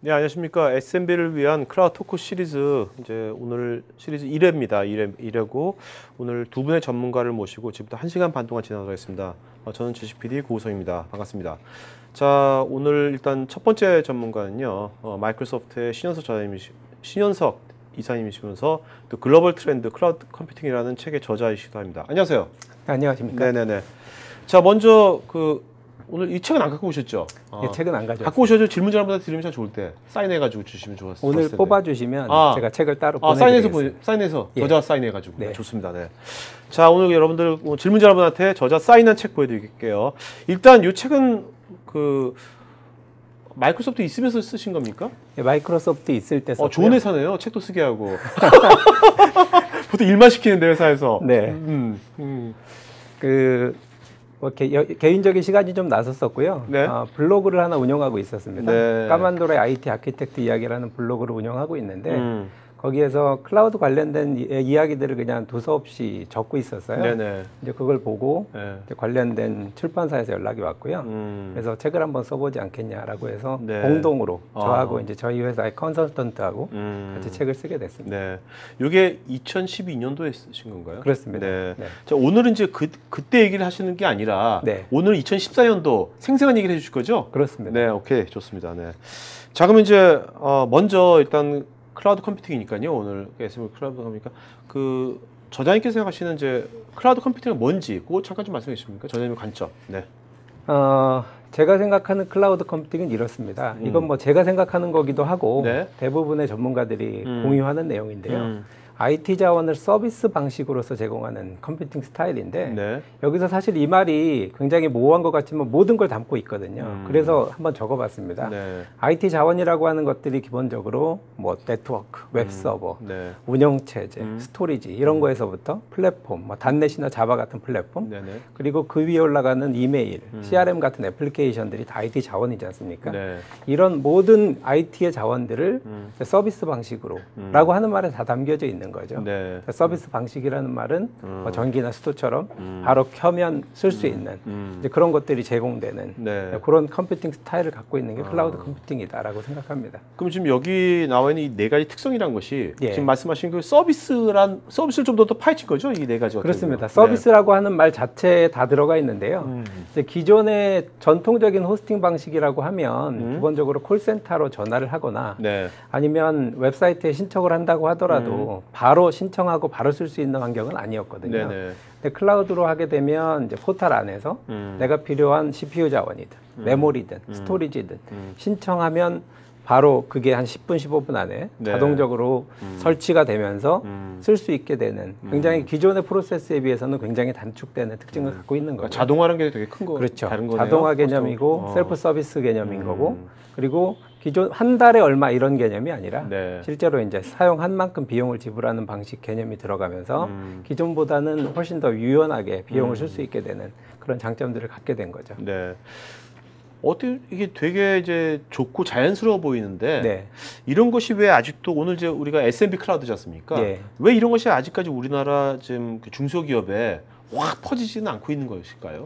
네, 안녕하십니까. SMB를 위한 클라우드 토크 시리즈, 이제 오늘 시리즈 1회입니다. 1회고, 오늘 두 분의 전문가를 모시고 지금부터 1시간 반 동안 진행하겠습니다. 저는 제시 PD 고우성입니다. 반갑습니다. 자, 오늘 일단 첫 번째 전문가는요, 마이크로소프트의 신현석 이사님이시면서 또 글로벌 트렌드 클라우드 컴퓨팅이라는 책의 저자이시기도 합니다. 안녕하세요. 안녕하십니까. 네네네. 자, 먼저 오늘 이 책은 안 갖고 오셨죠? 예, 책은 안 가져왔어요. 갖고 오셔서 질문 전화보다 들으면 참 좋을 때 사인해가지고 주시면 좋았을 텐데. 오늘 뽑아주시면 제가 책을 따로 보내드리겠습니다. 사인해서 예. 저자 사인해가지고. 네. 좋습니다. 네. 자, 오늘 여러분들 질문 전화분한테 저자 사인한 책 보여드릴게요. 일단 이 책은 마이크로소프트 있으면서 쓰신 겁니까? 예, 마이크로소프트 있을 때 썼고요. 좋은 회사네요. 책도 쓰게 하고. 보통 일만 시키는데 회사에서. 네. 개인적인 시간이 좀 났었었고요. 네. 블로그를 하나 운영하고 있었습니다. 네. 까만돌의 IT 아키텍트 이야기라는 블로그를 운영하고 있는데 거기에서 클라우드 관련된 이야기들을 그냥 두서없이 적고 있었어요. 네네. 이제 그걸 보고 네. 이제 관련된 출판사에서 연락이 왔고요. 그래서 책을 한번 써보지 않겠냐라고 해서 네. 공동으로 저하고 이제 저희 회사의 컨설턴트하고 같이 책을 쓰게 됐습니다. 네. 이게 2012년도에 쓰신 건가요? 그렇습니다. 네. 네. 자, 오늘은 이제 그때 얘기를 하시는 게 아니라 네. 오늘 2014년도 생생한 얘기를 해주실 거죠? 그렇습니다. 네, 오케이, 좋습니다. 네. 자, 그럼 이제 먼저 일단 클라우드 컴퓨팅이니까요. 오늘 SMB 클라우드 컴퓨팅이니까 저자님께서 생각하시는 이제 클라우드 컴퓨팅은 뭔지 그거 잠깐 좀 말씀해 주십니까? 저자님의 관점. 네. 제가 생각하는 클라우드 컴퓨팅은 이렇습니다. 이건 뭐 제가 생각하는 거기도 하고 네. 대부분의 전문가들이 공유하는 내용인데요. IT 자원을 서비스 방식으로서 제공하는 컴퓨팅 스타일인데 네. 여기서 사실 이 말이 굉장히 모호한 것 같지만 모든 걸 담고 있거든요. 그래서 한번 적어봤습니다. 네. IT 자원이라고 하는 것들이 기본적으로 뭐 네트워크, 웹서버, 네. 운영체제, 스토리지 이런 거에서부터 플랫폼, 뭐 단넷이나 자바 같은 플랫폼, 네네. 그리고 그 위에 올라가는 이메일, CRM 같은 애플리케이션들이 다 IT 자원이지 않습니까? 네. 이런 모든 IT의 자원들을 서비스 방식으로 라고 하는 말에 다 담겨져 있는 거죠. 네. 서비스 방식이라는 말은 뭐 전기나 수도처럼 바로 켜면 쓸 수 있는 이제 그런 것들이 제공되는 네. 그런 컴퓨팅 스타일을 갖고 있는 게 클라우드 컴퓨팅이다라고 생각합니다. 그럼 지금 여기 나와 있는 이 네 가지 특성이란 것이 예. 지금 말씀하신 그 서비스를 좀 더 파헤친 거죠? 이 네 가지가. 그렇습니다. 서비스라고 하는 말 자체에 다 들어가 있는데요. 이제 기존의 전통적인 호스팅 방식이라고 하면 기본적으로 콜센터로 전화를 하거나 네. 아니면 웹사이트에 신청을 한다고 하더라도 바로 신청하고 바로 쓸 수 있는 환경은 아니었거든요. 네네. 근데 클라우드로 하게 되면 이제 포털 안에서 내가 필요한 CPU 자원이든 메모리든 스토리지든 신청하면 바로 그게 한 10분, 15분 안에 네. 자동적으로 설치가 되면서 쓸 쓸 수 있게 되는 굉장히 기존의 프로세스에 비해서는 굉장히 단축되는 특징을 갖고 있는 거죠. 자동화라는 게 되게 큰 거. 그렇죠. 다른 거네요. 자동화 개념이고 셀프 서비스 개념인 거고 그리고 기존 한 달에 얼마 이런 개념이 아니라 네. 실제로 이제 사용한 만큼 비용을 지불하는 방식 개념이 들어가면서 기존보다는 훨씬 더 유연하게 비용을 쓸 수 있게 되는 그런 장점들을 갖게 된 거죠. 네. 어떻게 이게 되게 이제 좋고 자연스러워 보이는데 네. 이런 것이 왜 아직도 오늘 이제 우리가 SMB 클라우드지 않습니까? 네. 왜 이런 것이 아직까지 우리나라 지금 중소기업에 확 퍼지지는 않고 있는 것일까요?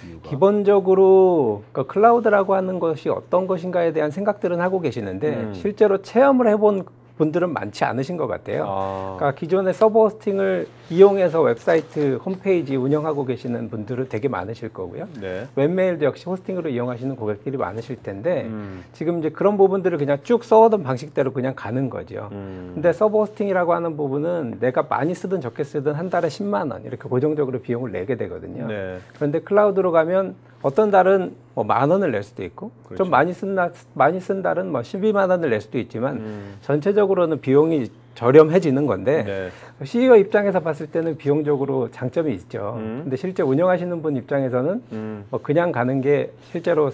이유가? 기본적으로 클라우드라고 하는 것이 어떤 것인가에 대한 생각들은 하고 계시는데 실제로 체험을 해본 분들은 많지 않으신 것 같아요. 그러니까 기존의 서버 호스팅을 이용해서 웹사이트 홈페이지 운영하고 계시는 분들은 되게 많으실 거고요. 네. 웹메일도 역시 호스팅으로 이용하시는 고객들이 많으실 텐데 지금 이제 그런 부분들을 그냥 쭉 써오던 방식대로 그냥 가는 거죠. 근데 서버 호스팅이라고 하는 부분은 내가 많이 쓰든 적게 쓰든 한 달에 10만 원 이렇게 고정적으로 비용을 내게 되거든요. 네. 그런데 클라우드로 가면 어떤 달은 뭐 10,000원을 낼 수도 있고 그렇죠. 좀 많이 쓴 달은 뭐 12만 원을 낼 수도 있지만 전체적으로는 비용이 저렴해지는 건데 네. CEO 입장에서 봤을 때는 비용적으로 장점이 있죠. 근데 실제 운영하시는 분 입장에서는 뭐 그냥 가는 게 실제로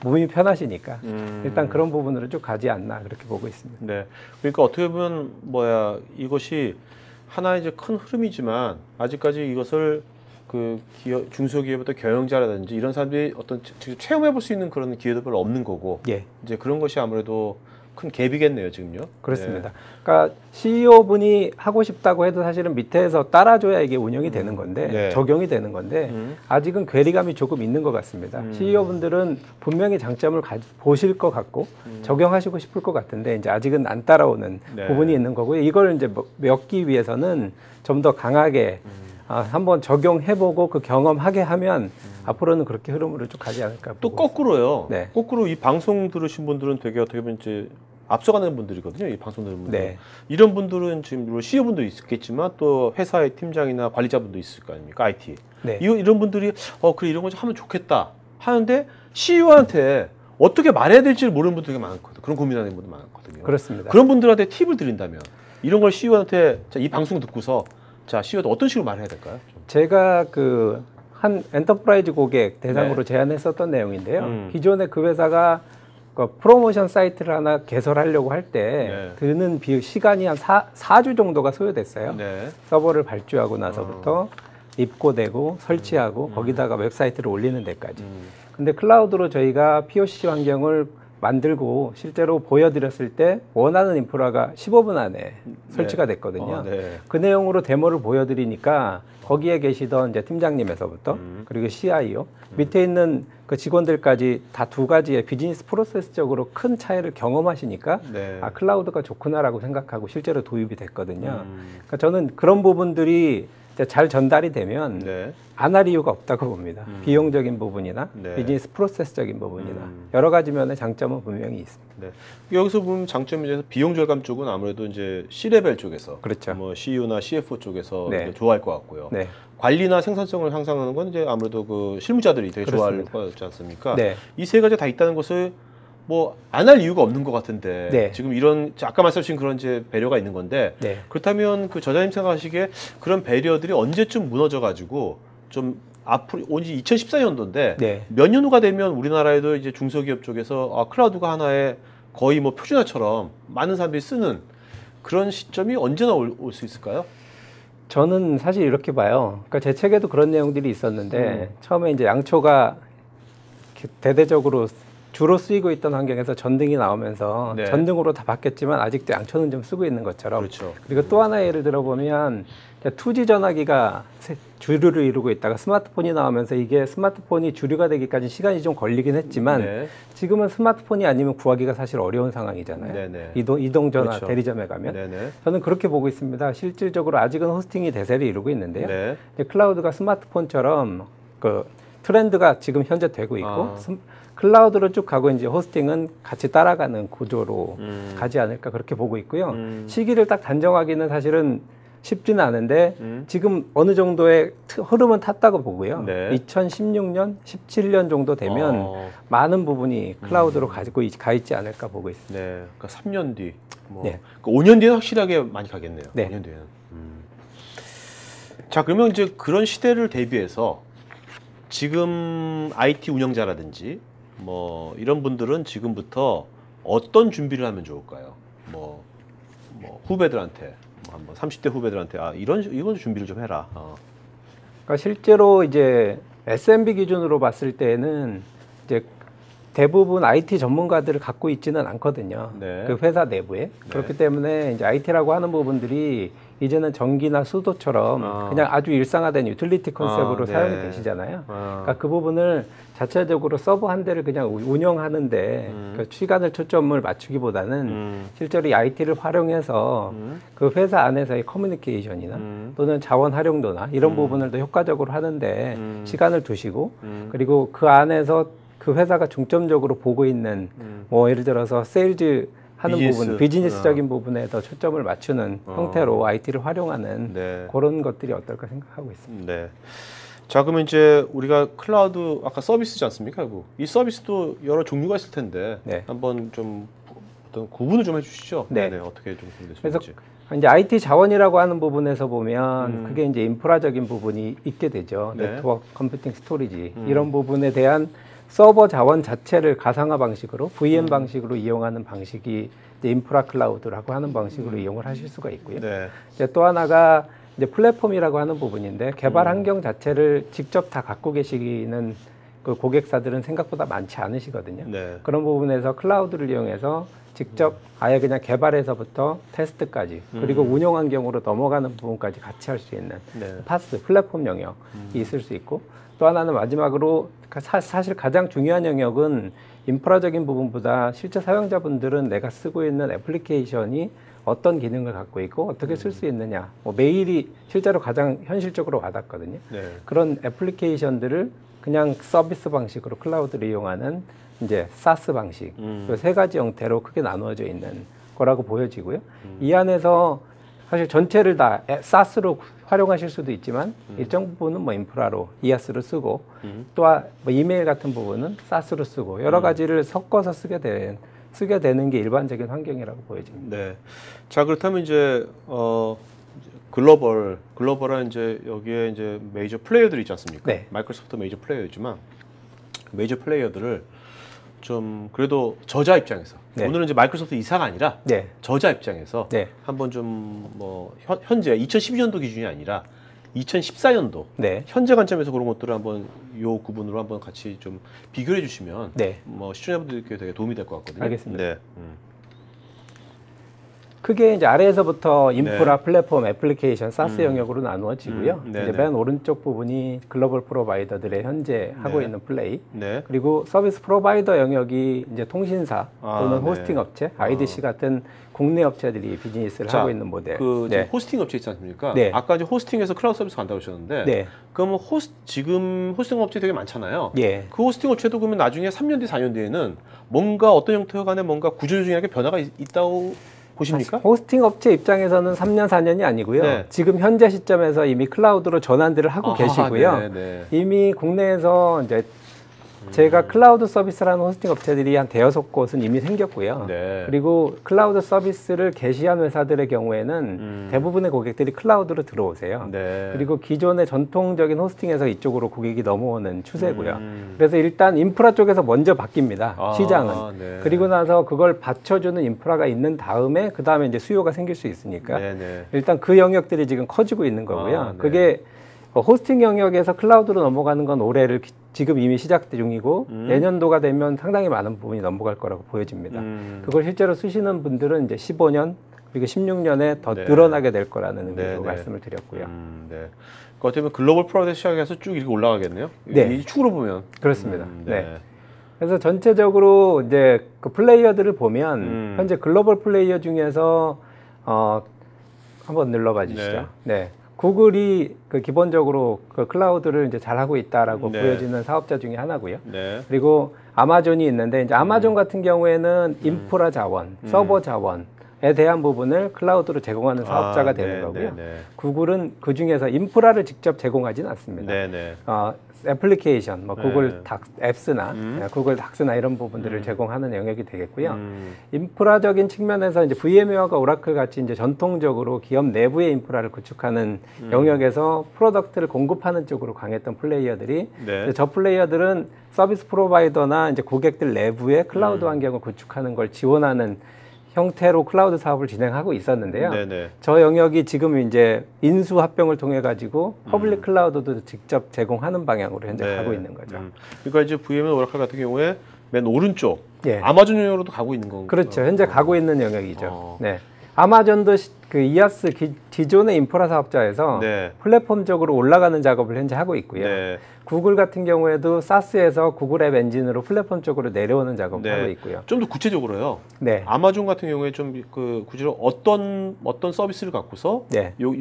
몸이 편하시니까 일단 그런 부분으로 쭉 가지 않나 그렇게 보고 있습니다. 네. 그러니까 어떻게 보면 이것이 하나의 이제 큰 흐름이지만 아직까지 이것을 중소기업부터 경영자라든지 이런 사람들이 어떤 직접 체험해 볼 수 있는 그런 기회도 별로 없는 거고 예. 이제 그런 것이 아무래도 큰 갭이겠네요, 지금요. 그렇습니다. 그러니까 CEO 분이 하고 싶다고 해도 사실은 밑에서 따라줘야 이게 운영이 되는 건데 네. 적용이 되는 건데 아직은 괴리감이 조금 있는 것 같습니다. CEO 분들은 분명히 장점을 보실 것 같고 적용하시고 싶을 것 같은데 이제 아직은 안 따라오는 네. 부분이 있는 거고요. 이걸 이제 메기 위해서는 좀 더 강하게 한번 적용해보고 그 경험하게 하면 앞으로는 그렇게 흐름으로 쭉 가지 않을까. 또 거꾸로요. 네. 거꾸로 이 방송 들으신 분들은 되게 어떻게 보면 이제 앞서가는 분들이거든요. 이 방송 들은 분들. 네. 이런 분들은 지금 물론 CEO분도 있겠지만 또 회사의 팀장이나 관리자분도 있을 거 아닙니까? IT. 네. 이런 분들이 그래 이런 거 좀 하면 좋겠다 하는데 CEO한테 어떻게 말해야 될지를 모르는 분들 되게 많거든요. 그런 고민하는 분들 많거든요. 그렇습니다. 그런 분들한테 팁을 드린다면 이런 걸 CEO한테 이 방송 듣고서 자 CEO도 어떤 식으로 말해야 될까요? 좀. 제가 한 엔터프라이즈 고객 대상으로 네. 제안했었던 내용인데요. 기존에 그 회사가 그 프로모션 사이트를 하나 개설하려고 할 때 드는 시간이 한 4주 정도가 소요됐어요. 네. 서버를 발주하고 나서부터 입고되고 설치하고 거기다가 웹사이트를 올리는 데까지. 근데 클라우드로 저희가 POC 환경을 만들고 실제로 보여드렸을 때 원하는 인프라가 15분 안에 설치가 됐거든요. 네. 그 내용으로 데모를 보여드리니까 거기에 계시던 이제 팀장님에서부터 그리고 CIO 밑에 있는 그 직원들까지 다 두 가지의 비즈니스 프로세스적으로 큰 차이를 경험하시니까 네. 클라우드가 좋구나라고 생각하고 실제로 도입이 됐거든요. 그러니까 저는 그런 부분들이 잘 전달이 되면 네. 안 할 이유가 없다고 봅니다. 비용적인 부분이나 네. 비즈니스 프로세스적인 부분이나 여러 가지 면의 장점은 분명히 있습니다. 네. 여기서 보면 장점이 이제 비용 절감 쪽은 아무래도 이제 C-레벨 쪽에서 그렇죠. 뭐 CEO나 CFO 쪽에서 네. 이제 좋아할 것 같고요. 네. 관리나 생산성을 향상하는 건 이제 아무래도 그 실무자들이 되게 그렇습니다. 좋아할 거지 않습니까? 네. 이 세 가지 다 있다는 것을 뭐 안 할 이유가 없는 것 같은데 네. 지금 이런 아까 말씀하신 그런 이제 배려가 있는 건데 네. 그렇다면 그 저자님 생각하시기에 그런 배려들이 언제쯤 무너져 가지고 좀 앞으로 온지 2014년도인데 네. 몇 년 후가 되면 우리나라에도 이제 중소기업 쪽에서 클라우드가 하나의 거의 뭐 표준화처럼 많은 사람들이 쓰는 그런 시점이 언제나 올 수 있을까요? 저는 사실 이렇게 봐요. 그러니까 제 책에도 그런 내용들이 있었는데 처음에 이제 양초가 대대적으로 주로 쓰이고 있던 환경에서 전등이 나오면서 네. 전등으로 다 바뀌었지만 아직도 양초는 좀 쓰고 있는 것처럼. 그렇죠. 그리고 또 하나 예를 들어보면 2G 전화기가 주류를 이루고 있다가 스마트폰이 나오면서 이게 스마트폰이 주류가 되기까지 시간이 좀 걸리긴 했지만 네. 지금은 스마트폰이 아니면 구하기가 사실 어려운 상황이잖아요. 네네. 이동 전화 그렇죠. 대리점에 가면. 네네. 저는 그렇게 보고 있습니다. 실질적으로 아직은 호스팅이 대세를 이루고 있는데요. 네. 클라우드가 스마트폰처럼 그 트렌드가 지금 현재 되고 있고 클라우드로 쭉 가고 이제 호스팅은 같이 따라가는 구조로 가지 않을까 그렇게 보고 있고요. 시기를 딱 단정하기는 사실은 쉽지는 않은데 지금 어느 정도의 흐름은 탔다고 보고요. 네. 2016년, 17년 정도 되면 많은 부분이 클라우드로 가 있지 않을까 보고 있습니다. 네. 그러니까 3년 뒤, 뭐 네. 그러니까 5년 뒤에는 확실하게 많이 가겠네요. 네. 5년 뒤에는. 자, 그러면 이제 그런 시대를 대비해서 지금 IT 운영자라든지 뭐 이런 분들은 지금부터 어떤 준비를 하면 좋을까요? 뭐 후배들한테 한번 30대 후배들한테 이건 준비를 좀 해라. 그러니까 실제로 이제 SMB 기준으로 봤을 때는 이제 대부분 IT 전문가들을 갖고 있지는 않거든요. 네. 그 회사 내부에. 그렇기 때문에 이제 IT라고 하는 부분들이 이제는 전기나 수도처럼 그냥 아주 일상화된 유틸리티 컨셉으로 네. 사용이 되시잖아요. 그러니까 그 부분을 자체적으로 서버 한 대를 그냥 운영하는데 그 시간을 초점을 맞추기보다는 실제로 이 IT를 활용해서 그 회사 안에서의 커뮤니케이션이나 또는 자원 활용도나 이런 부분을 더 효과적으로 하는데 시간을 두시고 그리고 그 안에서 그 회사가 중점적으로 보고 있는 뭐 예를 들어서 세일즈 하는 부분, 비즈니스적인 부분에 더 초점을 맞추는 형태로 IT를 활용하는 네. 그런 것들이 어떨까 생각하고 있습니다. 네. 자, 그러면 이제 우리가 클라우드 아까 서비스지 않습니까? 이 서비스도 여러 종류가 있을 텐데 네. 한번 좀 어떤 구분을 좀 해주시죠. 네. 네. 어떻게 좀 구분될 수 그래서 있는지. 이제 IT 자원이라고 하는 부분에서 보면 그게 이제 인프라적인 부분이 있게 되죠. 네. 네트워크, 컴퓨팅, 스토리지 이런 부분에 대한 서버 자원 자체를 가상화 방식으로 VM 방식으로 이용하는 방식이 이제 인프라 클라우드라고 하는 방식으로 이용을 하실 수가 있고요. 네. 이제 또 하나가 이제 플랫폼이라고 하는 부분인데 개발 환경 자체를 직접 다 갖고 계시는 그 고객사들은 생각보다 많지 않으시거든요. 네. 그런 부분에서 클라우드를 이용해서 직접 아예 그냥 개발에서부터 테스트까지 그리고 운영 환경으로 넘어가는 부분까지 같이 할 수 있는 네. 파스, 플랫폼 영역이 있을 수 있고 또 하나는 마지막으로 사실 가장 중요한 영역은 인프라적인 부분보다 실제 사용자분들은 내가 쓰고 있는 애플리케이션이 어떤 기능을 갖고 있고 어떻게 쓸 수 있느냐 뭐 메일이 실제로 가장 현실적으로 와닿거든요. 네. 그런 애플리케이션들을 그냥 서비스 방식으로 클라우드를 이용하는 이제 사스 방식 이 세 가지 형태로 크게 나누어져 있는 거라고 보여지고요. 이 안에서 사실 전체를 다 사스로 활용하실 수도 있지만 일정 부분은 뭐 인프라로 이아스로 쓰고 또 뭐 이메일 같은 부분은 사스로 쓰고 여러 가지를 섞어서 쓰게 되는 게 일반적인 환경이라고 보여집니다. 네. 자, 그렇다면 이제 글로벌한 이제 여기에 이제 메이저 플레이어들이 있지 않습니까? 네. 마이크로소프트 메이저 플레이어이지만 메이저 플레이어들을 좀 그래도 저자 입장에서 네. 오늘은 이제 마이크로소프트 이사가 아니라 네. 저자 입장에서 네. 한번 좀 뭐 현재 2012년도 기준이 아니라 2014년도 네. 현재 관점에서 그런 것들을 한번 요 구분으로 한번 같이 좀 비교해 주시면 네. 뭐 시청자분들께 되게 도움이 될 것 같거든요. 알겠습니다. 네. 크게 이제 아래에서부터 인프라, 네. 플랫폼, 애플리케이션, 사스 영역으로 나누어지고요. 네, 이제 네. 맨 오른쪽 부분이 글로벌 프로바이더들의 현재 하고 네. 있는 플레이. 네. 그리고 서비스 프로바이더 영역이 이제 통신사 또는 네. 호스팅 업체, IDC 같은 국내 업체들이 비즈니스를 자, 하고 있는 모델. 그 네. 호스팅 업체 있지 않습니까? 네. 아까 이제 호스팅에서 클라우드 서비스 간다고 하셨는데, 네. 그러면 지금 호스팅 업체 되게 많잖아요. 예. 그 호스팅 업체도 그러면 나중에 3년 뒤, 4년 뒤에는 뭔가 어떤 형태와 간에 뭔가 구조조정하게 변화가 있다고 보십니까? 호스팅 업체 입장에서는 3년, 4년이 아니고요. 네. 지금 현재 시점에서 이미 클라우드로 전환들을 하고 계시고요. 네, 네. 이미 국내에서 이제 제가 클라우드 서비스라는 호스팅 업체들이 한 대여섯 곳은 이미 생겼고요. 네. 그리고 클라우드 서비스를 개시한 회사들의 경우에는 대부분의 고객들이 클라우드로 들어오세요. 네. 그리고 기존의 전통적인 호스팅에서 이쪽으로 고객이 넘어오는 추세고요. 그래서 일단 인프라 쪽에서 먼저 바뀝니다. 시장은. 네. 그리고 나서 그걸 받쳐주는 인프라가 있는 다음에 그 다음에 이제 수요가 생길 수 있으니까 네, 네. 일단 그 영역들이 지금 커지고 있는 거고요. 네. 그게 호스팅 영역에서 클라우드로 넘어가는 건 올해를 지금 이미 시작 중이고 내년도가 되면 상당히 많은 부분이 넘어갈 거라고 보여집니다. 그걸 실제로 쓰시는 분들은 이제 15년 그리고 16년에 더 네. 늘어나게 될 거라는 의미로 네, 네. 말씀을 드렸고요. 네. 그 어떻게 보면 글로벌 프로덕트 시작해서 쭉 이렇게 올라가겠네요. 네. 이 축으로 보면. 그렇습니다. 네. 네. 그래서 전체적으로 이제 그 플레이어들을 보면 현재 글로벌 플레이어 중에서 한번 눌러봐 주시죠. 네. 구글이 그 기본적으로 그 클라우드를 이제 잘하고 있다라고 네. 보여지는 사업자 중에 하나고요. 네. 그리고 아마존이 있는데 이제 아마존 같은 경우에는 인프라 자원, 서버 자원에 대한 부분을 클라우드로 제공하는 사업자가 되는 거고요. 네, 네. 구글은 그 중에서 인프라를 직접 제공하지는 않습니다. 네, 네. 애플리케이션, 뭐 구글 네. 앱스나 구글 닥스나 이런 부분들을 제공하는 영역이 되겠고요. 인프라적인 측면에서 이제 VMware가 오라클 같이 이제 전통적으로 기업 내부의 인프라를 구축하는 영역에서 프로덕트를 공급하는 쪽으로 강했던 플레이어들이 네. 저 플레이어들은 서비스 프로바이더나 이제 고객들 내부의 클라우드 환경을 구축하는 걸 지원하는 형태로 클라우드 사업을 진행하고 있었는데요. 네네. 저 영역이 지금 이제 인수 합병을 통해 가지고 퍼블릭 클라우드도 직접 제공하는 방향으로 현재 네. 가고 있는 거죠. 그러니까 이제 VMware 오라클 같은 경우에 맨 오른쪽 예. 아마존 영역으로도 가고 있는 건가요? 그렇죠. 현재 가고 있는 영역이죠. 네. 아마존도 그 이아스 기존의 인프라 사업자에서 네. 플랫폼적으로 올라가는 작업을 현재 하고 있고요. 네. 구글 같은 경우에도 사스에서 구글 앱 엔진으로 플랫폼 쪽으로 내려오는 작업을 네. 하고 있고요. 좀 더 구체적으로요. 네. 아마존 같은 경우에 좀 그 구체적으로 어떤 서비스를 갖고서 네. 요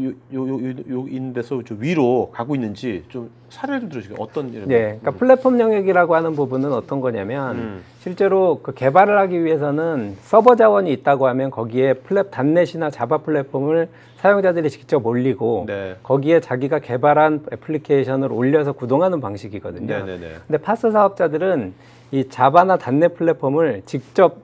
인데서 좀 위로 가고 있는지 좀 사례를 좀 들어주세요. 어떤 예를 네, 그러니까 플랫폼 영역이라고 하는 부분은 어떤 거냐면 실제로 그 개발을 하기 위해서는 서버 자원이 있다고 하면 거기에 단넷이나 자바 플랫폼을 사용자들이 직접 올리고 네. 거기에 자기가 개발한 애플리케이션을 올려서 구동하는 방식이거든요. 네네네. 근데 파스 사업자들은 이 자바나 단넷 플랫폼을 직접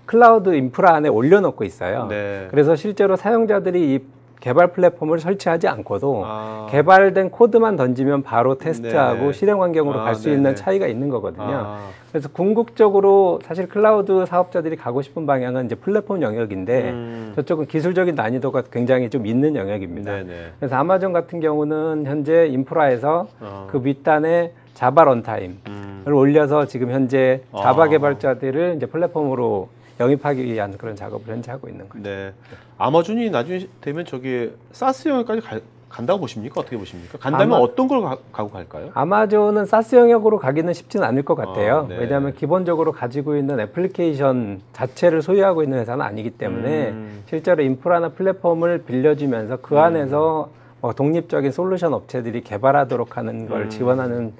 클라우드 인프라 안에 올려놓고 있어요. 네. 그래서 실제로 사용자들이 이 개발 플랫폼을 설치하지 않고도 아. 개발된 코드만 던지면 바로 테스트하고 네네. 실행 환경으로 갈 수 네네. 있는 차이가 있는 거거든요. 아. 그래서 궁극적으로 사실 클라우드 사업자들이 가고 싶은 방향은 이제 플랫폼 영역인데 저쪽은 기술적인 난이도가 굉장히 좀 있는 영역입니다. 네네. 그래서 아마존 같은 경우는 현재 인프라에서 그 윗단에 자바 런타임, 올려서 지금 현재 자바 개발자들을 이제 플랫폼으로 영입하기 위한 그런 작업을 현재 하고 있는 거죠. 네. 아마존이 나중에 되면 저기 사스 영역까지 간다고 보십니까? 어떻게 보십니까? 간다면 어떤 걸 가고 갈까요? 아마존은 사스 영역으로 가기는 쉽지는 않을 것 같아요. 네. 왜냐하면 기본적으로 가지고 있는 애플리케이션 자체를 소유하고 있는 회사는 아니기 때문에 실제로 인프라나 플랫폼을 빌려주면서 그 안에서 독립적인 솔루션 업체들이 개발하도록 하는 걸 지원하는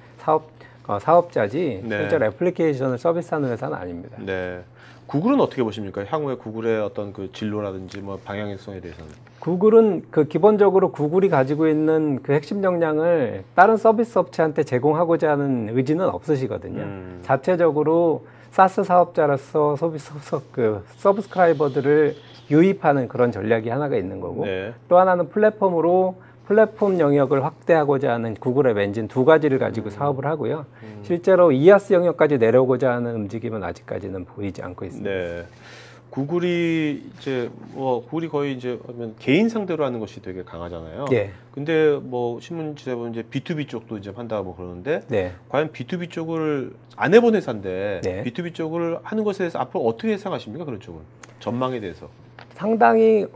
사업자지 네. 실제로 애플리케이션을 서비스하는 회사는 아닙니다. 네. 구글은 어떻게 보십니까? 향후에 구글의 어떤 그 진로라든지 뭐 방향성에 대해서는? 구글은 그 기본적으로 구글이 가지고 있는 그 핵심 역량을 다른 서비스 업체한테 제공하고자 하는 의지는 없으시거든요. 자체적으로 사스 사업자로서 서브스크라이버들을 유입하는 그런 전략이 하나가 있는 거고, 네. 또 하나는 플랫폼으로 플랫폼 영역을 확대하고자 하는 구글 앱 엔진 두 가지를 가지고 사업을 하고요. 실제로 이아스 영역까지 내려오고자 하는 움직임은 아직까지는 보이지 않고 있습니다. 네. 구글이 이제 구글이 거의 이제 개인 상대로 하는 것이 되게 강하잖아요. 네. 근데 뭐 신문 기사에 보면 이제 B2B 쪽도 이제 한다 뭐 그러는데 네. 과연 B2B 쪽을 안 해본 회사인데 네. B2B 쪽을 하는 것에 대해서 앞으로 어떻게 예상하십니까? 그런 쪽은 전망에 대해서. 상당히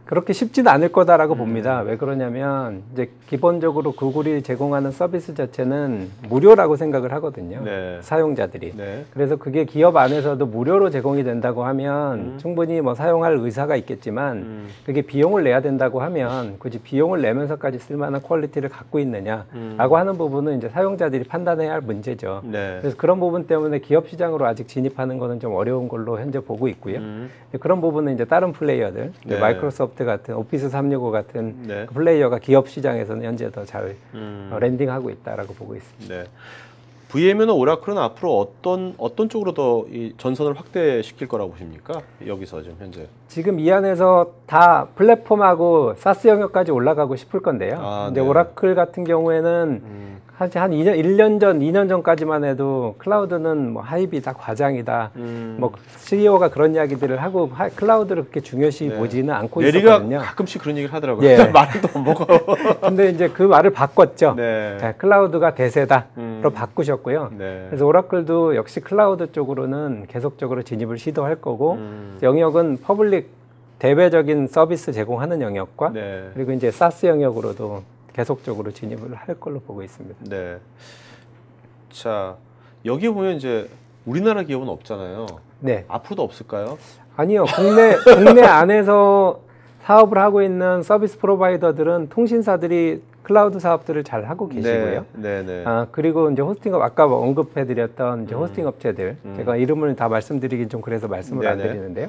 그렇게 쉽지는 않을 거다라고 봅니다. 왜 그러냐면 이제 기본적으로 구글이 제공하는 서비스 자체는 무료라고 생각을 하거든요. 네. 사용자들이. 네. 그래서 그게 기업 안에서도 무료로 제공이 된다고 하면 충분히 뭐 사용할 의사가 있겠지만 그게 비용을 내야 된다고 하면 굳이 비용을 내면서까지 쓸만한 퀄리티를 갖고 있느냐라고 하는 부분은 이제 사용자들이 판단해야 할 문제죠. 네. 그래서 그런 부분 때문에 기업 시장으로 아직 진입하는 거는 좀 어려운 걸로 현재 보고 있고요. 그런 부분은 이제 다른 플레이어들, 네. 마이크로소프트 같은 오피스 365 같은 네. 그 플레이어가 기업 시장에서는 현재 더 잘 랜딩하고 있다라고 보고 있습니다. 네. VM이나 오라클은 앞으로 어떤 쪽으로 더 이 전선을 확대시킬 거라고 보십니까? 여기서 지금 현재. 지금 이 안에서 다 플랫폼하고 사스 영역까지 올라가고 싶을 건데요. 근데 네. 오라클 같은 경우에는 한 1년 전, 2년 전까지만 해도 클라우드는 뭐 하이비다, 과장이다. 뭐 CEO가 그런 이야기들을 하고 클라우드를 그렇게 중요시 보지는 않고 있었거든요. 내리가 가끔씩 그런 얘기를 하더라고요. 예. 말도 안 먹어. 근데 이제 그 말을 바꿨죠. 네. 네, 클라우드가 대세다로 바꾸셨고요. 네. 그래서 오라클도 역시 클라우드 쪽으로는 계속적으로 진입을 시도할 거고 영역은 퍼블릭 대외적인 서비스 제공하는 영역과 네. 그리고 이제 사스 영역으로도 계속적으로 진입을 할 걸로 보고 있습니다. 네. 자, 여기 보면 이제 우리나라 기업은 없잖아요. 네. 앞으로도 없을까요? 아니요. 국내 안에서 사업을 하고 있는 서비스 프로바이더들은 통신사들이 클라우드 사업들을 잘 하고 계시고요. 네, 네. 그리고 이제 호스팅업 아까 언급해드렸던 이제 호스팅 업체들 제가 이름을 다 말씀드리긴 좀 그래서 말씀을 안 드리는데요.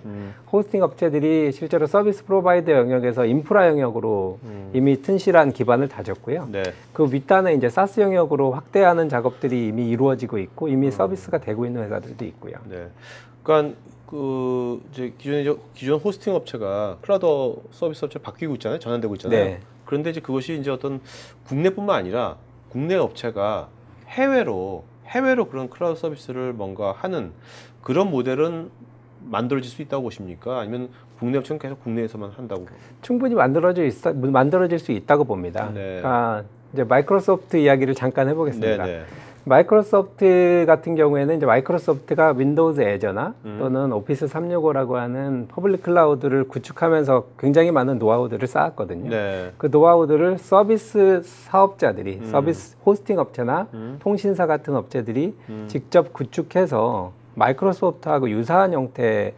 호스팅 업체들이 실제로 서비스 프로바이더 영역에서 인프라 영역으로 이미 튼실한 기반을 다졌고요. 네. 그 윗단에 이제 사스 영역으로 확대하는 작업들이 이미 이루어지고 있고 이미 서비스가 되고 있는 회사들도 있고요. 네. 그러니까 그 이제 기존 호스팅 업체가 클라우드 서비스 업체 바뀌고 있잖아요. 전환되고 있잖아요. 네. 그런데 이제 그것이 이제 어떤 국내뿐만 아니라 국내 업체가 해외로 그런 클라우드 서비스를 뭔가 하는 그런 모델은 만들어질 수 있다고 보십니까? 아니면 국내 업체는 계속 국내에서만 한다고? 충분히 만들어질 수 있다고 봅니다. 네. 그러니까 이제 마이크로소프트 이야기를 잠깐 해보겠습니다. 네, 네. 마이크로소프트 같은 경우에는 이제 마이크로소프트가 윈도우즈 애저나 또는 오피스 365라고 하는 퍼블릭 클라우드를 구축하면서 굉장히 많은 노하우들을 쌓았거든요. 네. 그 노하우들을 서비스 사업자들이 서비스 호스팅 업체나 통신사 같은 업체들이 직접 구축해서 마이크로소프트하고 유사한 형태의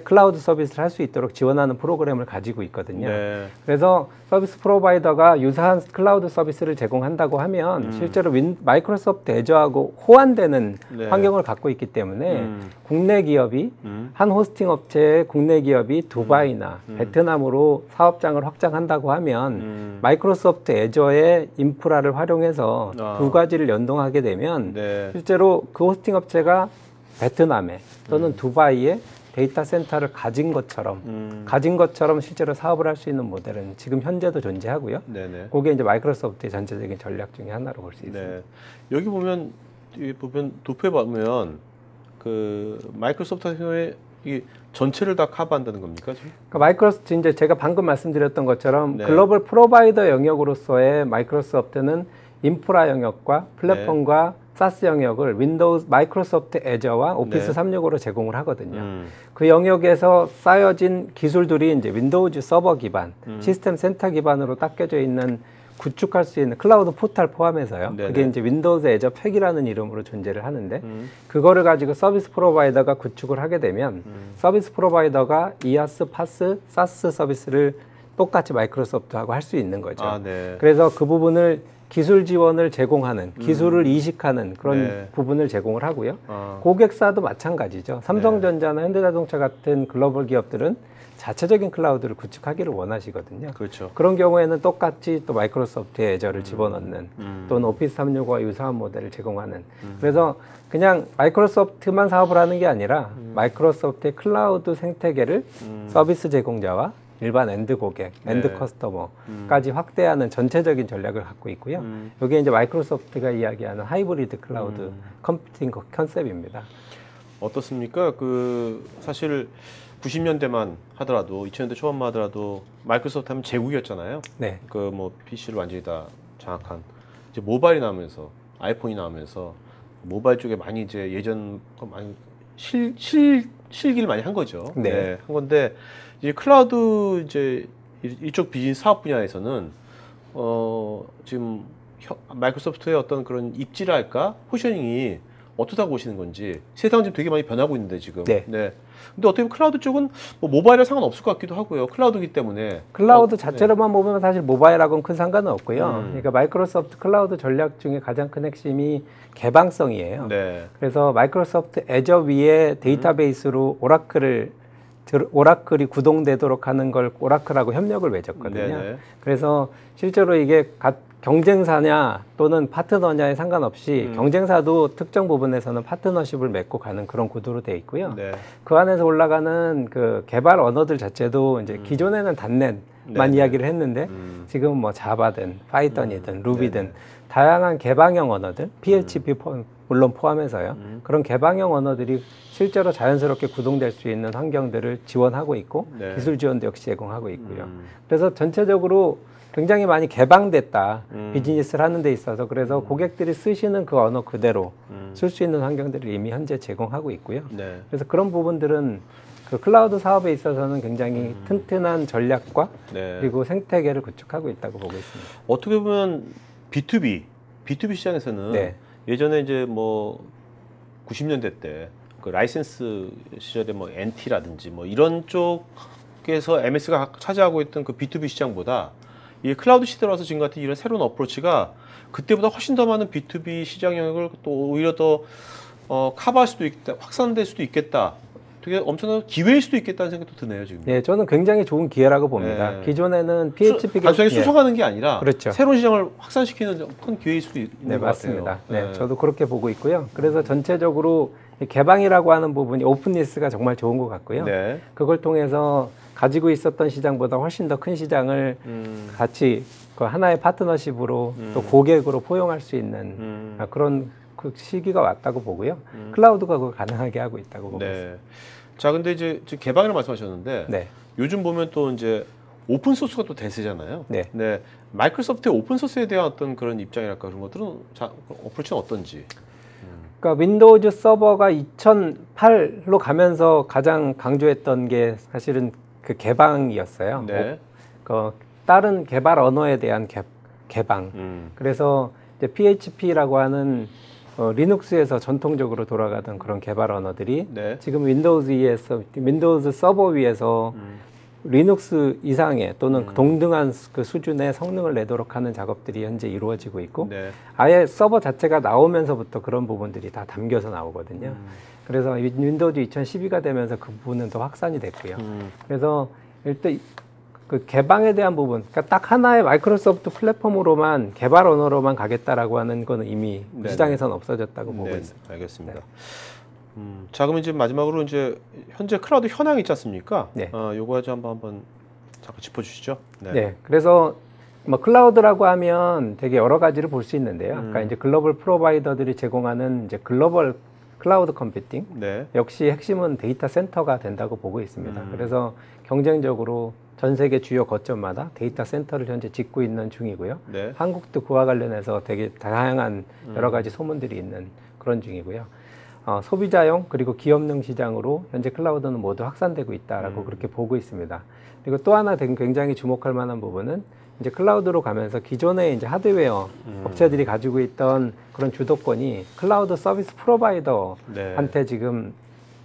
클라우드 서비스를 할 수 있도록 지원하는 프로그램을 가지고 있거든요. 네. 그래서 서비스 프로바이더가 유사한 클라우드 서비스를 제공한다고 하면 실제로 마이크로소프트 애저하고 호환되는 네. 환경을 갖고 있기 때문에 국내 기업이 한 호스팅 업체의 국내 기업이 두바이나 베트남으로 사업장을 확장한다고 하면 마이크로소프트 애저의 인프라를 활용해서 두 가지를 연동하게 되면 네. 실제로 그 호스팅 업체가 베트남에 또는 두바이에 데이터 센터를 가진 것처럼 실제로 사업을 할 수 있는 모델은 지금 현재도 존재하고요. 네네. 그게 이제 마이크로소프트의 전체적인 전략 중에 하나로 볼 수 있습니다. 네. 여기 보면 도표에 보면 그 마이크로소프트 같은 경우에 이 전체를 다 커버한다는 겁니까 지금? 그러니까 마이크로소프트 이제 제가 방금 말씀드렸던 것처럼 네. 글로벌 프로바이더 영역으로서의 마이크로소프트는 인프라 영역과 플랫폼과 사스 영역을 윈도우즈 마이크로소프트 애저와 오피스 네. 365로 제공을 하거든요. 그 영역에서 쌓여진 기술들이 이제 윈도우즈 서버 기반, 시스템 센터 기반으로 닦여져 있는 구축할 수 있는 클라우드 포탈 포함해서요. 네네. 그게 이제 윈도우즈 애저 팩이라는 이름으로 존재를 하는데 그거를 가지고 서비스 프로바이더가 구축을 하게 되면 서비스 프로바이더가 이아스, 파스, 사스 서비스를 똑같이 마이크로소프트하고 할 수 있는 거죠. 아, 네. 그래서 그 부분을 기술 지원을 제공하는, 기술을 이식하는 그런 네. 부분을 제공을 하고요. 고객사도 마찬가지죠. 삼성전자나 현대자동차 같은 글로벌 기업들은 자체적인 클라우드를 구축하기를 원하시거든요. 그렇죠. 그런 경우에는 똑같이 또 마이크로소프트의 애저를 집어넣는 또는 오피스 365와 유사한 모델을 제공하는 그래서 그냥 마이크로소프트만 사업을 하는 게 아니라 마이크로소프트의 클라우드 생태계를 서비스 제공자와 일반 엔드 고객, 엔드 네. 커스터머까지 확대하는 전체적인 전략을 갖고 있고요. 이게 이제 마이크로소프트가 이야기하는 하이브리드 클라우드 컴퓨팅 컨셉입니다. 어떻습니까? 그 사실 90년대만 하더라도 2000년대 초반만 하더라도 마이크로소프트 하면 제국이었잖아요. 네. 그 뭐 PC를 완전히 다 장악한 이제 모바일이 나오면서 아이폰이 나오면서 모바일 쪽에 많이 이제 예전 많이 실기를 많이 한 거죠. 네. 한 건데 이제 클라우드 이제 이쪽 비즈니스 사업 분야에서는 지금 마이크로소프트의 어떤 그런 입지랄까 포지셔닝이 어떻다고 보시는 건지 세상은 지금 되게 많이 변하고 있는데 지금. 네. 근데 어떻게 보면 클라우드 쪽은 뭐 모바일에 상관없을 것 같기도 하고요. 클라우드이기 때문에. 클라우드 자체로만 보면 사실 모바일하고는 큰 상관은 없고요. 그러니까 마이크로소프트 클라우드 전략 중에 가장 큰 핵심이 개방성이에요. 네. 그래서 마이크로소프트 애저 위에 데이터베이스로 오라클이 구동되도록 하는 걸 오라클하고 협력을 맺었거든요. 네네. 그래서 실제로 이게 경쟁사냐 또는 파트너냐에 상관없이 경쟁사도 특정 부분에서는 파트너십을 맺고 가는 그런 구도로 돼 있고요. 네. 그 안에서 올라가는 그 개발 언어들 자체도 이제 기존에는 닷넷만 네네. 이야기를 했는데 지금 뭐 자바든 파이썬이든 루비든 다양한 개방형 언어들, PHP 물론 포함해서요. 그런 개방형 언어들이 실제로 자연스럽게 구동될 수 있는 환경들을 지원하고 있고 네. 기술 지원도 역시 제공하고 있고요. 그래서 전체적으로 굉장히 많이 개방됐다. 비즈니스를 하는 데 있어서. 그래서 고객들이 쓰시는 그 언어 그대로 쓸 수 있는 환경들을 이미 현재 제공하고 있고요. 네. 그래서 그런 부분들은 그 클라우드 사업에 있어서는 굉장히 튼튼한 전략과 네. 그리고 생태계를 구축하고 있다고 보고 있습니다. 어떻게 보면 B2B 시장에서는 네. 예전에 이제 뭐 90년대 때 그 라이센스 시절에 뭐 NT라든지 뭐 이런 쪽에서 MS가 차지하고 있던 그 B2B 시장보다 이 클라우드 시대로 와서 지금 같은 이런 새로운 어프로치가 그때보다 훨씬 더 많은 B2B 시장 영역을 또 오히려 더 커버할 수도 있겠다, 확산될 수도 있겠다. 되게 엄청난 기회일 수도 있겠다는 생각도 드네요, 지금. 예, 저는 굉장히 좋은 기회라고 봅니다. 네. 기존에는 PHP 단순히 수성하는 게 아니라 그렇죠. 새로운 시장을 확산시키는 큰 기회일 수도 있는 네, 것 맞습니다. 같아요. 네, 저도 그렇게 보고 있고요. 그래서 전체적으로 이 개방이라고 하는 부분이 오픈니스가 정말 좋은 것 같고요. 네. 그걸 통해서 가지고 있었던 시장보다 훨씬 더 큰 시장을 같이 그 하나의 파트너십으로 또 고객으로 포용할 수 있는 그런 그 시기가 왔다고 보고요. 클라우드가 그걸 가능하게 하고 있다고 보고 있습니다. 네. 자, 근데 이제 지금 개방이라고 말씀하셨는데 네. 요즘 보면 또 이제 오픈 소스가 또 대세잖아요. 네. 네. 마이크로소프트의 오픈 소스에 대한 어떤 그런 입장이랄까 그런 것들은 어프로치는 어떤지. 그러니까 윈도우즈 서버가 2008로 가면서 가장 강조했던 게 사실은 그 개방이었어요. 네. 그 다른 개발 언어에 대한 개방. 그래서 이제 PHP라고 하는 리눅스에서 전통적으로 돌아가던 그런 개발 언어들이 네. 지금 윈도우즈 서버 위에서 리눅스 이상의 또는 동등한 그 수준의 성능을 내도록 하는 작업들이 현재 이루어지고 있고 네. 아예 서버 자체가 나오면서부터 그런 부분들이 다 담겨서 나오거든요. 그래서 윈도우즈 2012가 되면서 그 부분은 더 확산이 됐고요. 그래서 일단 그 개방에 대한 부분, 그러니까 딱 하나의 마이크로소프트 플랫폼으로만 개발 언어로만 가겠다라고 하는 거는 이미 네네. 시장에서는 없어졌다고 보고 네, 있습니다. 알겠습니다. 자, 그러면 이제 마지막으로 이제 현재 클라우드 현황이 있지 않습니까? 네. 요거 한번 잠깐 짚어주시죠. 네. 그래서 뭐 클라우드라고 하면 되게 여러 가지를 볼 수 있는데요. 그러니까 이제 글로벌 프로바이더들이 제공하는 이제 글로벌 클라우드 컴퓨팅 네. 역시 핵심은 데이터 센터가 된다고 보고 있습니다. 그래서 경쟁적으로 전 세계 주요 거점마다 데이터 센터를 현재 짓고 있는 중이고요. 네. 한국도 그와 관련해서 되게 다양한 여러 가지 소문들이 있는 그런 중이고요. 소비자용 그리고 기업용 시장으로 현재 클라우드는 모두 확산되고 있다라고 그렇게 보고 있습니다. 그리고 또 하나 굉장히 주목할 만한 부분은 이제 클라우드로 가면서 기존의 이제 하드웨어 업체들이 가지고 있던 그런 주도권이 클라우드 서비스 프로바이더한테 지금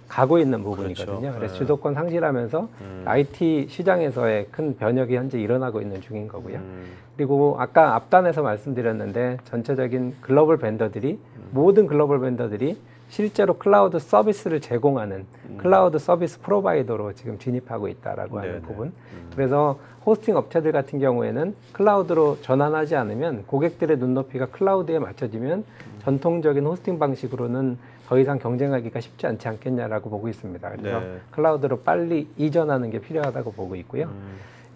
가고 있는 부분이거든요. 그렇죠. 그래서 주도권 상실하면서 IT 시장에서의 큰 변혁이 현재 일어나고 있는 중인 거고요. 그리고 아까 앞단에서 말씀드렸는데 전체적인 글로벌 벤더들이 모든 글로벌 벤더들이 실제로 클라우드 서비스를 제공하는 클라우드 서비스 프로바이더로 지금 진입하고 있다라고 하는 부분. 그래서 호스팅 업체들 같은 경우에는 클라우드로 전환하지 않으면 고객들의 눈높이가 클라우드에 맞춰지면 전통적인 호스팅 방식으로는 더 이상 경쟁하기가 쉽지 않지 않겠냐라고 보고 있습니다. 그래서 클라우드로 빨리 이전하는 게 필요하다고 보고 있고요.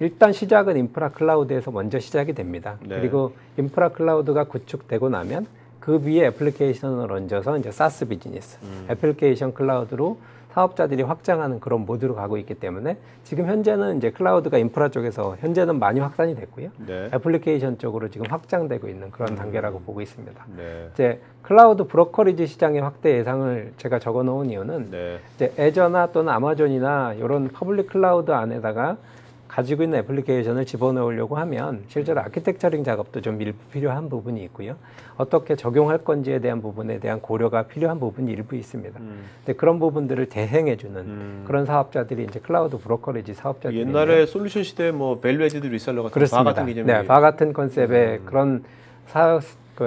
일단 시작은 인프라 클라우드에서 먼저 시작이 됩니다. 그리고 인프라 클라우드가 구축되고 나면 그 위에 애플리케이션을 얹어서 이제 사스 비즈니스, 애플리케이션 클라우드로 사업자들이 확장하는 그런 모드로 가고 있기 때문에 지금 현재는 이제 클라우드가 인프라 쪽에서 현재는 많이 확산이 됐고요. 애플리케이션 쪽으로 지금 확장되고 있는 그런 단계라고 보고 있습니다. 이제 클라우드 브로커리지 시장의 확대 예상을 제가 적어 놓은 이유는 이제 애저나 또는 아마존이나 이런 퍼블릭 클라우드 안에다가 가지고 있는 애플리케이션을 집어넣으려고 하면 실제로 아키텍처링 작업도 좀 일부 필요한 부분이 있고요. 어떻게 적용할 건지에 대한 부분에 대한 고려가 필요한 부분이 일부 있습니다. 근데 그런 부분들을 대행해주는 그런 사업자들이 이제 클라우드 브로커리지 사업자들이 옛날에 솔루션 시대에 뭐 밸류 에디드 리셀러 같은 바 같은 개념이 네, 바 같은 컨셉의 그런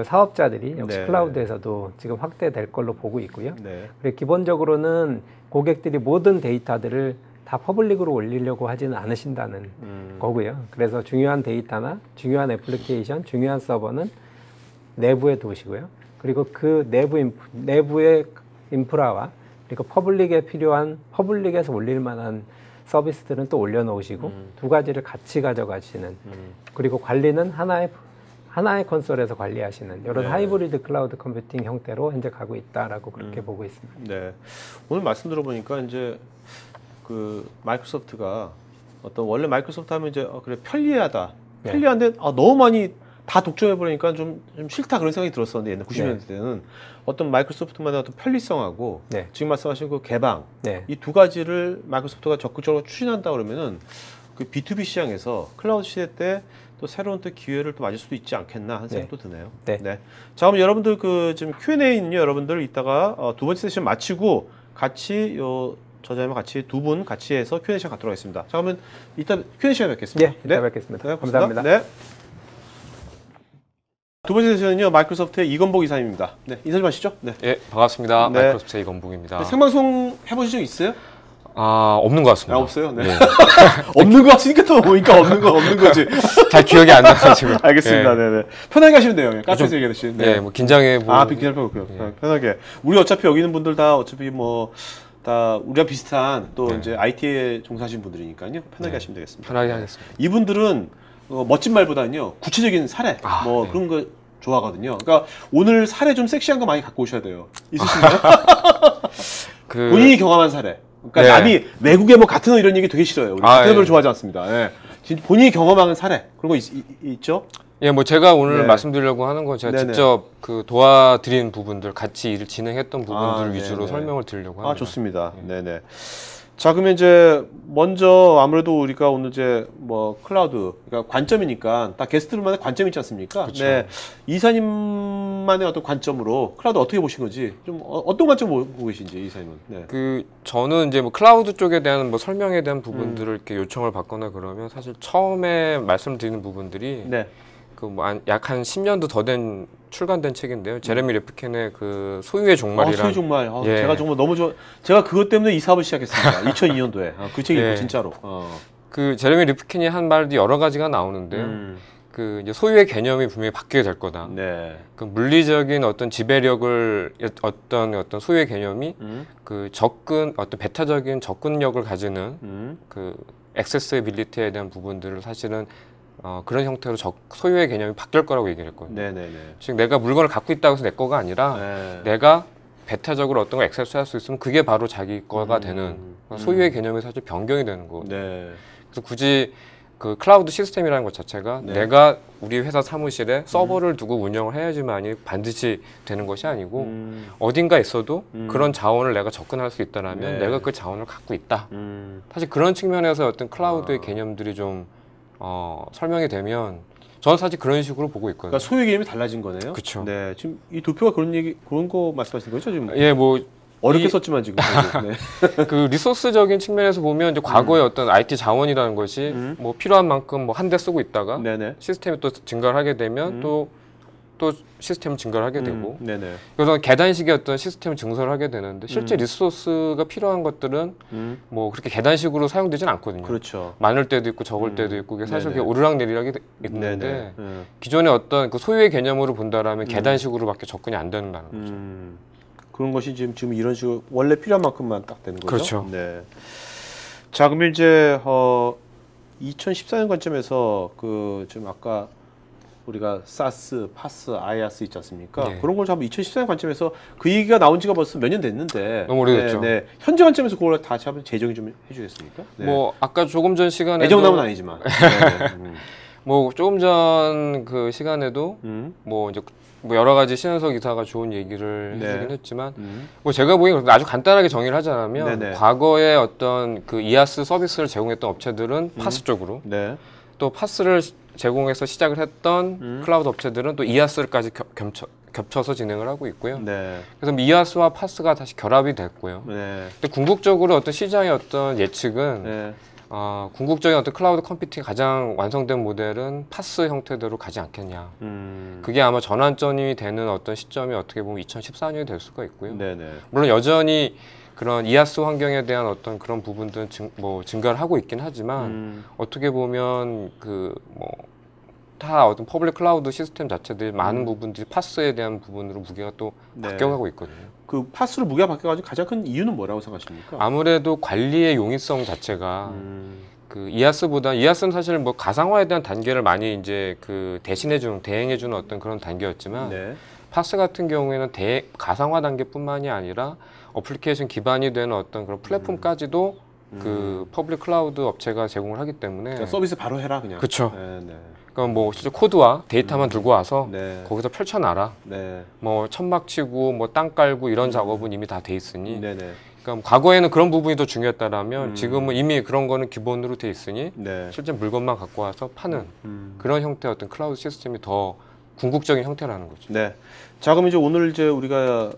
사업자들이 역시 클라우드에서도 지금 확대될 걸로 보고 있고요. 그리고 기본적으로는 고객들이 모든 데이터들을 다 퍼블릭으로 올리려고 하지는 않으신다는 거고요. 그래서 중요한 데이터나 중요한 애플리케이션, 중요한 서버는 내부에 두시고요. 그리고 그 내부의 인프라와 그리고 퍼블릭에 필요한 퍼블릭에서 올릴 만한 서비스들은 또 올려놓으시고 두 가지를 같이 가져가시는 그리고 관리는 하나의 콘솔에서 관리하시는 이런 하이브리드 클라우드 컴퓨팅 형태로 현재 가고 있다라고 그렇게 보고 있습니다. 네, 오늘 말씀 들어보니까 이제 그 마이크로소프트가 원래 마이크로소프트 하면 이제 그래 편리하다, 편리한데 너무 많이 다 독점해 버리니까 좀 싫다 그런 생각이 들었었는데 옛날 90년대 때는 어떤 마이크로소프트만의 어떤 편리성하고 지금 말씀하신 그 개방 이 두 가지를 마이크로소프트가 적극적으로 추진한다 그러면은 그 B2B 시장에서 클라우드 시대 때 또 새로운 또 기회를 또 맞을 수도 있지 않겠나 하는 생각도 드네요. 자, 그럼 여러분들 그 지금 Q&A는요, 여러분들 이따가 두 번째 세션 마치고 같이 저자님과 같이 두 분 같이 해서 Q&A 시간 갖도록 하겠습니다. 자, 그러면 이따 Q&A 시간에 뵙겠습니다. 이따 뵙겠습니다. 네, 감사합니다. 네. 두 번째 세션은요, 마이크로소프트의 이건복 이사님입니다. 네, 인사 좀 하시죠. 네. 예, 반갑습니다. 마이크로소프트의 이건복입니다. 네, 생방송 해보신 적 있어요? 없는 것 같습니다. 없어요? 네. 없는 거 같으니까 또 보니까 없는 거지. 잘 기억이 안 나가지고. 알겠습니다. 네네. 편하게 하시면 돼요. 카페에서 얘기하듯이. 네, 뭐 긴장해 보고. 긴장해 보고요. 편하게. 우리 어차피 여기 있는 분들 다 어차피 다 우리가 비슷한 또 이제 IT에 종사하시는 분들이니까요. 편하게 하시면 되겠습니다. 편하게 하겠습니다. 이분들은 멋진 말보다는요, 구체적인 사례 그런 거 좋아하거든요. 그러니까 오늘 사례 좀 섹시한 거 많이 갖고 오셔야 돼요. 있으신가요? 본인이 경험한 사례. 그러니까 남이 외국에 뭐 같은 이런 얘기 되게 싫어요. 우리 같은 걸 좋아하지 않습니다. 본인이 경험한 사례 그런 거 있죠? 예, 뭐 제가 오늘 말씀드리려고 하는 건 제가 직접 그 도와드린 부분들, 같이 일을 진행했던 부분들 위주로 설명을 드리려고 합니다. 좋습니다. 네네. 자, 그러면 이제 먼저 아무래도 우리가 오늘 이제 뭐 클라우드, 그러니까 관점이니까 딱 게스트들만의 관점이 있지 않습니까? 그쵸. 네. 이사님만의 어떤 관점으로 클라우드 어떻게 보신 건지 좀 어떤 관점을 보고 계신지 이사님은. 네. 저는 이제 뭐 클라우드 쪽에 대한 뭐 설명에 대한 부분들을 이렇게 요청을 받거나 그러면 사실 처음에 말씀드리는 부분들이 약 한 10년도 더 된 출간된 책인데요. 제레미 레프킨의 그 소유의 종말이란. 소유의 종말. 제가 정말 너무 제가 그것 때문에 이 사업을 시작했습니다. 2002년도에. 그 책이 있고 진짜로. 그 제레미 레프킨이 한 말도 여러 가지가 나오는데요. 그 이제 소유의 개념이 분명히 바뀌게 될 거다. 그 물리적인 어떤 지배력을 어떤 소유의 개념이 그 어떤 배타적인 접근력을 가지는 그 액세서빌리티에 대한 부분들을 사실은 그런 형태로 소유의 개념이 바뀔 거라고 얘기를 했거든요. 즉 내가 물건을 갖고 있다고 해서 내 거가 아니라 내가 배타적으로 어떤 걸 액세스할 수 있으면 그게 바로 자기 거가 되는 소유의 개념이 사실 변경이 되는 거거든요. 그래서 굳이 그 클라우드 시스템이라는 것 자체가 네. 내가 우리 회사 사무실에 서버를 두고 운영을 해야지만이 반드시 되는 것이 아니고 어딘가 있어도 그런 자원을 내가 접근할 수 있다라면 네. 내가 그 자원을 갖고 있다. 사실 그런 측면에서 어떤 클라우드의 개념들이 좀 설명이 되면 저는 사실 그런 식으로 보고 있거든요. 그러니까 소유 개념이 달라진 거네요. 그렇죠. 네, 지금 이 도표가 그런 거 말씀하시는 거죠? 지금 예, 뭐 어렵게 썼지만 지금. 네. 그 리소스적인 측면에서 보면 이제 과거의 어떤 IT 자원이라는 것이 뭐 필요한 만큼 뭐 한 대 쓰고 있다가 네네. 시스템이 또 증가를 하게 되면 또 시스템 증가를 하게 되고 네네. 그래서 계단식의 어떤 시스템 증설을 하게 되는데 실제 리소스가 필요한 것들은 뭐 그렇게 계단식으로 사용되진 않거든요. 그렇죠. 많을 때도 있고 적을 때도 있고 그게 사실 네네. 그게 오르락내리락이 있는데 네네. 네. 기존의 어떤 그 소유의 개념으로 본다라면 계단식으로밖에 접근이 안 된다는 거죠. 그런 것이 지금 이런 식으로 원래 필요한 만큼만 딱 되는 거죠. 그렇죠. 네. 자, 그럼 이제 2014년 관점에서 그 지금 아까 우리가 사스, 파스, 아이아스 있지 않습니까? 네. 그런 걸 한번 2014년 관점에서 그 얘기가 나온 지가 벌써 몇 년 됐는데 너무 오래됐죠. 네. 현재 관점에서 그걸 다시 한번 재정의 좀 해주겠습니까? 네. 뭐 아까 조금 전 시간에 애정남은 아니지만. 네. 뭐 조금 전 그 시간에도 뭐 이제 뭐 여러 가지 신현석 이사가 좋은 얘기를 네. 해주긴 했지만 뭐 제가 보기엔 아주 간단하게 정의를 하자면 네네. 과거에 어떤 그 이아스 서비스를 제공했던 업체들은 파스 쪽으로 네. 또 파스를 제공해서 시작을 했던 클라우드 업체들은 또 이아스까지 겹쳐서 진행을 하고 있고요. 네. 그래서 이아스와 파스가 다시 결합이 됐고요. 네. 근데 궁극적으로 어떤 시장의 어떤 예측은 네. 궁극적인 어떤 클라우드 컴퓨팅 가장 완성된 모델은 파스 형태대로 가지 않겠냐. 그게 아마 전환점이 되는 어떤 시점이 어떻게 보면 2014년이 될 수가 있고요. 네네. 물론 여전히 그런 이아스 환경에 대한 어떤 그런 부분들은 증가를 하고 있긴 하지만 어떻게 보면 그 뭐 다 어떤 퍼블릭 클라우드 시스템 자체들이 많은 부분들이 파스에 대한 부분으로 무게가 또 네. 바뀌어가고 있거든요. 그 파스로 무게가 바뀌어가지고 가장 큰 이유는 뭐라고 생각하십니까? 아무래도 관리의 용이성 자체가 그 이아스는 사실 뭐 가상화에 대한 단계를 많이 이제 그 대행해주는 어떤 그런 단계였지만 네. 파스 같은 경우에는 가상화 단계뿐만이 아니라 어플리케이션 기반이 되는 어떤 그런 플랫폼까지도 그 퍼블릭 클라우드 업체가 제공을 하기 때문에 그러니까 서비스 바로 해라 그냥. 그렇죠. 네, 네. 그러니까 뭐 진짜 코드와 데이터만 들고 와서 네. 거기서 펼쳐놔라. 네. 뭐 천막 치고 뭐 땅 깔고 이런 작업은 이미 다 돼 있으니. 네네. 그러니까 뭐 과거에는 그런 부분이 더 중요했다라면 지금은 이미 그런 거는 기본으로 돼 있으니 네. 실제 물건만 갖고 와서 파는 그런 형태의 어떤 클라우드 시스템이 더 궁극적인 형태라는 거죠. 네. 자, 그럼 이제 오늘 이제 우리가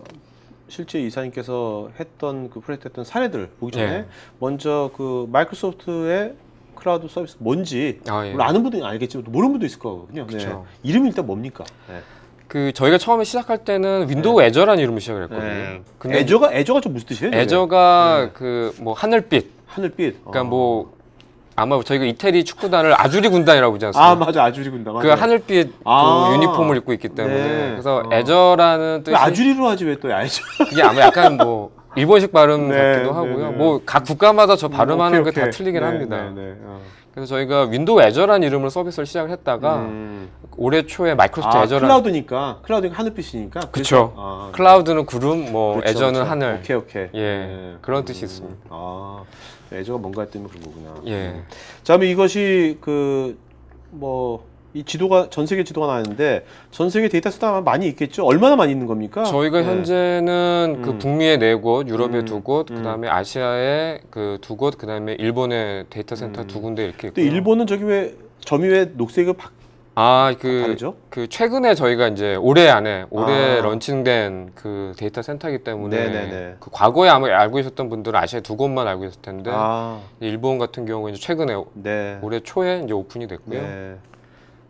실제 이사님께서 했던 그 프로젝트 했던 사례들 보기 전에 네. 먼저 그 마이크로소프트의 클라우드 서비스 뭔지 예. 물론 아는 분들은 알겠지만 모르는 분도 있을 거거든요. 네. 그쵸. 이름이 일단 뭡니까? 네. 그 저희가 처음에 시작할 때는 윈도우 애저라는 이름을 시작을 했거든요. 네. 근데 애저가 좀 무슨 뜻이에요? 애저가 그 뭐 하늘빛. 하늘빛. 그러니까 뭐 아마 저희가 이태리 축구단을 아주리 군단이라고 부르지 않습니까? 아, 맞아. 아주리 군단. 그 하늘빛 그 유니폼을 입고 있기 때문에 네. 그래서 애저라는 뜻이 아주리로 하지 왜 또 애저? 그게 아마 약간 뭐 일본식 발음 네, 같기도 네, 하고요. 네. 뭐 각 국가마다 저 발음하는 게 다 오케이. 틀리긴 네, 합니다. 네, 네. 그래서 저희가 윈도우 애저라는 이름으로 서비스를 시작을 했다가 올해 초에 마이크로소프트 애저라는 클라우드니까 하늘빛이니까. 그렇죠. 아, 클라우드는 구름, 뭐 그렇죠, 애저는 그렇죠. 하늘. 오케이. 예, 네. 그런 뜻이 있습니다. 아, 애저가 뭔가 했더니 그런 거구나. 예. 자, 그럼 이것이 이 지도가 전 세계 지도가 나왔는데 전 세계 데이터 센터가 많이 있겠죠? 얼마나 많이 있는 겁니까? 저희가 네. 현재는 그 북미에 4곳, 유럽에 2곳, 그다음에 아시아에 그 2곳, 그다음에 일본에 데이터 센터 2군데 이렇게 근데 있고요. 일본은 점이 왜 녹색이 다르죠? 그 최근에 저희가 이제 올해 아. 런칭된 그 데이터 센터이기 때문에 네네네. 그 과거에 아마 알고 계셨던 분들은 아시아에 2곳만 알고 계셨을 텐데 아, 일본 같은 경우에 이제 최근에 네. 올해 초에 이제 오픈이 됐고요. 네.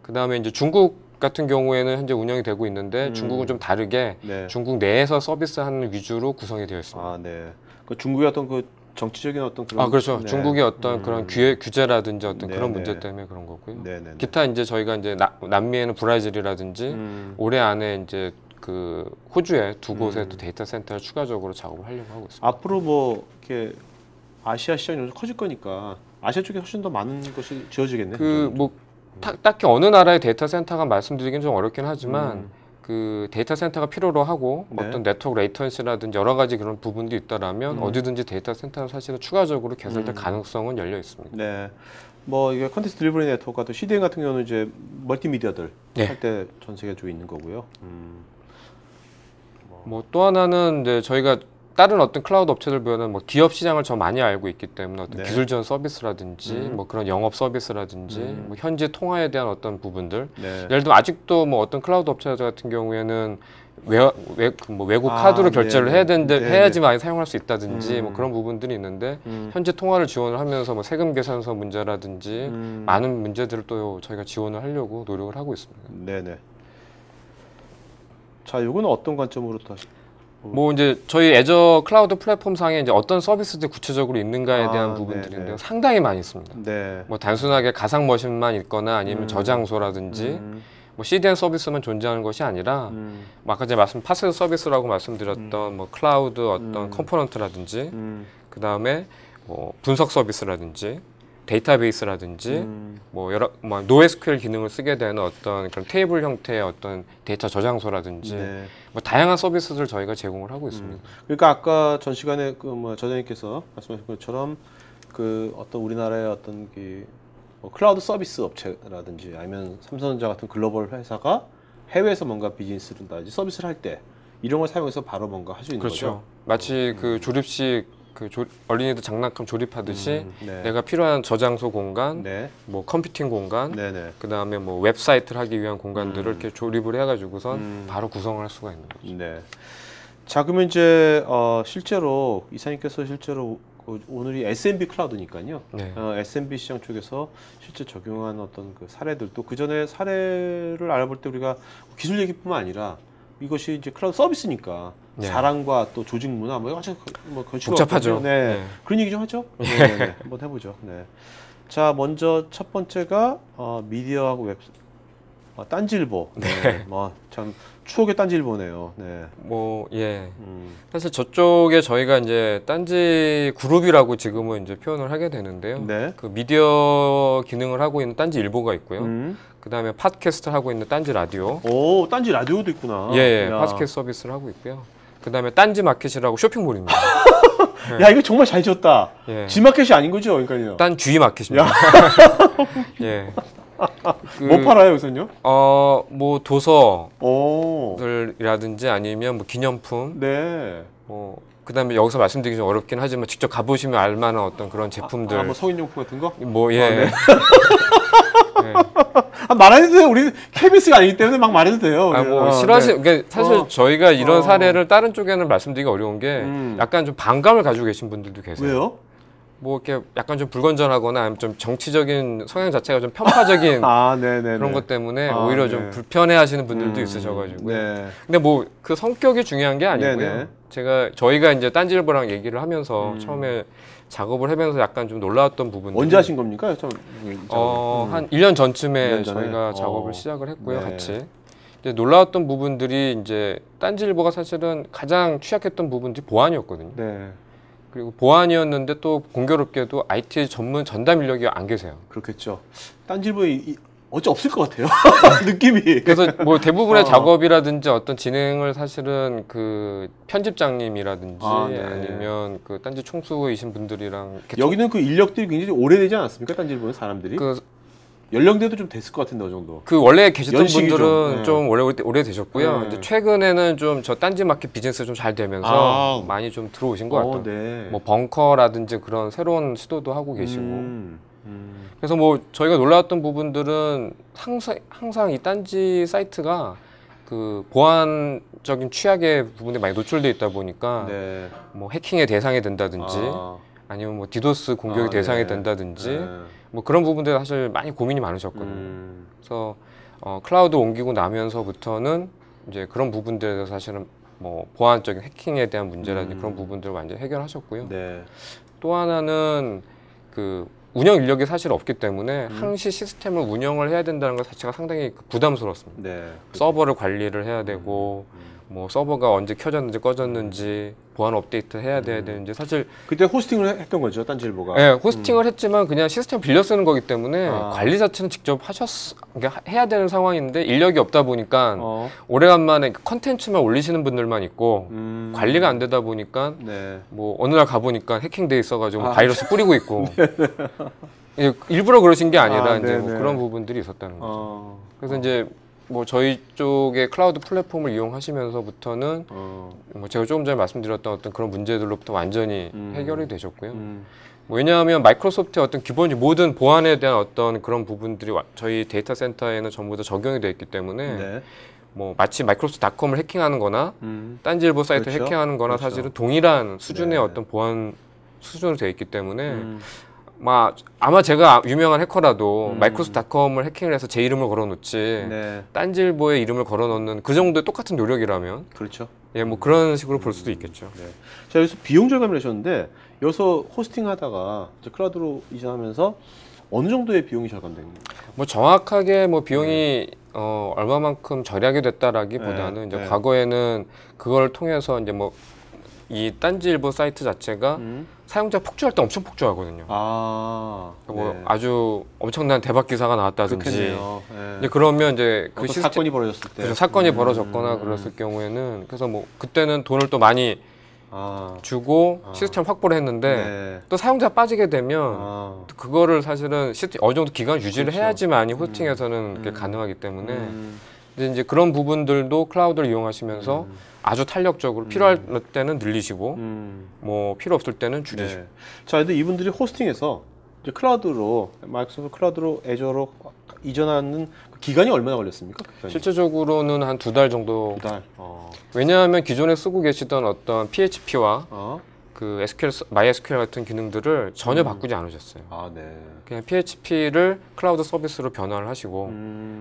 그다음에 이제 중국 같은 경우에는 현재 운영이 되고 있는데 중국은 좀 다르게 네. 중국 내에서 서비스하는 위주로 구성이 되어 있습니다. 아, 네. 그 중국의 어떤 그 정치적인 어떤 그런 그렇죠. 네. 중국의 어떤 그런 규제라든지 어떤 네, 그런 네. 문제 때문에 그런 거고요. 네, 네, 네. 기타 이제 저희가 이제 남미에는 브라질이라든지 올해 안에 이제 그 호주에 2곳에 또 데이터 센터를 추가적으로 작업을 하려고 하고 있습니다. 앞으로 뭐 이렇게 아시아 시장이 좀 커질 거니까 아시아 쪽에 훨씬 더 많은 것이 지어지겠네. 그 뭐 딱히 어느 나라의 데이터 센터가 말씀드리긴 좀 어렵긴 하지만 그 데이터 센터가 필요로 하고 네. 어떤 네트워크 레이턴시라든지 여러 가지 그런 부분도 있다라면 어디든지 데이터 센터는 사실은 추가적으로 개설될 가능성은 열려 있습니다. 네. 뭐 이게 컨텐츠 딜리버리 네트워크가 또 CDN 같은 경우는 이제 멀티미디어들 네. 할 때 전 세계적으로 있는 거고요. 뭐 또 하나는 이제 저희가 다른 어떤 클라우드 업체들보다는 뭐 기업 시장을 더 많이 알고 있기 때문에 어떤 네. 기술 지원 서비스라든지 뭐 그런 영업 서비스라든지 뭐 현지 통화에 대한 어떤 부분들 네. 예를 들면 아직도 뭐 어떤 클라우드 업체 같은 경우에는 외국 카드로 결제를 해야 되는데 해야지만 사용할 수 있다든지 뭐 그런 부분들이 있는데 현재 통화를 지원을 하면서 뭐 세금 계산서 문제라든지 많은 문제들을 또 저희가 지원을 하려고 노력을 하고 있습니다. 네네. 자, 요거는 어떤 관점으로 다시? 뭐 이제 저희 애저 클라우드 플랫폼 상에 이제 어떤 서비스들이 구체적으로 있는가에 대한 아, 부분들인데요. 상당히 많이 있습니다. 네. 뭐 단순하게 가상 머신만 있거나 아니면 저장소라든지 뭐 CDN 서비스만 존재하는 것이 아니라 뭐 아까 제가 파스 서비스라고 말씀드렸던 뭐 클라우드 어떤 컴포넌트라든지 그 다음에 뭐 분석 서비스라든지 데이터베이스라든지 뭐 여러 뭐 NoSQL 기능을 쓰게 되는 어떤 그런 테이블 형태의 어떤 데이터 저장소라든지 네. 뭐 다양한 서비스를 저희가 제공을 하고 있습니다. 그러니까 아까 전 시간에 그 뭐 저자님께서 말씀하신 것처럼 그 어떤 우리나라의 어떤 그 뭐 클라우드 서비스 업체라든지 아니면 삼성전자 같은 글로벌 회사가 해외에서 뭔가 비즈니스라든지 서비스를 할 때 이런 걸 사용해서 바로 뭔가 할 수 있는 그렇죠. 거죠. 마치 그 조립식 그 어린이들 장난감 조립하듯이 네. 내가 필요한 저장소 공간, 네. 뭐 컴퓨팅 공간, 네네. 그 다음에 뭐 웹사이트를 하기 위한 공간들을 이렇게 조립을 해가지고선 바로 구성을 할 수가 있는 거죠. 네. 자, 그러면 이제 실제로 이사님께서 실제로 오늘이 SMB 클라우드니까요. 네. SMB 시장 쪽에서 실제 적용한 어떤 그 사례들 또 그 전에 사례를 알아볼 때 우리가 기술 얘기뿐만 아니라 이것이 이제 클라우드 서비스니까 네. 사랑과 또 조직 문화 뭐 아주 뭐 복잡하죠. 네. 네. 그런 얘기 좀 하죠. 네. 네. 한번 해보죠. 네. 자, 먼저 첫 번째가 미디어하고 웹 딴지일보. 네. 뭐 참 추억의 딴지일보네요. 네. 뭐 예. 사실 저쪽에 저희가 이제 딴지 그룹이라고 지금은 이제 표현을 하게 되는데요. 네. 그 미디어 기능을 하고 있는 딴지 일보가 있고요. 그 다음에 팟캐스트를 하고 있는 딴지 라디오. 오, 딴지 라디오도 있구나. 예, 팟캐스트 서비스를 하고 있고요. 그 다음에 딴지 마켓이라고 쇼핑몰입니다. 야, 이거 정말 잘 지었다. 예. G마켓이 아닌 거죠, 그러니까요. 딴 G 마켓입니다. 예. 뭐 팔아요, 여기서는요? 뭐 오. 도서들이라든지 아니면 뭐 기념품, 네. 뭐 그다음에 여기서 말씀드리기 좀 어렵긴 하지만 직접 가보시면 알만한 어떤 그런 제품들, 뭐 성인용품 같은 거? 뭐 예. 네. 네. 말해도 돼요. 우리 KBS가 아니기 때문에 막 말해도 돼요. 뭐 싫어하시, 네. 그러니까 사실 저희가 이런 사례를 다른 쪽에는 말씀드리기 어려운 게 약간 좀 반감을 가지고 계신 분들도 계세요. 왜요? 뭐 이렇게 약간 좀 불건전하거나 아니면 좀 정치적인 성향 자체가 좀 편파적인 네네. 그런 것 때문에 오히려 좀 불편해하시는 분들도 있으셔가지고. 네. 근데 뭐 그 성격이 중요한 게 아니고요. 네네. 저희가 이제 딴지일보랑 얘기를 하면서 처음에 작업을 하면서 약간 좀 놀라웠던 부분들. 언제 하신 겁니까? 한 1년 전쯤에 1년 전에? 저희가 작업을 시작을 했고요, 네. 같이. 근데 놀라웠던 부분들이 이제 딴지일보가 사실은 가장 취약했던 부분들이 보안이었거든요. 네. 그리고 보안이었는데 또 공교롭게도 IT 전문 전담 인력이 안 계세요. 그렇겠죠. 딴지일보에 어째 없을 것 같아요. 느낌이. 그래서 뭐 대부분의 작업이라든지 어떤 진행을 사실은 그 편집장님이라든지 네. 아니면 그 딴지 총수이신 분들이랑 여기는 그 인력들이 굉장히 오래되지 않았습니까? 딴지일보는 사람들이? 연령대도 좀 됐을 것 같은데, 어느 정도. 그 원래 계셨던 연식이 분들은 네. 좀 오래 되셨고요. 네. 이제 최근에는 좀 저 딴지 마켓 비즈니스 좀 잘 되면서 많이 좀 들어오신 것 같아요. 네. 뭐 벙커라든지 그런 새로운 시도도 하고 계시고. 그래서 뭐 저희가 놀라웠던 부분들은 항상 이 딴지 사이트가 그 보안적인 취약의 부분에 많이 노출돼 있다 보니까 네. 뭐 해킹의 대상이 된다든지 아니면 뭐 디도스 공격의 대상이 네. 된다든지 네. 뭐 그런 부분들 사실 많이 고민이 많으셨거든요. 그래서 클라우드 옮기고 나면서부터는 이제 그런 부분들에 대해서 사실은 뭐 보안적인 해킹에 대한 문제라든지 그런 부분들을 완전히 해결하셨고요. 네. 또 하나는 그 운영 인력이 사실 없기 때문에 항시 시스템을 운영을 해야 된다는 것 자체가 상당히 부담스러웠습니다. 네. 서버를 관리를 해야 되고 뭐 서버가 언제 켜졌는지 꺼졌는지 보안 업데이트 해야 되는지 사실 그때 호스팅을 했던 거죠, 딴지일보가. 네, 호스팅을 했지만 그냥 시스템 빌려 쓰는 거기 때문에 관리 자체는 직접 그러니까 해야 되는 상황인데 인력이 없다 보니까 오래간만에 컨텐츠만 올리시는 분들만 있고 관리가 안 되다 보니까 뭐 어느 날 가보니까 해킹돼 있어가지고 바이러스 뿌리고 있고 일부러 그러신 게 아니라 이제 뭐 그런 부분들이 있었다는 거죠. 그래서 이제 뭐 저희 쪽의 클라우드 플랫폼을 이용하시면서부터는 뭐 제가 조금 전에 말씀드렸던 어떤 그런 문제들로부터 완전히 해결이 되셨고요. 뭐 왜냐하면 마이크로소프트의 어떤 기본적인 모든 보안에 대한 어떤 그런 부분들이 저희 데이터 센터에는 전부 다 적용이 되어 있기 때문에 뭐 마치 마이크로소프트닷컴을 해킹하는 거나 딴지일보 사이트를 해킹하는 거나 사실은 동일한 수준의 어떤 보안 수준으로 되어 있기 때문에 아마 제가 유명한 해커라도 마이크로소프트닷컴을 해킹을 해서 제 이름을 걸어놓지 딴지일보의 이름을 걸어놓는 그 정도의 똑같은 노력이라면 그렇죠. 예, 뭐 그런 식으로 볼 수도 있겠죠. 자, 여기서 비용 절감을 하셨는데 여기서 호스팅하다가 이제 클라우드로 이전하면서 어느 정도의 비용이 절감됩니까? 뭐 정확하게 뭐 비용이 얼마만큼 절약이 됐다라기보다는 이제 과거에는 그걸 통해서 이제 뭐 이 딴지일보 사이트 자체가 사용자 폭주할 때 엄청 폭주하거든요. 뭐 아주 엄청난 대박 기사가 나왔다든지. 이제 그러면 이제 그 시스템 사건이 벌어졌을 때. 그래서 사건이 벌어졌거나 그랬을 경우에는 그래서 뭐 그때는 돈을 또 많이 주고 시스템 확보를 했는데 또 사용자 빠지게 되면 그거를 사실은 어느 정도 기간 유지를 해야지만이 호스팅에서는 그게 가능하기 때문에 이제 그런 부분들도 클라우드를 이용하시면서 아주 탄력적으로 필요할 때는 늘리시고 뭐 필요 없을 때는 줄이시고. 자, 근데 이분들이 호스팅에서 이제 클라우드로 마이크로소프트 클라우드로 애저로 이전하는 그 기간이 얼마나 걸렸습니까? 실제적으로는 한 2달 정도. 2달. 왜냐하면 기존에 쓰고 계시던 어떤 PHP와 그 SQL, MySQL 같은 기능들을 전혀 바꾸지 않으셨어요. 그냥 PHP를 클라우드 서비스로 변화를 하시고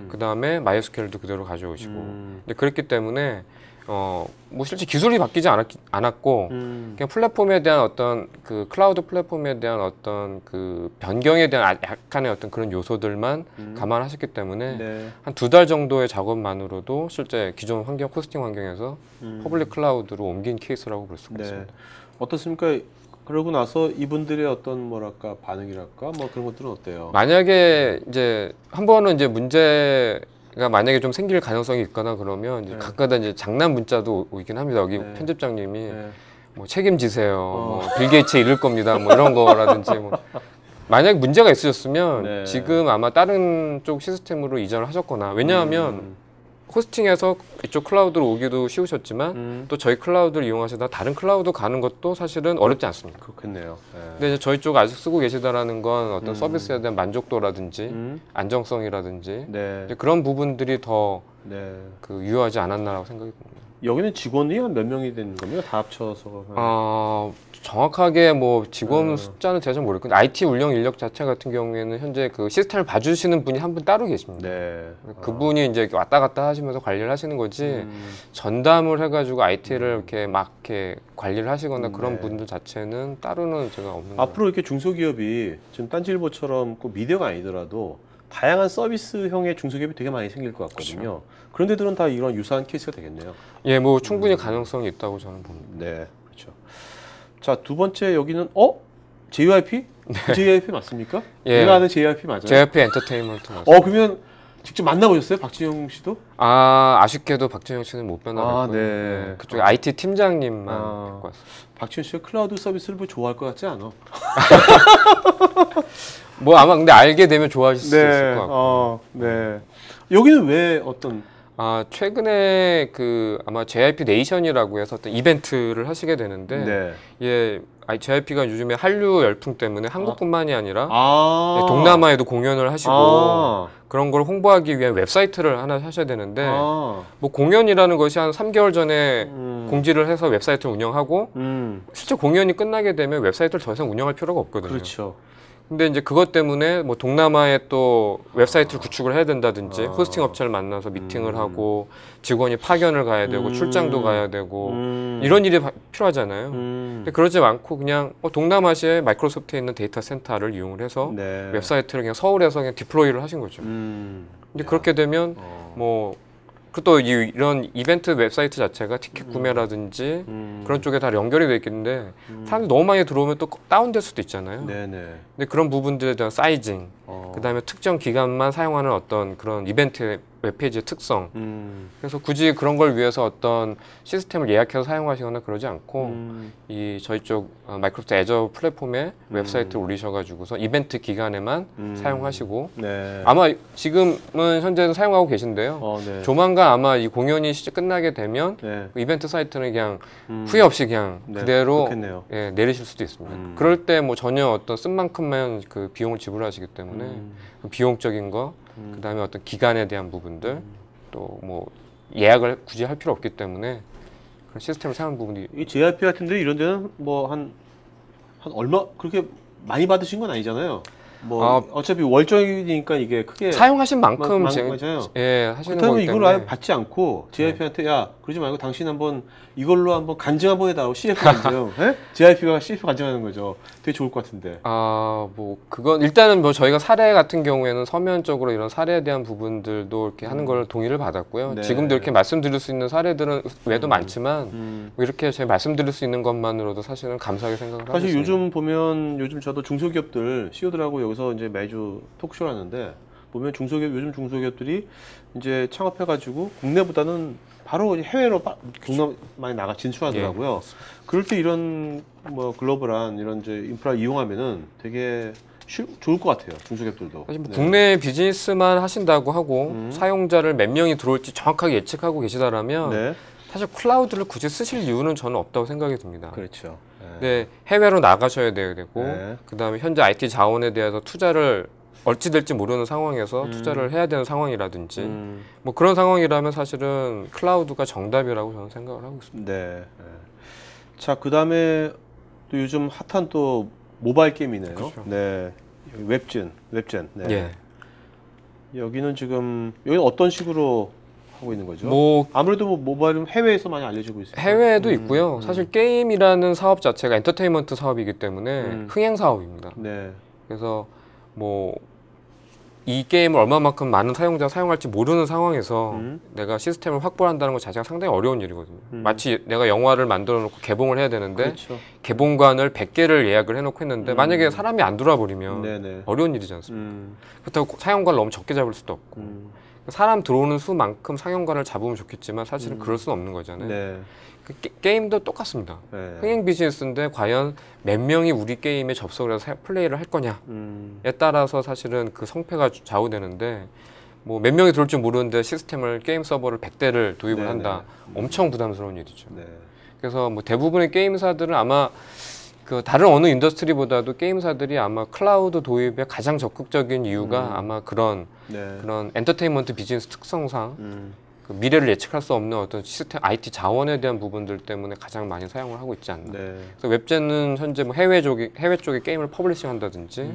그 다음에 MySQL도 그대로 가져오시고 근데 그랬기 때문에 뭐 실제 기술이 바뀌지 않았고 그냥 플랫폼에 대한 어떤 그 클라우드 플랫폼에 대한 어떤 그 변경에 대한 약간의 어떤 그런 요소들만 감안하셨기 때문에 한 2달 정도의 작업만으로도 실제 기존 환경 호스팅 환경에서 퍼블릭 클라우드로 옮긴 케이스라고 볼 수가 있습니다. 어떻습니까? 그러고 나서 이분들의 어떤 뭐랄까 반응이랄까 뭐 그런 것들은 어때요? 만약에 이제 한 번은 이제 문제가 만약에 좀 생길 가능성이 있거나 그러면 이제 가끔가다 이제 장난 문자도 오긴 합니다. 여기 편집장님이 뭐 책임지세요. 뭐 빌 게이츠 잃을 겁니다. 뭐 이런 거라든지 뭐 만약 문제가 있으셨으면 지금 아마 다른 쪽 시스템으로 이전을 하셨거나 왜냐하면 호스팅에서 이쪽 클라우드로 오기도 쉬우셨지만 또 저희 클라우드를 이용하시다 다른 클라우드 가는 것도 사실은 어렵지 않습니다. 그렇겠네요. 근데 이제 저희 쪽 아직 쓰고 계시다라는 건 어떤 서비스에 대한 만족도라든지 안정성이라든지 이제 그런 부분들이 더 그 유효하지 않았나라고 생각이 듭니다. 여기는 직원이 한 몇 명이 되는 겁니까? 다 합쳐서? 정확하게 뭐 직원 숫자는 제가 잘 모르겠는데 IT 운영 인력 자체 같은 경우에는 현재 그 시스템을 봐주시는 분이 한 분 따로 계십니다. 그분이 이제 왔다 갔다 하시면서 관리를 하시는 거지 전담을 해가지고 IT를 이렇게 막 이렇게 관리를 하시거나 그런 분들 자체는 따로는 제가 없는 앞으로 이렇게 중소기업이 지금 딴지일보처럼 꼭 미디어가 아니더라도 다양한 서비스형의 중소기업이 되게 많이 생길 것 같거든요. 그런 데들은 다 이런 유사한 케이스가 되겠네요. 예, 뭐 충분히 가능성이 있다고 저는 봅니다. 네, 그렇죠. 자, 두 번째 여기는 JYP? JYP 맞습니까? 예. 내가 아는 JYP 맞아요? JYP 엔터테인먼트 맞습니다. 그러면 직접 만나보셨어요? 박진영 씨도? 아쉽게도 박진영 씨는 못 변하고 그쪽에 IT 팀장님만 뵙고 왔어요. 박진영 씨가 클라우드 서비스를 뭐 좋아할 것 같지 않아? 뭐 아마 근데 알게 되면 좋아하실 수 있을 것 같고. 여기는 왜 어떤? 최근에 그 아마 JYP 네이션이라고 해서 어떤 이벤트를 하시게 되는데 JYP가 요즘에 한류 열풍 때문에 한국뿐만이 아니라 동남아에도 공연을 하시고 그런 걸 홍보하기 위한 웹사이트를 하나 하셔야 되는데 뭐 공연이라는 것이 한 3개월 전에 공지를 해서 웹사이트를 운영하고 실제 공연이 끝나게 되면 웹사이트를 더 이상 운영할 필요가 없거든요. 그렇죠. 근데 이제 그것 때문에 뭐 동남아에 또 웹사이트를 구축을 해야 된다든지 호스팅 업체를 만나서 미팅을 하고 직원이 파견을 가야 되고 출장도 가야 되고 이런 일이 필요하잖아요. 근데 그러지 않고 그냥 동남아시아에 마이크로소프트에 있는 데이터 센터를 이용을 해서 웹사이트를 그냥 서울에서 그냥 디플로이를 하신 거죠. 근데 그렇게 되면 뭐 그리고 또 이런 이벤트 웹사이트 자체가 티켓 구매라든지 그런 쪽에 다 연결이 돼 있겠는데 사람들이 너무 많이 들어오면 또 다운될 수도 있잖아요. 네네. 근데 그런 부분들에 대한 사이징, 그다음에 특정 기간만 사용하는 어떤 그런 이벤트 웹페이지의 특성. 그래서 굳이 그런 걸 위해서 어떤 시스템을 예약해서 사용하시거나 그러지 않고 이 저희 쪽 마이크로소프트 애저 플랫폼에 웹사이트를 올리셔가지고서 이벤트 기간에만 사용하시고 네. 아마 지금은 현재는 사용하고 계신데요. 네. 조만간 아마 이 공연이 끝나게 되면 네. 그 이벤트 사이트는 그냥 후회 없이 그냥 네. 그대로 네. 내리실 수도 있습니다. 그럴 때 뭐 전혀 어떤 쓴 만큼만 그 비용을 지불하시기 때문에 그 비용적인 거 그다음에 어떤 기간에 대한 부분들 또 뭐 예약을 굳이 할 필요 없기 때문에 그런 시스템을 사용하는 부분이 이 JRP 같은데 이런 데는 뭐 한 얼마 그렇게 많이 받으신 건 아니잖아요. 뭐 어차피 월정이니까 이게 크게 사용하신 만큼 맞아요. 예, 하시는 그렇다면 거기 이걸 때문에 아예 받지 않고 JRP한테 야 그러지 말고 당신 한번 이걸로 한번 간증 한번 해달라고 CF 간증. 예? JRP가 CF 간증하는 거죠. 되게 좋을 것 같은데. 뭐 그건 일단은 뭐 저희가 사례 같은 경우에는 서면적으로 이런 사례에 대한 부분들도 이렇게 하는 걸 동의를 받았고요. 네. 지금도 이렇게 말씀드릴 수 있는 사례들은 외에도 많지만 뭐 이렇게 제가 말씀드릴 수 있는 것만으로도 사실은 감사하게 생각을 하고 있습니다. 사실 요즘 저도 중소기업들 CEO들하고 여기서 이제 매주 토크쇼를 하는데 보면 요즘 중소기업들이 이제 창업해가지고 국내보다는 바로 해외로 국내 많이 진출하더라고요. 예. 그럴 때 이런 뭐 글로벌한 이런 이제 인프라 이용하면은 되게 좋을 것 같아요. 중소기업들도. 사실 뭐 네. 국내 비즈니스만 하신다고 하고 사용자를 몇 명이 들어올지 정확하게 예측하고 계시다라면 네. 사실 클라우드를 굳이 쓰실 이유는 저는 없다고 생각이 듭니다. 그렇죠. 네, 해외로 나가셔야 되고 네. 그다음에 현재 IT 자원에 대해서 투자를 어찌 될지 모르는 상황에서 투자를 해야 되는 상황이라든지 뭐 그런 상황이라면 사실은 클라우드가 정답이라고 저는 생각을 하고 있습니다. 네. 네. 자, 그다음에 또 요즘 핫한 또 모바일 게임이네요. 그렇죠. 네. 웹젠. 네. 예. 여기는 어떤 식으로 하고 있는 거죠? 뭐 아무래도 뭐 모바일은 해외에서 많이 알려지고 있어요. 해외에도 있고요. 사실 게임이라는 사업 자체가 엔터테인먼트 사업이기 때문에 흥행 사업입니다. 네. 그래서 뭐 이 게임을 얼마만큼 많은 사용자가 사용할지 모르는 상황에서 내가 시스템을 확보한다는 것 자체가 상당히 어려운 일이거든요. 마치 내가 영화를 만들어 놓고 개봉을 해야 되는데 그렇죠. 개봉관을 100개를 예약을 해놓고 했는데 만약에 사람이 안 들어와 버리면 네네. 어려운 일이지 않습니까? 그렇다고 상영관을 너무 적게 잡을 수도 없고 사람 들어오는 수만큼 상영관을 잡으면 좋겠지만 사실은 그럴 수는 없는 거잖아요. 네. 게임도 똑같습니다. 네. 흥행 비즈니스인데 과연 몇 명이 우리 게임에 접속을 해서 플레이를 할 거냐에 따라서 사실은 그 성패가 좌우되는데 뭐 몇 명이 들어올 줄 모르는데 시스템을 게임 서버를 100대를 도입을 네네. 한다. 엄청 부담스러운 일이죠. 네. 그래서 뭐 대부분의 게임사들은 아마 그 다른 어느 인더스트리보다도 게임사들이 아마 클라우드 도입에 가장 적극적인 이유가 아마 그런 엔터테인먼트 비즈니스 특성상 그 미래를 예측할 수 없는 어떤 시스템 IT 자원에 대한 부분들 때문에 가장 많이 사용을 하고 있지 않나. 네. 그래서 웹젠은 현재 뭐 해외 쪽에 게임을 퍼블리싱한다든지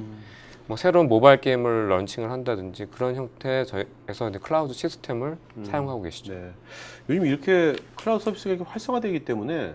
뭐 새로운 모바일 게임을 런칭을 한다든지 그런 형태에서 이제 클라우드 시스템을 사용하고 계시죠. 네. 요즘 이렇게 클라우드 서비스가 이렇게 활성화되기 때문에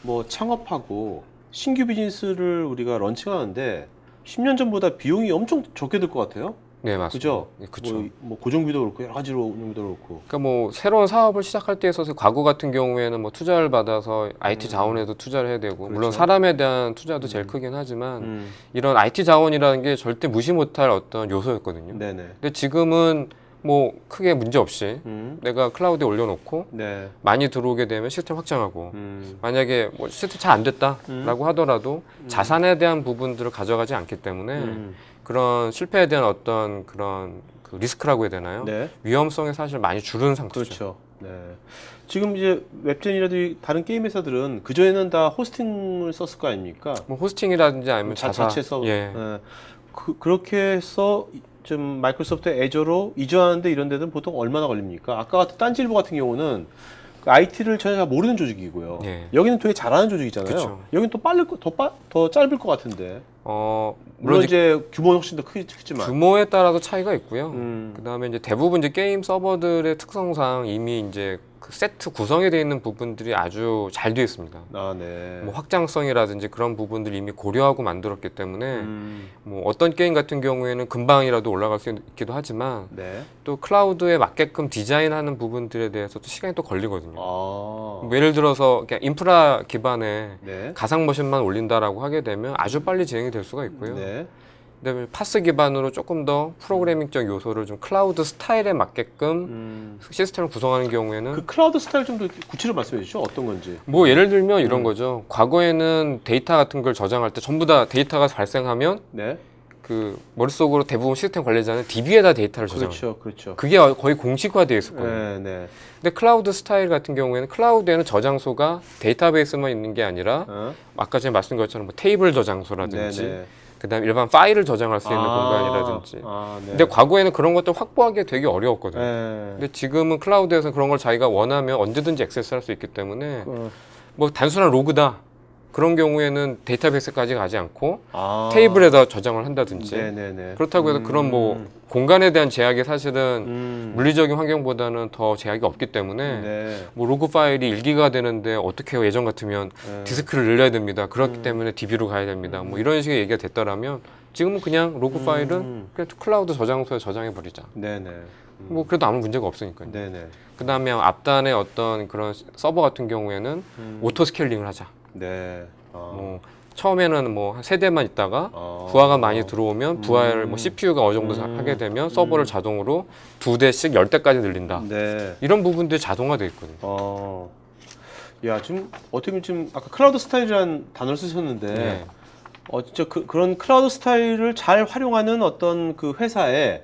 뭐 창업하고 신규 비즈니스를 우리가 런칭하는데 10년 전보다 비용이 엄청 적게 들 것 같아요. 네, 맞습니다. 그죠? 네, 그렇죠. 뭐 고정비도 그렇고 여러 가지로 운영비도 그렇고. 그러니까 뭐 새로운 사업을 시작할 때 있어서 과거 같은 경우에는 뭐 투자를 받아서 IT 자원에도 투자를 해야 되고 그렇죠. 물론 사람에 대한 투자도 제일 크긴 하지만 이런 IT 자원이라는 게 절대 무시 못할 어떤 요소였거든요. 네네. 근데 지금은 뭐 크게 문제 없이 내가 클라우드에 올려놓고 네. 많이 들어오게 되면 시스템 확장하고 만약에 뭐 시스템 잘 안 됐다라고 하더라도 자산에 대한 부분들을 가져가지 않기 때문에 그런 실패에 대한 어떤 그런 그 리스크라고 해야 되나요? 네. 위험성이 사실 많이 줄은 상태죠. 그렇죠. 네. 지금 이제 웹젠이라든지 다른 게임 회사들은 그 전에는 다 호스팅을 썼을 거 아닙니까? 뭐 호스팅이라든지 아니면 자체 서버. 예. 네. 그렇게 해서 좀 마이크로소프트 애저로 이전하는데 이런 데는 보통 얼마나 걸립니까? 아까 같은 딴지일보 같은 경우는 그 IT를 전혀 잘 모르는 조직이고요. 예. 여기는 되게 잘하는 조직이잖아요. 그쵸. 여기는 또 더 짧을 것 같은데. 물론 이제 규모는 훨씬 더 크지만 규모에 따라서 차이가 있고요. 그다음에 이제 대부분 이제 게임 서버들의 특성상 이미 이제 그 세트 구성이 되어 있는 부분들이 아주 잘 되어 있습니다. 아, 네. 뭐 확장성이라든지 그런 부분들 이미 고려하고 만들었기 때문에 뭐 어떤 게임 같은 경우에는 금방이라도 올라갈 수 있기도 하지만 네. 또 클라우드에 맞게끔 디자인하는 부분들에 대해서 또 시간이 또 걸리거든요. 뭐 예를 들어서 그냥 인프라 기반의 네. 가상 머신만 올린다라고 하게 되면 아주 빨리 진행이 될 수가 있고요. 네. 그다음에 파스 기반으로 조금 더 프로그래밍적 요소를 좀 클라우드 스타일에 맞게끔 시스템을 구성하는 경우에는 그 클라우드 스타일 좀 더 구체적으로 말씀해 주시죠. 어떤 건지. 뭐 예를 들면 이런 거죠. 과거에는 데이터 같은 걸 저장할 때 전부 다 데이터가 발생하면 네. 그 머릿속으로 대부분 시스템 관리자는 DB에다 데이터를 저장해요. 그렇죠. 그렇죠. 그게 거의 공식화되어 있었거든요. 네, 네. 근데 클라우드 스타일 같은 경우에는 클라우드에는 저장소가 데이터베이스만 있는 게 아니라 아까 전에 말씀드린 것처럼 뭐 테이블 저장소라든지 네, 네. 그다음에 일반 파일을 저장할 수 있는 공간이라든지. 네. 근데 과거에는 그런 것들 확보하기 되게 어려웠거든요. 네. 근데 지금은 클라우드에서 그런 걸 자기가 원하면 언제든지 액세스할 수 있기 때문에 뭐 단순한 로그다. 그런 경우에는 데이터베이스까지 가지 않고 테이블에다 저장을 한다든지. 네네네. 그렇다고 해서 그런 뭐 공간에 대한 제약이 사실은 물리적인 환경보다는 더 제약이 없기 때문에 네. 뭐 로그 파일이 1기가 되는데 어떻게 해요? 예전 같으면 디스크를 늘려야 됩니다. 그렇기 때문에 DB로 가야 됩니다. 뭐 이런 식의 얘기가 됐더라면 지금은 그냥 로그 파일은 그냥 클라우드 저장소에 저장해 버리자. 네네. 뭐 그래도 아무 문제가 없으니까요. 네네. 그다음에 앞단의 어떤 그런 서버 같은 경우에는 오토 스케일링을 하자. 네. 뭐 처음에는 뭐 한 세 대만 있다가 부하가 많이 들어오면 부하를 뭐 CPU가 어느 정도 하게 되면 서버를 자동으로 2대씩 10대까지 늘린다. 네. 이런 부분들이 자동화돼 있거든요. 야, 지금 어떻게 보면 지금 아까 클라우드 스타일이라는 단어를 쓰셨는데 네. 진짜 그런 클라우드 스타일을 잘 활용하는 어떤 그 회사의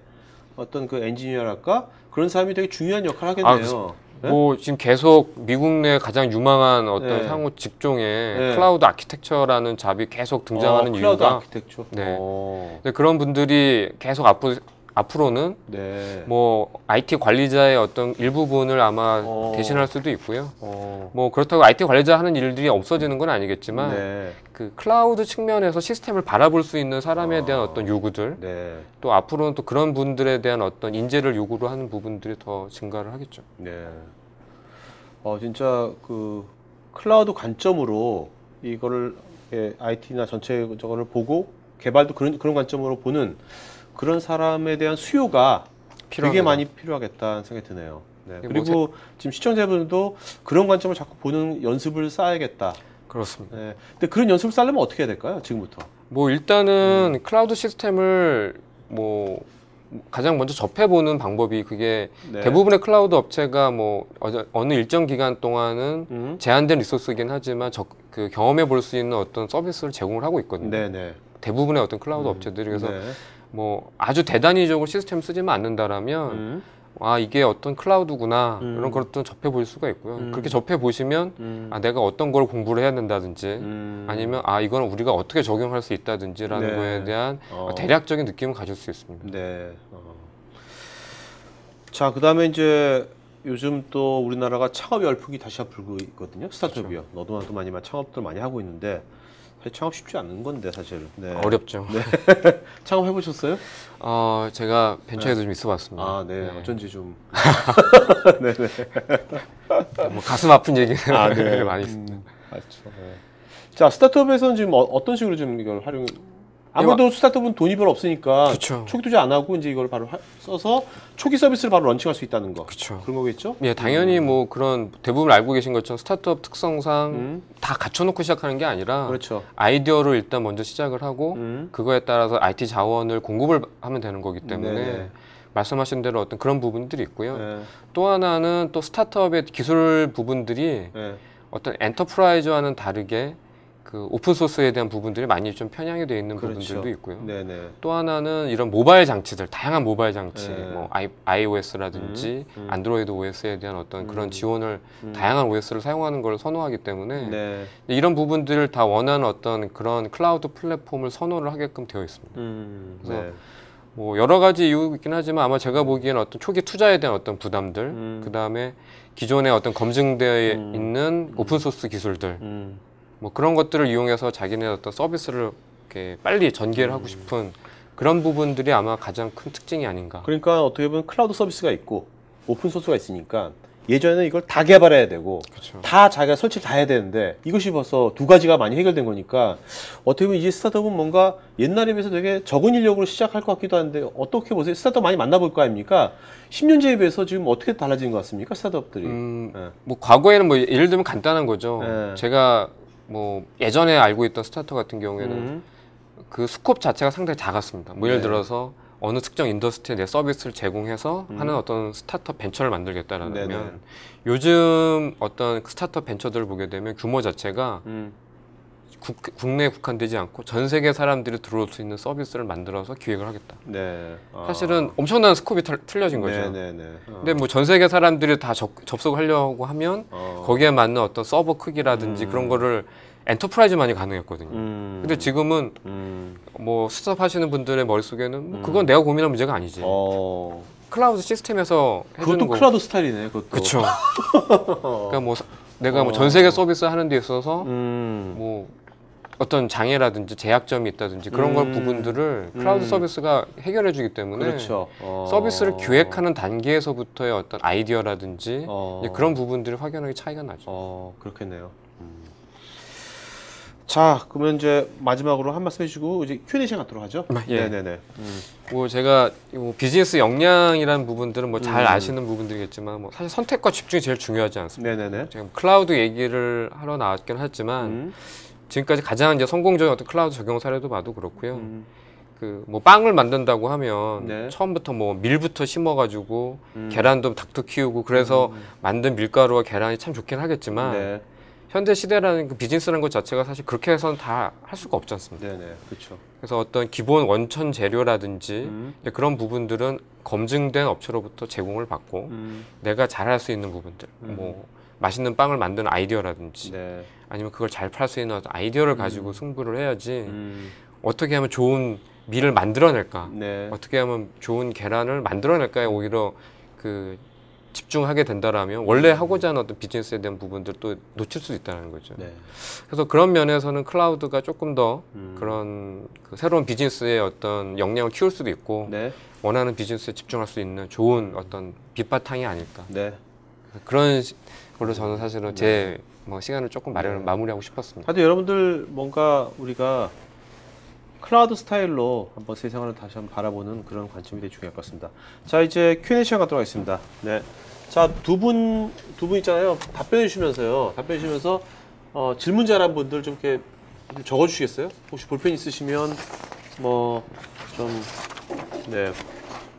어떤 그 엔지니어랄까 그런 사람이 되게 중요한 역할을 하겠네요. 네? 뭐 지금 계속 미국 내 가장 유망한 어떤 네. 향후 직종에 네. 클라우드 아키텍처라는 잡이 계속 등장하는 클라우드 이유가 아키텍처. 네. 근데 그런 분들이 계속 앞으로는 네. 뭐 IT 관리자의 어떤 일부분을 아마 대신할 수도 있고요. 뭐 그렇다고 IT 관리자 하는 일들이 없어지는 건 아니겠지만 네. 그 클라우드 측면에서 시스템을 바라볼 수 있는 사람에 대한 어떤 요구들 네. 또 앞으로는 또 그런 분들에 대한 어떤 인재를 요구로 하는 부분들이 더 증가를 하겠죠. 네. 진짜 그 클라우드 관점으로 이거를 IT나 전체적으로 보고 개발도 그런 관점으로 보는 그런 사람에 대한 수요가 되게 필요합니다. 많이 필요하겠다는 생각이 드네요. 네. 뭐 그리고 지금 시청자분들도 그런 관점을 자꾸 보는 연습을 쌓아야겠다. 그렇습니다. 네. 근데 그런 연습을 쌓으려면 어떻게 해야 될까요? 지금부터. 뭐 일단은 클라우드 시스템을 뭐 가장 먼저 접해보는 방법이 그게 네. 대부분의 클라우드 업체가 뭐 어느 일정 기간 동안은 제한된 리소스이긴 하지만 그 경험해 볼 수 있는 어떤 서비스를 제공을 하고 있거든요. 네네. 대부분의 어떤 클라우드 업체들이 그래서 네. 뭐 아주 대단히적으로 시스템 쓰지만 않는다라면 이게 어떤 클라우드구나 이런 걸 또 접해볼 수가 있고요. 그렇게 접해보시면 내가 어떤 걸 공부를 해야 된다든지 아니면 이거는 우리가 어떻게 적용할 수 있다든지라는 네. 거에 대한 대략적인 느낌을 가질 수 있습니다. 네. 자, 그다음에 이제 요즘 또 우리나라가 창업 열풍이 다시 불고 있거든요. 스타트업이요. 그렇죠. 너도 나도 많이 창업들 많이 하고 있는데 사실 창업 쉽지 않은 건데 사실. 네. 어렵죠. 네. 창업 해보셨어요? 제가 벤처에도 좀 있어봤습니다. 네. 네. 어쩐지 좀. 뭐 가슴 아픈 얘기를 네. 많이 있습니다. 맞죠. 네. 자, 스타트업에서는 지금 어떤 식으로 좀 이걸 활용? 아무래도 스타트업은 돈이 별로 없으니까 그쵸. 초기 투자 안 하고 이제 이걸 바로 써서 초기 서비스를 바로 런칭할 수 있다는 거. 그쵸. 그런 거겠죠? 예, 당연히 뭐 그런 대부분 알고 계신 것처럼 스타트업 특성상 다 갖춰놓고 시작하는 게 아니라 그렇죠. 아이디어로 일단 먼저 시작을 하고 그거에 따라서 IT 자원을 공급을 하면 되는 거기 때문에 네네. 말씀하신 대로 어떤 그런 부분들이 있고요. 네. 또 하나는 또 스타트업의 기술 부분들이 네. 어떤 엔터프라이즈와는 다르게 그 오픈 소스에 대한 부분들이 많이 좀 편향이 되어 있는 그렇죠. 부분들도 있고요. 네네. 또 하나는 이런 모바일 장치들, 다양한 모바일 장치, 네. 뭐 iOS라든지 안드로이드 OS에 대한 어떤 그런 지원을 다양한 OS를 사용하는 걸 선호하기 때문에 네. 이런 부분들을 다 원하는 어떤 그런 클라우드 플랫폼을 선호를 하게끔 되어 있습니다. 그래서 네. 뭐 여러 가지 이유가 있긴 하지만 아마 제가 보기에는 어떤 초기 투자에 대한 어떤 부담들, 그 다음에 기존에 어떤 검증되어 있는 오픈 소스 기술들, 뭐 그런 것들을 이용해서 자기네 어떤 서비스를 이렇게 빨리 전개를 하고 싶은 그런 부분들이 아마 가장 큰 특징이 아닌가. 그러니까 어떻게 보면 클라우드 서비스가 있고 오픈 소스가 있으니까 예전에는 이걸 다 개발해야 되고 그쵸. 다 자기가 설치를 다 해야 되는데 이것이 벌써 두 가지가 많이 해결된 거니까 어떻게 보면 이제 스타트업은 뭔가 옛날에 비해서 되게 적은 인력으로 시작할 것 같기도 한데 어떻게 보세요? 스타트업 많이 만나볼 거 아닙니까? 10년 전에 비해서 지금 어떻게 달라진 것 같습니까? 스타트업들이. 네. 뭐 과거에는 뭐 예를 들면 간단한 거죠. 네. 제가 뭐 예전에 알고 있던 스타트업 같은 경우에는 그 스콥 자체가 상당히 작았습니다. 뭐 예를 들어서 어느 특정 인더스트리에 내 서비스를 제공해서 하는 어떤 스타트업 벤처를 만들겠다라면 요즘 어떤 스타트업 벤처들을 보게 되면 규모 자체가 국내에 국한되지 않고 전 세계 사람들이 들어올 수 있는 서비스를 만들어서 기획을 하겠다. 네. 사실은 엄청난 스콥이 틀려진 거죠. 근데 뭐 전 세계 사람들이 다 접속하려고 하면 거기에 맞는 어떤 서버 크기라든지 그런 거를 엔터프라이즈만이 가능했거든요. 근데 지금은 뭐 스타트업 하시는 분들의 머릿속에는 뭐 그건 내가 고민할 문제가 아니지. 클라우드 시스템에서 해주는 그것도 거. 클라우드 스타일이네. 그것도. 그렇죠. 그러니까 뭐 내가 뭐 전 세계 서비스 하는 데 있어서 뭐 어떤 장애라든지 제약점이 있다든지 그런 걸 부분들을 클라우드 서비스가 해결해 주기 때문에 그렇죠. 서비스를 기획하는 단계에서부터의 어떤 아이디어라든지 이제 그런 부분들이 확연하게 차이가 나죠. 그렇겠네요. 자, 그러면 이제 마지막으로 한 말씀 해주시고 이제 Q&A 시간 갖도록 하죠. 예. 네네네. 뭐 제가 뭐 비즈니스 역량이라는 부분들은 뭐 잘 아시는 부분들이겠지만 뭐 사실 선택과 집중이 제일 중요하지 않습니까? 네네네. 제가 클라우드 얘기를 하러 나왔긴 했지만 지금까지 가장 이제 성공적인 어떤 클라우드 적용 사례도 봐도 그렇고요. 그 뭐 빵을 만든다고 하면 처음부터 뭐 밀부터 심어가지고 계란도 닭도 키우고 그래서 만든 밀가루와 계란이 참 좋긴 하겠지만 현대 시대라는 그 비즈니스라는 것 자체가 사실 그렇게 해서는 다 할 수가 없지 않습니까? 네네, 그렇죠. 그래서 어떤 기본 원천 재료라든지 이제 그런 부분들은 검증된 업체로부터 제공을 받고 내가 잘할 수 있는 부분들, 뭐 맛있는 빵을 만드는 아이디어라든지 아니면 그걸 잘 팔 수 있는 어떤 아이디어를 가지고 승부를 해야지 어떻게 하면 좋은 밀을 만들어낼까, 어떻게 하면 좋은 계란을 만들어낼까에 오히려 그 집중하게 된다라면 원래 하고자 하는 어떤 비즈니스에 대한 부분들도 놓칠 수 있다는 거죠. 그래서 그런 면에서는 클라우드가 조금 더 그런 그 새로운 비즈니스의 어떤 역량을 키울 수도 있고 원하는 비즈니스에 집중할 수 있는 좋은 어떤 밑바탕이 아닐까. 그런 걸로 저는 사실은 제 뭐 시간을 조금 마무리하고 싶었습니다. 하여튼 여러분들 뭔가 우리가 클라우드 스타일로 한번 세상을 다시 한번 바라보는 그런 관점이 되게 중요할 것 같습니다. 자, 이제 Q&A 시간 갖도록 하겠습니다. 네. 자, 두 분 있잖아요. 답변해 주시면서요. 질문 잘한 분들 좀 이렇게 적어 주시겠어요? 혹시 볼펜 있으시면 뭐 좀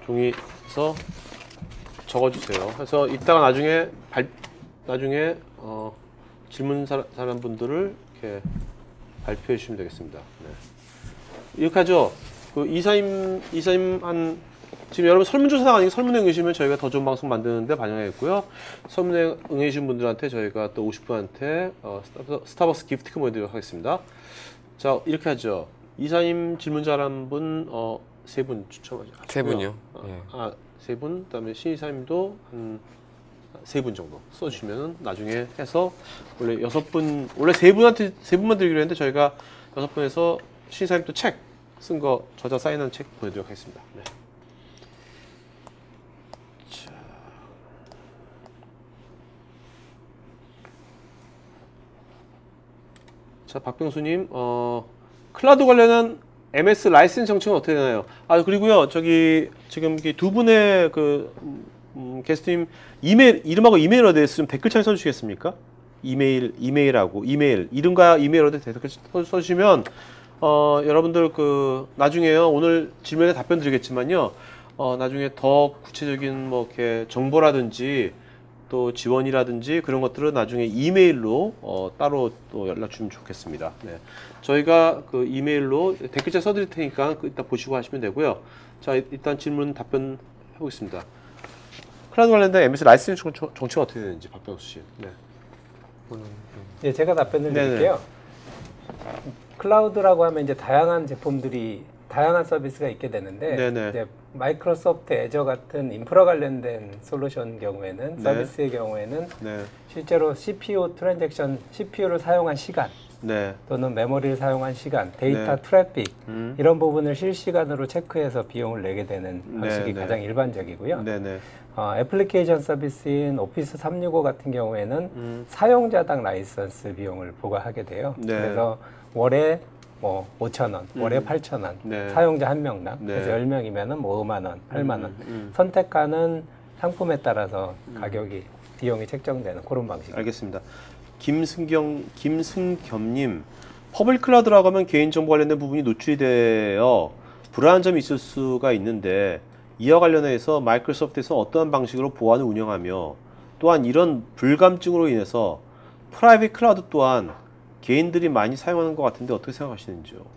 종이에서 적어 주세요. 그래서 이따가 나중에 질문 잘한 분들을 이렇게 발표해 주시면 되겠습니다. 이렇게 하죠. 그 이사님 지금 여러분 설문조사가 아니고 설문에 응해주시면 저희가 더 좋은 방송 만드는데 반영하겠고요. 설문에 응해주신 분들한테 저희가 또 50분한테 스타벅스 기프티콘 보내드리도록 하겠습니다. 자, 이렇게 하죠. 이사님 질문 잘한 분 3분 추첨하죠. 3분이요? 세 분. 그다음에 신이사님도 한 3분 정도 써주시면 나중에 해서 원래 6분, 원래 3분만 드리기로 했는데 저희가 6분에서 신이사님 또 책 쓴 거 저자 사인한 책 보내드리도록 하겠습니다. 자, 박병수님, 클라우드 관련한 MS 라이센스 정책은 어떻게 되나요? 그리고요, 지금 두 분의 게스트님 이름하고 이메일 어드레스 좀 댓글창에 써주시겠습니까? 이름과 이메일 어드레스 댓글 써주시면, 여러분들 나중에요, 오늘 질문에 답변 드리겠지만요, 나중에 더 구체적인 뭐 이렇게 정보라든지 또 지원이라든지 그런 것들은 나중에 이메일로 따로 또 연락 주면 좋겠습니다. 저희가 그 이메일로 댓글창 써드릴 테니까 이따 보시고 하시면 되고요. 자, 일단 질문 답변 해보겠습니다. 클라우드 관련된 MS 라이센스 정책은 어떻게 되는지 박병수 씨. 제가 답변을 드릴게요. 클라우드라고 하면 이제 다양한 서비스가 있게 되는데 이제 마이크로소프트 애저 같은 인프라 관련된 솔루션 경우에는 서비스의 경우에는 실제로 CPU 트랜잭션, CPU를 사용한 시간 네. 또는 메모리를 사용한 시간, 데이터 트래픽 이런 부분을 실시간으로 체크해서 비용을 내게 되는 방식이 가장 일반적이고요. 애플리케이션 서비스인 오피스 365 같은 경우에는 사용자당 라이선스 비용을 부과하게 돼요. 그래서 월에 뭐 5,000원, 월에 8,000원, 사용자 한 명당. 그래서 10명이면은 뭐 5만 원, 8만 원. 선택하는 상품에 따라서 비용이 책정되는 그런 방식. 알겠습니다. 김승겸님, 퍼블릭 클라우드라고 하면 개인정보 관련된 부분이 노출이 되어 불안한 점이 있을 수가 있는데 이와 관련해서 마이크로소프트에서 어떠한 방식으로 보안을 운영하며 또한 이런 불감증으로 인해서 프라이빗 클라우드 또한 개인들이 많이 사용하는 것 같은데 어떻게 생각하시는지요?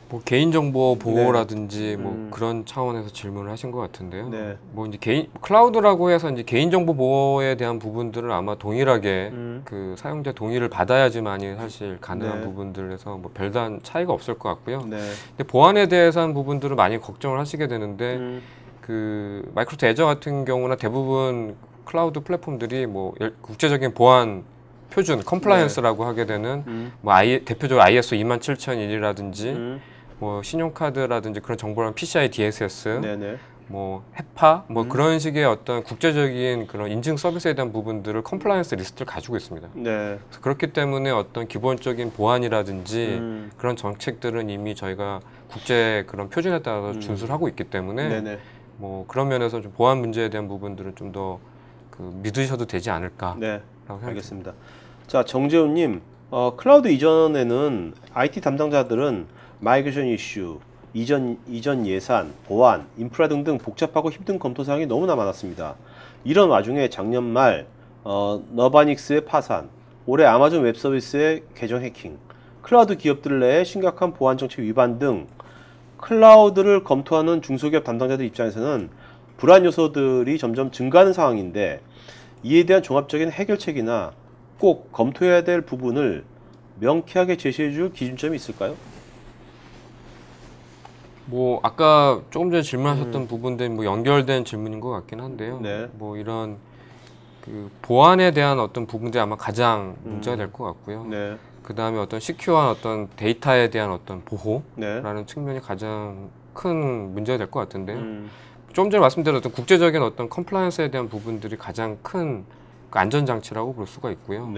뭐 개인정보 보호라든지 뭐 그런 차원에서 질문을 하신 것 같은데요. 뭐 이제 클라우드라고 해서 이제 개인정보 보호에 대한 부분들을 아마 동일하게 그 사용자 동의를 받아야지만이 사실 가능한 부분들에서 뭐 별다른 차이가 없을 것 같고요. 근데 보안에 대해서는 부분들을 많이 걱정을 하시게 되는데 그 마이크로소프트 애저 같은 경우나 대부분 클라우드 플랫폼들이 뭐 국제적인 보안 표준 컴플라이언스라고 하게 되는 뭐 대표적으로 ISO 27001이라든지 뭐 신용카드라든지 그런 정보랑 PCI DSS, 뭐 헤파, 뭐 그런 식의 어떤 국제적인 그런 인증 서비스에 대한 부분들을 컴플라이언스 리스트를 가지고 있습니다. 그래서 그렇기 때문에 어떤 기본적인 보안이라든지 그런 정책들은 이미 저희가 국제 그런 표준에 따라서 준수를 하고 있기 때문에 뭐 그런 면에서 좀 보안 문제에 대한 부분들은 좀 더 믿으셔도 되지 않을까라고 알겠습니다. 자, 정재훈님, 클라우드 이전에는 IT 담당자들은 마이그레이션 이슈, 이전 예산, 보안, 인프라 등등 복잡하고 힘든 검토 사항이 너무나 많았습니다. 이런 와중에 작년 말 너바닉스의 파산, 올해 아마존 웹서비스의 계정 해킹, 클라우드 기업들 내의 심각한 보안 정책 위반 등 클라우드를 검토하는 중소기업 담당자들 입장에서는 불안 요소들이 점점 증가하는 상황인데 이에 대한 종합적인 해결책이나 꼭 검토해야 될 부분을 명쾌하게 제시해 줄 기준점이 있을까요? 뭐 아까 조금 전에 질문하셨던 부분들 뭐 연결된 질문인 것 같긴 한데요. 뭐 이런 그 보안에 대한 어떤 부분들이 아마 가장 문제가 될 것 같고요. 그 다음에 어떤 시큐어한 어떤 데이터에 대한 어떤 보호라는 측면이 가장 큰 문제가 될 것 같은데요. 좀 전에 말씀드렸던 국제적인 어떤 컴플라이언스에 대한 부분들이 가장 큰 안전장치라고 볼 수가 있고요.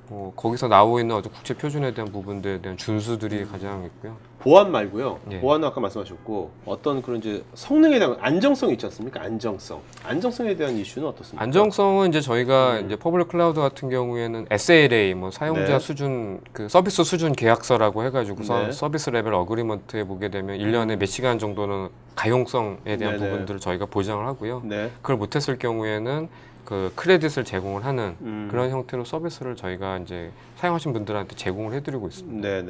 뭐 거기서 나오고 있는 어떤 국제 표준에 대한 부분들에 대한 준수들이 가장 있고요. 보안 말고요. 보안은 아까 말씀하셨고 어떤 그런 이제 성능에 대한 안정성 있지 않습니까? 안정성에 대한 이슈는 어떻습니까? 안정성은 이제 저희가 이제 퍼블릭 클라우드 같은 경우에는 SLA 뭐 사용자 수준 그 서비스 수준 계약서라고 해가지고서 서비스 레벨 어그리먼트에 보게 되면 1년에 몇 시간 정도는 가용성에 대한 부분들을 저희가 보장을 하고요. 그걸 못했을 경우에는 그 크레딧을 제공을 하는 그런 형태로 서비스를 저희가 이제 사용하신 분들한테 제공을 해드리고 있습니다.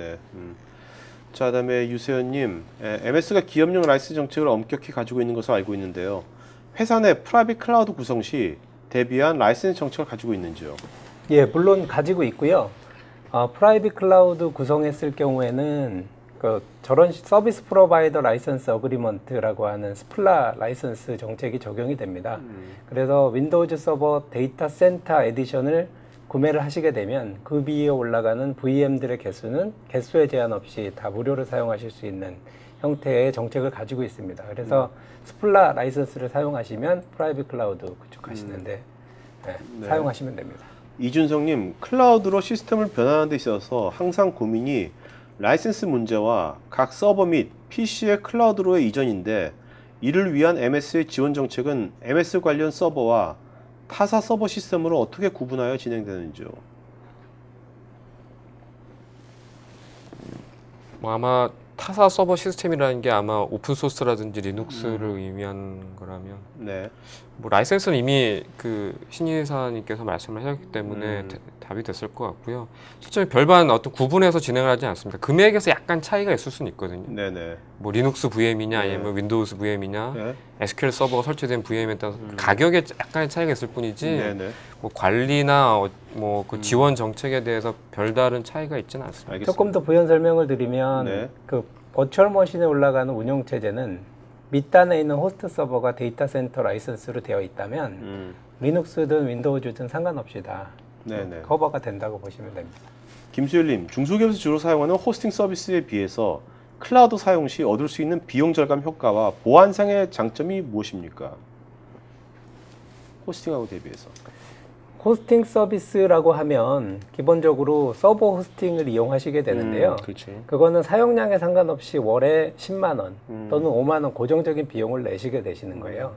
자, 그다음에 유세현님, MS가 기업용 라이센스 정책을 엄격히 가지고 있는 것으로 알고 있는데요. 회사 내 프라이빗 클라우드 구성 시 대비한 라이센스 정책을 가지고 있는지요? 예, 물론 가지고 있고요. 프라이빗 클라우드 구성했을 경우에는 저런 서비스 프로바이더 라이선스 어그리먼트라고 하는 스플라 라이선스 정책이 적용이 됩니다. 그래서 윈도우즈 서버 데이터 센터 에디션을 구매를 하시게 되면 그 위에 올라가는 VM들의 개수에 제한 없이 다 무료로 사용하실 수 있는 형태의 정책을 가지고 있습니다. 그래서 스플라 라이선스를 사용하시면 프라이빗 클라우드 구축하시는데 사용하시면 됩니다. 이준성님, 클라우드로 시스템을 변환하는 데 있어서 항상 고민이 라이센스 문제와 각 서버 및 PC의 클라우드로의 이전인데 이를 위한 MS의 지원 정책은 MS 관련 서버와 타사 서버 시스템으로 어떻게 구분하여 진행되는지요? 뭐 아마 타사 서버 시스템이라는 게 아마 오픈소스라든지 리눅스를 의미하는 거라면 뭐 라이센스는 이미 그 신이사님께서 말씀을 하셨기 때문에 답이 됐을 것 같고요. 실제로 별반 어떤 구분해서 진행을 하지 않습니다. 금액에서 약간 차이가 있을 수는 있거든요. 뭐 리눅스 VM이냐 아니면 윈도우스 VM이냐 SQL 서버가 설치된 VM에 따라서 가격에 약간의 차이가 있을 뿐이지 뭐 관리나 뭐 그 지원 정책에 대해서 별다른 차이가 있지는 않습니다. 알겠습니다. 조금 더 부연 설명을 드리면 그 버추얼 머신에 올라가는 운영 체제는 밑단에 있는 호스트 서버가 데이터 센터 라이선스로 되어 있다면 리눅스든 윈도우즈든 상관없이 다 커버가 된다고 보시면 됩니다. 김수열님, 중소기업에서 주로 사용하는 호스팅 서비스에 비해서 클라우드 사용 시 얻을 수 있는 비용 절감 효과와 보안상의 장점이 무엇입니까? 호스팅하고 대비해서. 호스팅 서비스라고 하면 기본적으로 서버 호스팅을 이용하시게 되는데요. 그렇죠. 그거는 사용량에 상관없이 월에 10만 원 또는 5만 원 고정적인 비용을 내시게 되시는 거예요.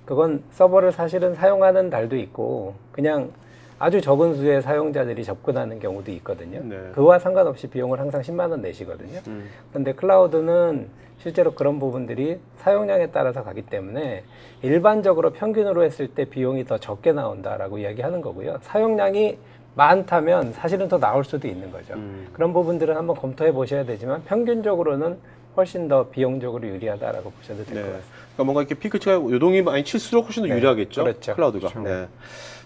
그건 서버를 사실은 사용하는 달도 있고 그냥 아주 적은 수의 사용자들이 접근하는 경우도 있거든요. 그와 상관없이 비용을 항상 10만 원 내시거든요. 그런데 클라우드는 실제로 그런 부분들이 사용량에 따라서 가기 때문에 일반적으로 평균으로 했을 때 비용이 더 적게 나온다라고 이야기하는 거고요. 사용량이 많다면 사실은 더 나올 수도 있는 거죠. 그런 부분들은 한번 검토해 보셔야 되지만 평균적으로는 훨씬 더 비용적으로 유리하다라고 보셔도 될 것 같습니다. 그러니까 뭔가 이렇게 피크치가 요동이 많이 칠수록 훨씬 더 유리하겠죠. 그렇죠. 클라우드가. 그렇죠.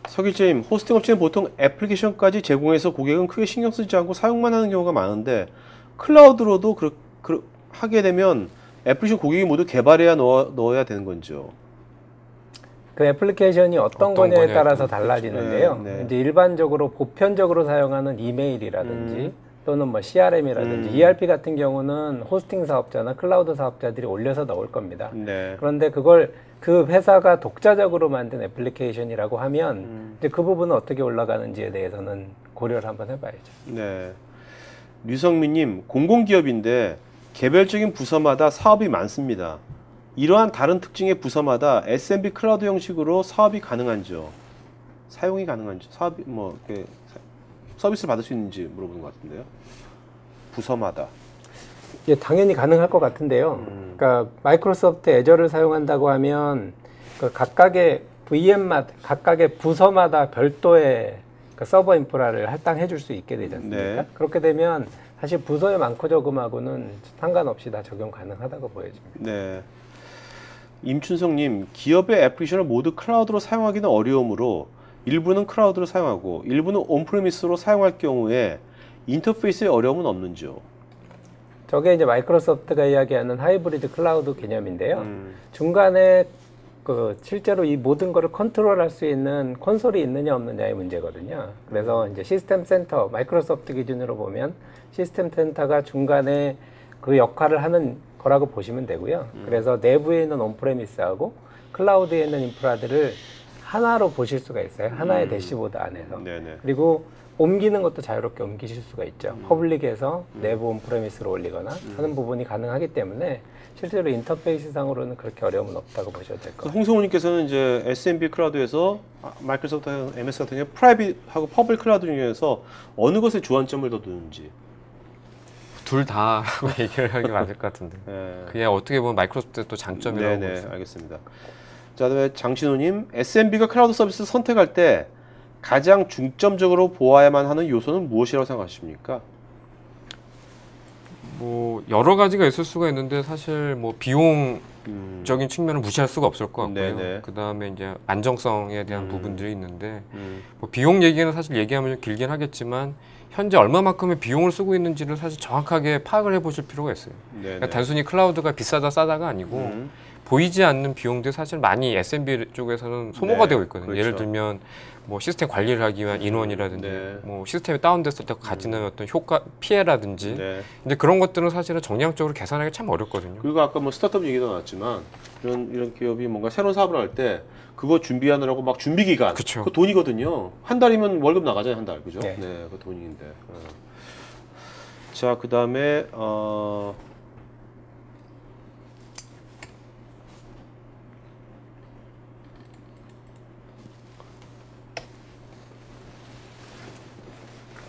서길재님, 호스팅 업체는 보통 애플리케이션까지 제공해서 고객은 크게 신경 쓰지 않고 사용만 하는 경우가 많은데 클라우드로도 하게 되면 애플리케이션 고객이 모두 개발해야 넣어야 되는 건지요? 그 애플리케이션이 어떤 거냐에 따라서 달라지는데요. 이제 일반적으로 보편적으로 사용하는 이메일이라든지 또는 뭐 CRM이라든지 ERP 같은 경우는 호스팅 사업자나 클라우드 사업자들이 올려서 넣을 겁니다. 그런데 그걸 그 회사가 독자적으로 만든 애플리케이션이라고 하면 이제 그 부분은 어떻게 올라가는지에 대해서는 고려를 한번 해봐야죠. 류성민님, 공공기업인데 개별적인 부서마다 사업이 많습니다. 이러한 다른 특징의 부서마다 SMB 클라우드 형식으로 사업이 가능한지요? 사용이 가능한지? 사업이 서비스를 받을 수 있는지 물어보는 것 같은데요. 부서마다. 예, 당연히 가능할 것 같은데요. 그러니까 마이크로소프트 애저를 사용한다고 하면 그 각각의 VM마다 각각의 부서마다 별도의 그 서버 인프라를 할당해 줄 수 있게 되지 않습니까? 그렇게 되면 사실 부서의 많고 적음하고는 상관없이 다 적용 가능하다고 보여집니다. 임춘성님, 기업의 애플리케이션을 모두 클라우드로 사용하기는 어려우므로 일부는 클라우드로 사용하고 일부는 온프리미스로 사용할 경우에 인터페이스의 어려움은 없는지요? 저게 이제 마이크로소프트가 이야기하는 하이브리드 클라우드 개념인데요. 중간에 그 실제로 이 모든 거를 컨트롤할 수 있는 콘솔이 있느냐 없느냐의 문제거든요. 그래서 이제 시스템 센터, 마이크로소프트 기준으로 보면 시스템 센터가 중간에 그 역할을 하는 거라고 보시면 되고요. 그래서 내부에 있는 온프레미스하고 클라우드에 있는 인프라들을 하나로 보실 수가 있어요. 하나의 대시보드 안에서. 그리고 옮기는 것도 자유롭게 옮기실 수가 있죠. 퍼블릭에서 내부 온프레미스로 올리거나 하는 부분이 가능하기 때문에 실제로 인터페이스 상으로는 그렇게 어려움은 없다고 보셔도 될 것 같아요. 홍성우님께서는 이제 SMB 클라우드에서 마이크로소프트 MS 같은 경우 프라이빗하고 퍼블릭 클라우드 중에서 어느 것에 주안점을 더 두는지. 둘 다라고 얘기를 하기 맞을 것 같은데. 그냥 어떻게 보면 마이크로소프트의 또 장점이라고 보고 있습니다. 알겠습니다. 자, 그다음에 장신호님, SMB가 클라우드 서비스를 선택할 때 가장 중점적으로 보아야만 하는 요소는 무엇이라고 생각하십니까? 뭐 여러 가지가 있을 수가 있는데 사실 뭐 비용적인 측면을 무시할 수가 없을 것 같고요. 그 다음에 이제 안정성에 대한 부분들이 있는데 뭐 비용 얘기는 사실 얘기하면 좀 길긴 하겠지만 현재 얼마만큼의 비용을 쓰고 있는지를 사실 정확하게 파악을 해보실 필요가 있어요. 그러니까 단순히 클라우드가 비싸다 싸다가 아니고 보이지 않는 비용들이 사실 많이 SMB 쪽에서는 소모가 되고 있거든요. 예를 들면 뭐 시스템 관리를 하기 위한 인원이라든지 뭐 시스템이 다운됐을 때 가지는 어떤 효과 피해라든지 근데 그런 것들은 사실은 정량적으로 계산하기 참 어렵거든요. 그리고 아까 뭐 스타트업 얘기도 나왔지만 이런 기업이 뭔가 새로운 사업을 할 때 그거 준비하느라고 막 준비 기간 그 돈이거든요. 한 달이면 월급 나가잖아요. 한 달. 그죠? 그 돈인데. 자, 그다음에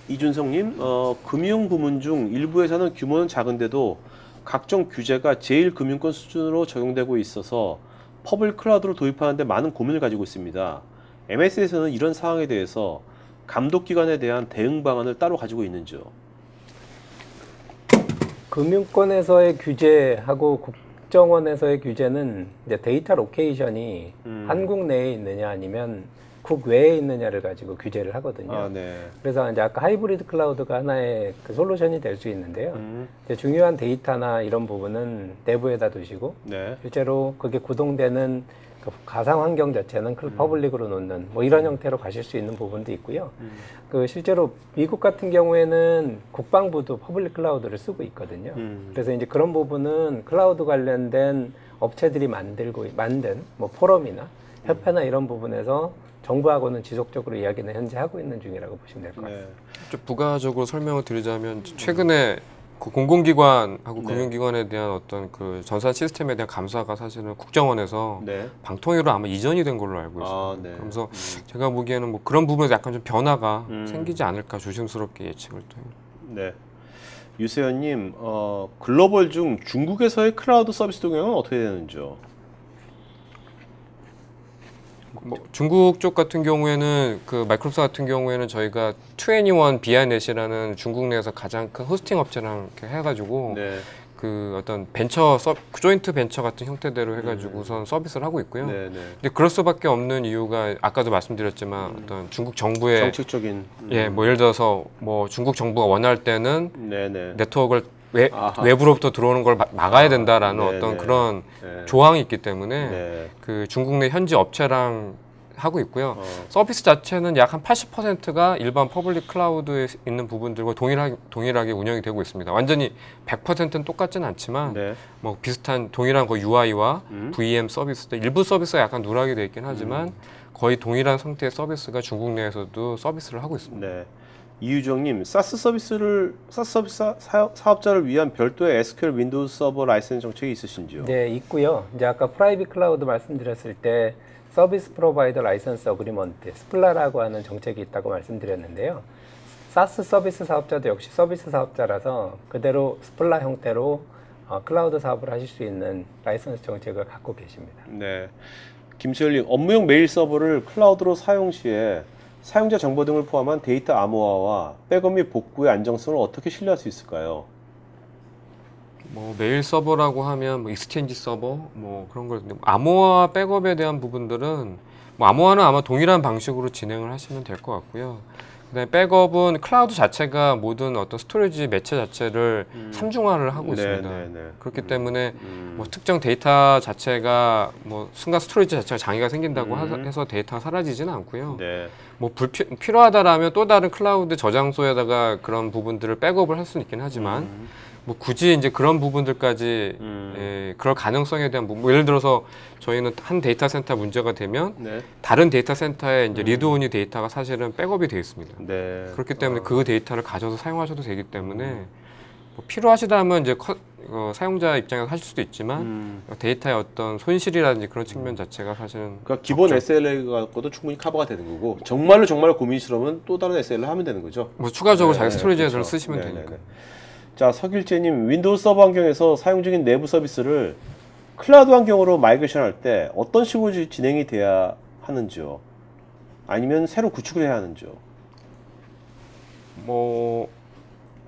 이준성님, 금융 부문 중 일부 회사는 규모는 작은데도 각종 규제가 제1금융권 수준으로 적용되고 있어서 퍼블릭 클라우드를 도입하는 데 많은 고민을 가지고 있습니다. MS에서는 이런 상황에 대해서 감독기관에 대한 대응 방안을 따로 가지고 있는지요? 금융권에서의 규제하고 국정원에서의 규제는 이제 데이터 로케이션이 한국 내에 있느냐 아니면 국외에 있느냐를 가지고 규제를 하거든요. 그래서 이제 아까 하이브리드 클라우드가 하나의 그 솔루션이 될 수 있는데요. 이제 중요한 데이터나 이런 부분은 내부에다 두시고 실제로 그게 구동되는 그 가상 환경 자체는 퍼블릭으로 놓는 뭐 이런 형태로 가실 수 있는 부분도 있고요. 그 실제로 미국 같은 경우에는 국방부도 퍼블릭 클라우드를 쓰고 있거든요. 그래서 이제 그런 부분은 클라우드 관련된 업체들이 만든 뭐 포럼이나 협회나 이런 부분에서 정부하고는 지속적으로 이야기는 현재 하고 있는 중이라고 보시면 될 것 같습니다. 좀 부가적으로 설명을 드리자면 최근에 그 공공기관하고 금융기관에 대한 어떤 그 전산 시스템에 대한 감사가 사실은 국정원에서 방통위로 아마 이전이 된 걸로 알고 있습니다. 그래서 제가 보기에는 뭐 그런 부분에서 약간 좀 변화가 생기지 않을까 조심스럽게 예측을 또 해요. 네. 유세현님, 글로벌 중 중국에서의 클라우드 서비스 동향은 어떻게 되는지요? 뭐 중국 쪽 같은 경우에는 그 마이크로소프트 같은 경우에는 저희가 2NE1 비아넷이라는 중국 내에서 가장 큰 호스팅 업체랑 이렇게 해가지고 그 어떤 조인트 벤처 같은 형태대로 해가지고선 서비스를 하고 있고요. 근데 그럴 수밖에 없는 이유가 아까도 말씀드렸지만 어떤 중국 정부의 정책적인 뭐 예를 들어서 뭐 중국 정부가 원할 때는 네트워크를 외부로부터 들어오는 걸 막아야 된다라는 어떤 그런 조항이 있기 때문에 그 중국 내 현지 업체랑 하고 있고요. 서비스 자체는 약 한 80%가 일반 퍼블릭 클라우드에 있는 부분들과 동일하게 운영이 되고 있습니다. 완전히 100%는 똑같지는 않지만 뭐 비슷한 동일한 그 UI와 VM 서비스도 일부 서비스가 약간 누락이 되어 있긴 하지만 거의 동일한 상태의 서비스가 중국 내에서도 서비스를 하고 있습니다. 이유정님, 사스 서비스 사업자를 위한 별도의 SQL 윈도우 서버 라이센스 정책이 있으신지요? 네, 있고요. 이제 아까 프라이빗 클라우드 말씀드렸을 때 서비스 프로바이더 라이선스 어그리먼트, 스플라라고 하는 정책이 있다고 말씀드렸는데요. 사스 서비스 사업자도 역시 서비스 사업자라서 그대로 스플라 형태로 클라우드 사업을 하실 수 있는 라이선스 정책을 갖고 계십니다. 네, 김수열님, 업무용 메일 서버를 클라우드로 사용 시에 사용자 정보 등을 포함한 데이터 암호화와 백업 및 복구의 안정성을 어떻게 신뢰할 수 있을까요? 뭐 메일 서버라고 하면 뭐 익스체인지 서버 뭐 그런 걸 암호화 백업에 대한 부분들은 뭐 암호화는 아마 동일한 방식으로 진행을 하시면 될 것 같고요. 그다음에 백업은 클라우드 자체가 모든 어떤 스토리지 매체 자체를 삼중화를 하고 있습니다. 그렇기 때문에 뭐 특정 데이터 자체가 뭐 순간 스토리지 자체가 장애가 생긴다고 해서 데이터가 사라지지는 않고요. 뭐 필요하다라면 또 다른 클라우드 저장소에다가 그런 부분들을 백업을 할 수는 있긴 하지만 뭐 굳이 이제 그런 부분들까지 그럴 가능성에 대한 뭐 예를 들어서 저희는 한 데이터 센터 문제가 되면 다른 데이터 센터에 이제 리드오니 데이터가 사실은 백업이 되어 있습니다. 그렇기 때문에 그 데이터를 가져서 사용하셔도 되기 때문에 뭐 필요하시다면 이제 사용자 입장에서 하실 수도 있지만 데이터의 어떤 손실이라든지 그런 측면 자체가 사실은 그러니까 기본 SLA 갖고도 충분히 커버가 되는 거고 정말로 고민스러우면 또 다른 SLA 하면 되는 거죠. 뭐 추가적으로 자기 스토리지에서 쓰시면 되니까. 자, 서길재님, 윈도우 서버 환경에서 사용 중인 내부 서비스를 클라우드 환경으로 마이그레이션 할 때 어떤 식으로 진행이 돼야 하는지요? 아니면 새로 구축을 해야 하는지요? 뭐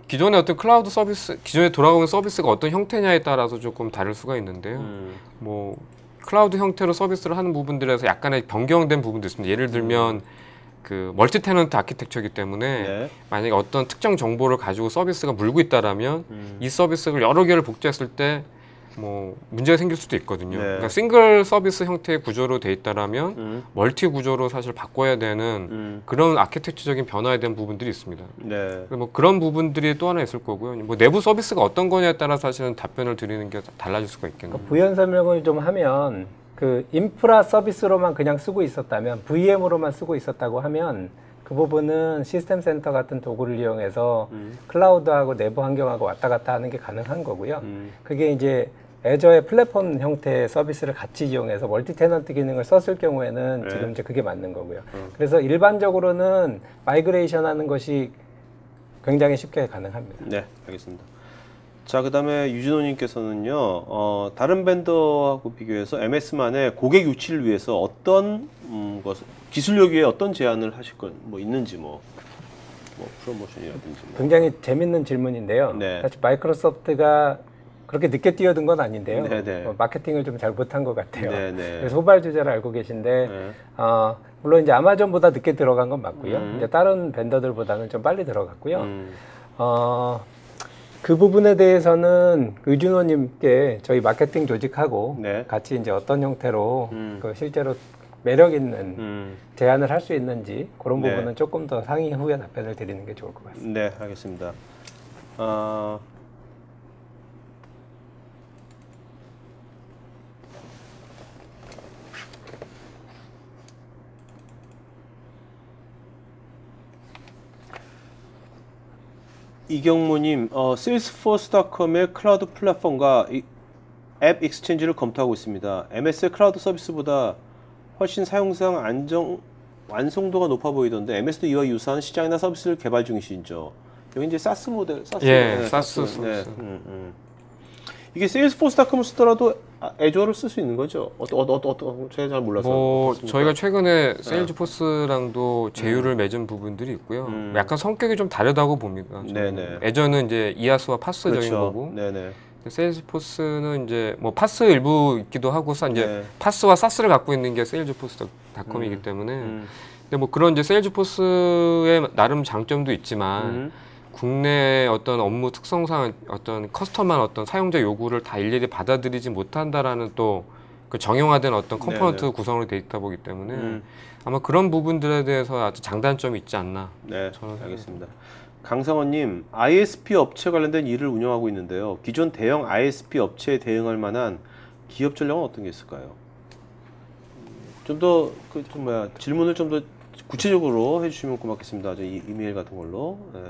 기존의 어떤 클라우드 서비스, 기존에 돌아오는 서비스가 어떤 형태냐에 따라서 조금 다를 수가 있는데요. 뭐 클라우드 형태로 서비스를 하는 부분들에서 약간의 변경된 부분도 있습니다. 예를 들면 그 멀티 테넌트 아키텍처이기 때문에 만약에 어떤 특정 정보를 가지고 서비스가 물고 있다라면 이 서비스를 여러 개를 복제했을 때 뭐 문제가 생길 수도 있거든요. 그러니까 싱글 서비스 형태의 구조로 돼 있다라면 멀티 구조로 사실 바꿔야 되는 그런 아키텍처적인 변화에 대한 부분들이 있습니다. 뭐 그런 부분들이 또 하나 있을 거고요. 뭐 내부 서비스가 어떤 거냐에 따라 사실은 답변을 드리는 게 달라질 수가 있겠네요. 그러니까 부연 설명을 좀 하면 그 인프라 서비스로만 그냥 쓰고 있었다면 VM으로만 쓰고 있었다고 하면 그 부분은 시스템 센터 같은 도구를 이용해서 클라우드하고 내부 환경하고 왔다 갔다 하는 게 가능한 거고요. 그게 이제 애저의 플랫폼 형태의 서비스를 같이 이용해서 멀티 테넌트 기능을 썼을 경우에는 지금 이제 그게 맞는 거고요. 그래서 일반적으로는 마이그레이션 하는 것이 굉장히 쉽게 가능합니다. 네, 알겠습니다. 자, 그 다음에 유진호님께서는요, 다른 벤더하고 비교해서 MS만의 고객 유치를 위해서 어떤 기술력 위에 어떤 제안을 하실 건 뭐 있는지 뭐 프로모션이라든지 굉장히 재밌는 질문인데요. 사실 마이크로소프트가 그렇게 늦게 뛰어든 건 아닌데요. 마케팅을 좀 잘 못한 것 같아요. 그래서 후발 주자를 알고 계신데 물론 이제 아마존보다 늦게 들어간 건 맞고요. 이제 다른 벤더들보다는 좀 빨리 들어갔고요. 그 부분에 대해서는 의준호님께 저희 마케팅 조직하고 네. 같이 이제 어떤 형태로 그 실제로 매력 있는 제안을 할 수 있는지 그런 네. 부분은 조금 더 상의 후에 답변을 드리는 게 좋을 것 같습니다. 네, 알겠습니다. 이경무님, salesforce.com의 클라우드 플랫폼과 앱 익스체인지를 검토하고 있습니다. MS의 클라우드 서비스보다 훨씬 사용상 완성도가 높아 보이던데 MS도 이와 유사한 시장이나 서비스를 개발 중이시죠? 여기 이제 사스 모델, 사스 서비스. 네. 이게 salesforce.com을 쓰더라도 애주어를 쓸 수 있는 거죠? 제가 잘 몰라서. 뭐 어떻습니까? 저희가 최근에 세일즈포스랑도 제휴를 맺은 부분들이 있고요. 약간 성격이 좀 다르다고 봅니다. 네네. 애저는 이제 이아스와 파스적인 그렇죠. 거고, 네네. 세일즈포스는 이제 뭐 파스 일부 있기도 하고, 이제 네. 파스와 사스를 갖고 있는 게 세일즈포스닷컴이기 때문에, 근데 뭐 그런 이제 세일즈포스의 나름 장점도 있지만. 국내 어떤 업무 특성상 어떤 커스텀한 어떤 사용자 요구를 다 일일이 받아들이지 못한다라는 또 그 정형화된 어떤 컴포넌트 네네. 구성으로 돼 있다 보기 때문에 아마 그런 부분들에 대해서 아주 장단점이 있지 않나. 네, 저는 알겠습니다. 강성원님, ISP 업체 관련된 일을 운영하고 있는데요. 기존 대형 ISP 업체에 대응할 만한 기업 전략은 어떤 게 있을까요? 좀 더 질문을 좀 더 구체적으로 해주시면 고맙겠습니다. 저 이메일 같은 걸로. 네.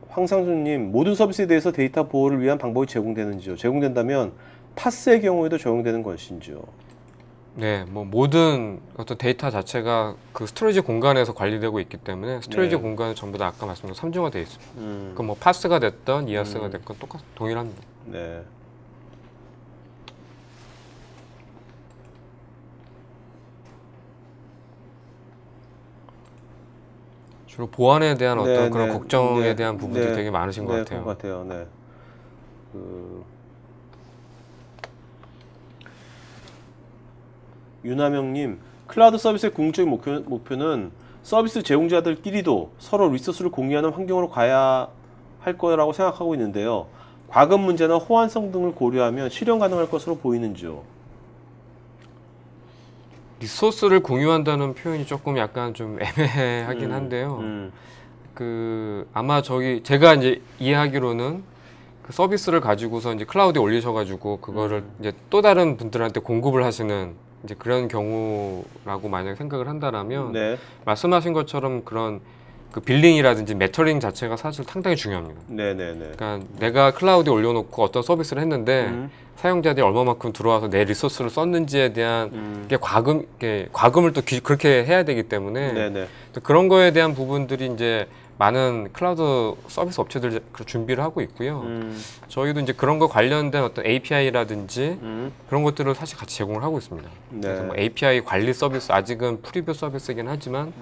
황상준님, 모든 서비스에 대해서 데이터 보호를 위한 방법이 제공되는지요? 제공된다면 파스의 경우에도 적용되는 것인지요? 네, 뭐 모든 어떤 데이터 자체가 그 스토리지 공간에서 관리되고 있기 때문에 스토리지 네. 공간은 공간은 전부 다 아까 말씀드린 삼중화되어 있습니다. 그 뭐 파스가 됐던 이아스가 됐건 동일합니다. 네. 주로 보안에 대한 어떤 네, 그런 네, 걱정에 네, 대한 부분들이 네, 되게 많으신 것 네, 같아요. 그런 것 같아요. 네. 유남영님, 클라우드 서비스의 궁극적인 목표는 서비스 제공자들끼리도 서로 리소스를 공유하는 환경으로 가야 할 거라고 생각하고 있는데요. 과금 문제나 호환성 등을 고려하면 실현 가능할 것으로 보이는지요? 리소스를 공유한다는 표현이 조금 약간 좀 애매하긴 한데요. 그 아마 제가 이제 이해하기로는 그 서비스를 가지고서 이제 클라우드에 올리셔가지고 그거를 이제 또 다른 분들한테 공급을 하시는 이제 그런 경우라고 만약 생각을 한다라면 네. 말씀하신 것처럼 그런 그 빌링이라든지 메터링 자체가 사실 상당히 중요합니다. 네네네. 그러니까 내가 클라우드에 올려놓고 어떤 서비스를 했는데 사용자들이 얼마만큼 들어와서 내 리소스를 썼는지에 대한 과금을 또 그렇게 해야 되기 때문에 네네. 또 그런 거에 대한 부분들이 이제 많은 클라우드 서비스 업체들 준비를 하고 있고요. 저희도 이제 그런 거 관련된 어떤 API라든지 그런 것들을 사실 같이 제공을 하고 있습니다. 네. 그래서 뭐 API 관리 서비스 아직은 프리뷰 서비스이긴 하지만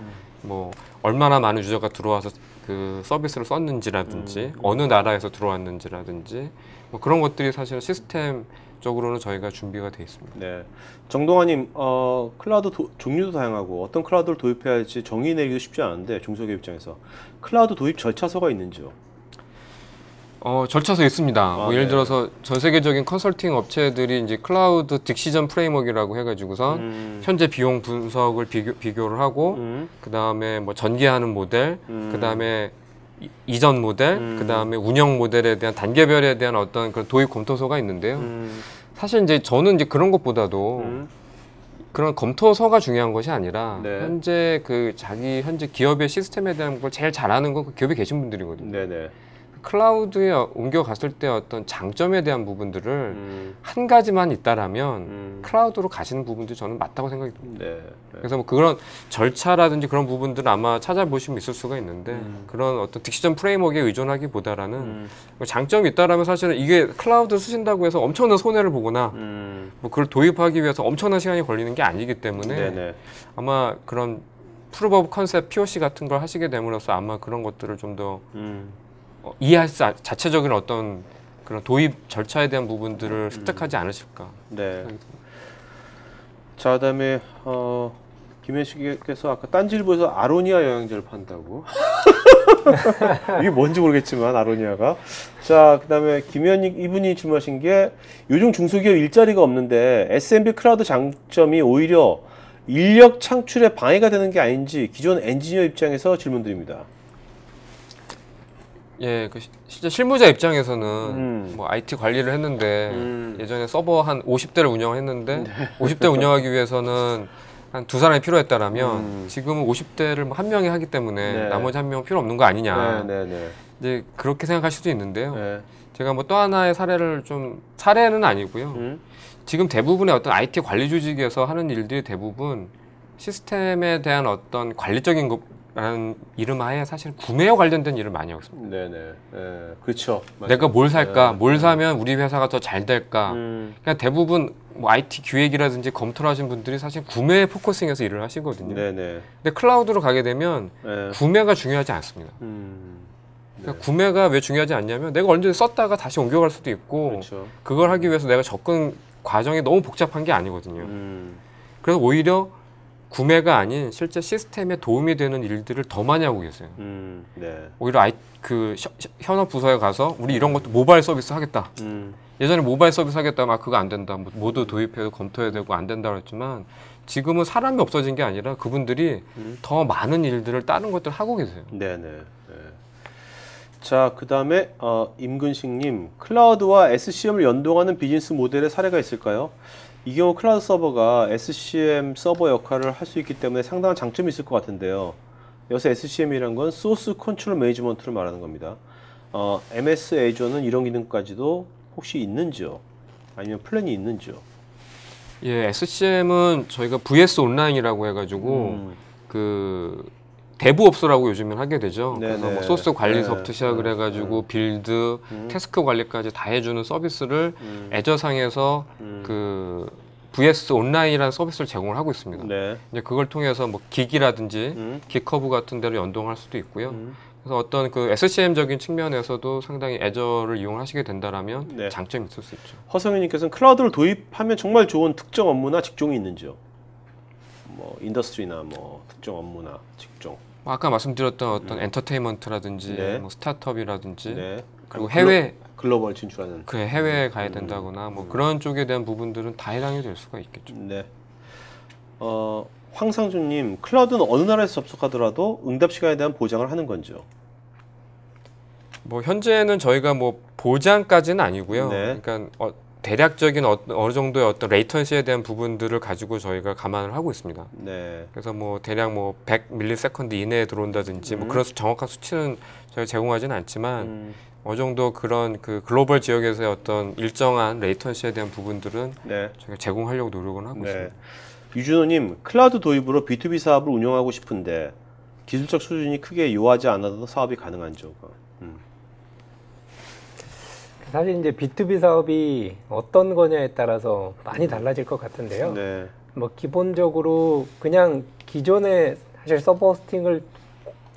뭐 얼마나 많은 유저가 들어와서 그 서비스를 썼는지라든지 어느 나라에서 들어왔는지라든지 뭐 그런 것들이 사실 시스템적으로는 저희가 준비가 돼 있습니다. 네. 정동환님, 클라우드 종류도 다양하고 어떤 클라우드를 도입해야 할지 정의 내리기도 쉽지 않은데 중소기업 입장에서 클라우드 도입 절차서가 있는지요? 절차서 있습니다. 뭐 예를 네. 들어서 전 세계적인 컨설팅 업체들이 이제 클라우드 디시전 프레임워크라고 해가지고서 현재 비용 분석을 비교를 하고 그 다음에 뭐 전개하는 모델, 그 다음에 이전 모델, 그 다음에 운영 모델에 대한 단계별에 대한 어떤 그런 도입 검토서가 있는데요. 사실 이제 저는 이제 그런 것보다도 그런 검토서가 중요한 것이 아니라 네. 현재 현재 기업의 시스템에 대한 걸 제일 잘하는 건 그 기업에 계신 분들이거든요. 네네. 클라우드에 옮겨갔을 때 어떤 장점에 대한 부분들을 한 가지만 있다라면 클라우드로 가시는 부분도 저는 맞다고 생각이 듭니다. 네. 그래서 뭐 그런 절차라든지 그런 부분들은 아마 찾아보시면 있을 수가 있는데 그런 어떤 디시전 프레임워크에 의존하기보다는 장점이 있다라면 사실은 이게 클라우드 쓰신다고 해서 엄청난 손해를 보거나 뭐 그걸 도입하기 위해서 엄청난 시간이 걸리는 게 아니기 때문에 네네. 아마 그런 프루브 오브 컨셉 POC 같은 걸 하시게 됨으로써 아마 그런 것들을 좀 더 이해할 자체적인 어떤 그런 도입 절차에 대한 부분들을 습득하지 않으실까. 네. 자, 그다음에 김현식께서 아까 딴지일보에서 아로니아 영양제를 판다고. 이게 뭔지 모르겠지만 아로니아가. 자, 그다음에 김현익 이분이 질문하신 게 요즘 중소기업 일자리가 없는데 SMB 클라우드 장점이 오히려 인력 창출에 방해가 되는 게 아닌지 기존 엔지니어 입장에서 질문드립니다. 예, 실제 실무자 입장에서는 뭐 IT 관리를 했는데 예전에 서버 한 50대를 운영했는데 50대 운영하기 위해서는 한 2사람이 필요했다라면 지금은 50대를 한 명이 하기 때문에 나머지 한 명은 필요 없는 거 아니냐. 이제 그렇게 생각할 수도 있는데요. 제가 뭐 또 하나의 사례를 사례는 아니고요. 지금 대부분의 어떤 IT 관리 조직에서 하는 일들이 대부분 시스템에 대한 어떤 관리적인 라는 이름 하에 사실 구매와 관련된 일을 많이 하고 있습니다. 그렇죠. 내가 뭘 살까, 뭘 사면 우리 회사가 더 잘 될까. 그냥 대부분 뭐 IT 기획이라든지 검토를 하신 분들이 사실 구매에 포커싱해서 일을 하시거든요. 근데 클라우드로 가게 되면 구매가 중요하지 않습니다. 그러니까 구매가 왜 중요하지 않냐면 내가 언제든지 썼다가 다시 옮겨갈 수도 있고 그걸 하기 위해서 내가 접근 과정이 너무 복잡한 게 아니거든요. 그래서 오히려 구매가 아닌 실제 시스템에 도움이 되는 일들을 더 많이 하고 계세요. 오히려 현업 부서에 가서 우리 이런 것도 모바일 서비스 하겠다. 예전에 모바일 서비스 하겠다 막 그거 안 된다. 모두 도입해도 검토해야 되고 안 된다고 했지만 지금은 사람이 없어진 게 아니라 그분들이 더 많은 일들을 다른 것들을 하고 계세요. 자, 그 다음에 임근식님, 클라우드와 SCM을 연동하는 비즈니스 모델의 사례가 있을까요? 이 경우 클라우드 서버가 SCM 서버 역할을 할 수 있기 때문에 상당한 장점이 있을 것 같은데요. 여기서 SCM이란 건 소스 컨트롤 매니지먼트를 말하는 겁니다. MS 애저는 이런 기능까지도 혹시 있는지요? 아니면 플랜이 있는지요? 예, SCM은 저희가 VS 온라인이라고 해가지고 대부업소라고 요즘엔 하게 되죠. 그래서 뭐 소스 관리서부터 시작을 해가지고 빌드, 태스크 관리까지 다 해주는 서비스를 애저상에서 VS 온라인이라는 서비스를 제공을 하고 있습니다. 이제 그걸 통해서 뭐 기기라든지 기커브 같은 데를 연동할 수도 있고요. 그래서 어떤 SCM적인 측면에서도 상당히 애저를 이용하시게 된다라면 장점이 있을 수 있죠. 허성윤님께서는 클라우드를 도입하면 정말 좋은 특정 업무나 직종이 있는지요? 뭐 인더스트리나 뭐 특정 업무나 직종. 아까 말씀드렸던 어떤 엔터테인먼트라든지 뭐 스타트업이라든지 그리고 해외 글로벌 진출하는 해외에 가야 된다거나 뭐 그런 쪽에 대한 부분들은 다 해당이 될 수가 있겠죠. 황상준님, 클라우드는 어느 나라에서 접속하더라도 응답 시간에 대한 보장을 하는 건지요? 뭐 현재는 저희가 뭐 보장까지는 아니고요. 그러니까 대략적인 어느 정도의 어떤 레이턴시에 대한 부분들을 가지고 저희가 감안을 하고 있습니다. 그래서 뭐 대략 뭐 100ms 이내에 들어온다든지 뭐 그런 정확한 수치는 저희가 제공하지는 않지만 어느 정도 그런 글로벌 지역에서의 어떤 일정한 레이턴시에 대한 부분들은 저희가 제공하려고 노력은 하고 있습니다. 유준호님, 클라우드 도입으로 B2B 사업을 운영하고 싶은데 기술적 수준이 크게 요하지 않아도 사업이 가능한지요? 사실 이제 B2B 사업이 어떤 거냐에 따라서 많이 달라질 것 같은데요. 뭐 기본적으로 그냥 기존에 사실 서버 호스팅을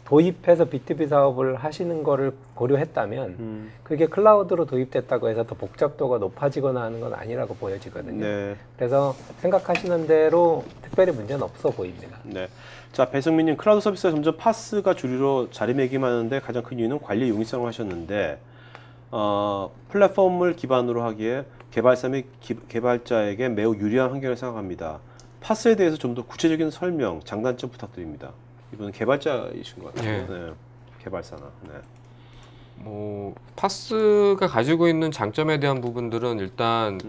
도입해서 B2B 사업을 하시는 거를 고려했다면 그게 클라우드로 도입됐다고 해서 더 복잡도가 높아지거나 하는 건 아니라고 보여지거든요. 그래서 생각하시는 대로 특별히 문제는 없어 보입니다. 자, 배승민님, 클라우드 서비스가 점점 파스가 주류로 자리매김하는데 가장 큰 이유는 관리 용이성을 하셨는데 플랫폼을 기반으로 하기에 개발사 및 개발자에게 매우 유리한 환경을 생각합니다. 파스에 대해서 좀 더 구체적인 설명, 장단점 부탁드립니다. 이분은 개발자이신 것 같아요. 개발사나. 뭐 파스가 가지고 있는 장점에 대한 부분들은 일단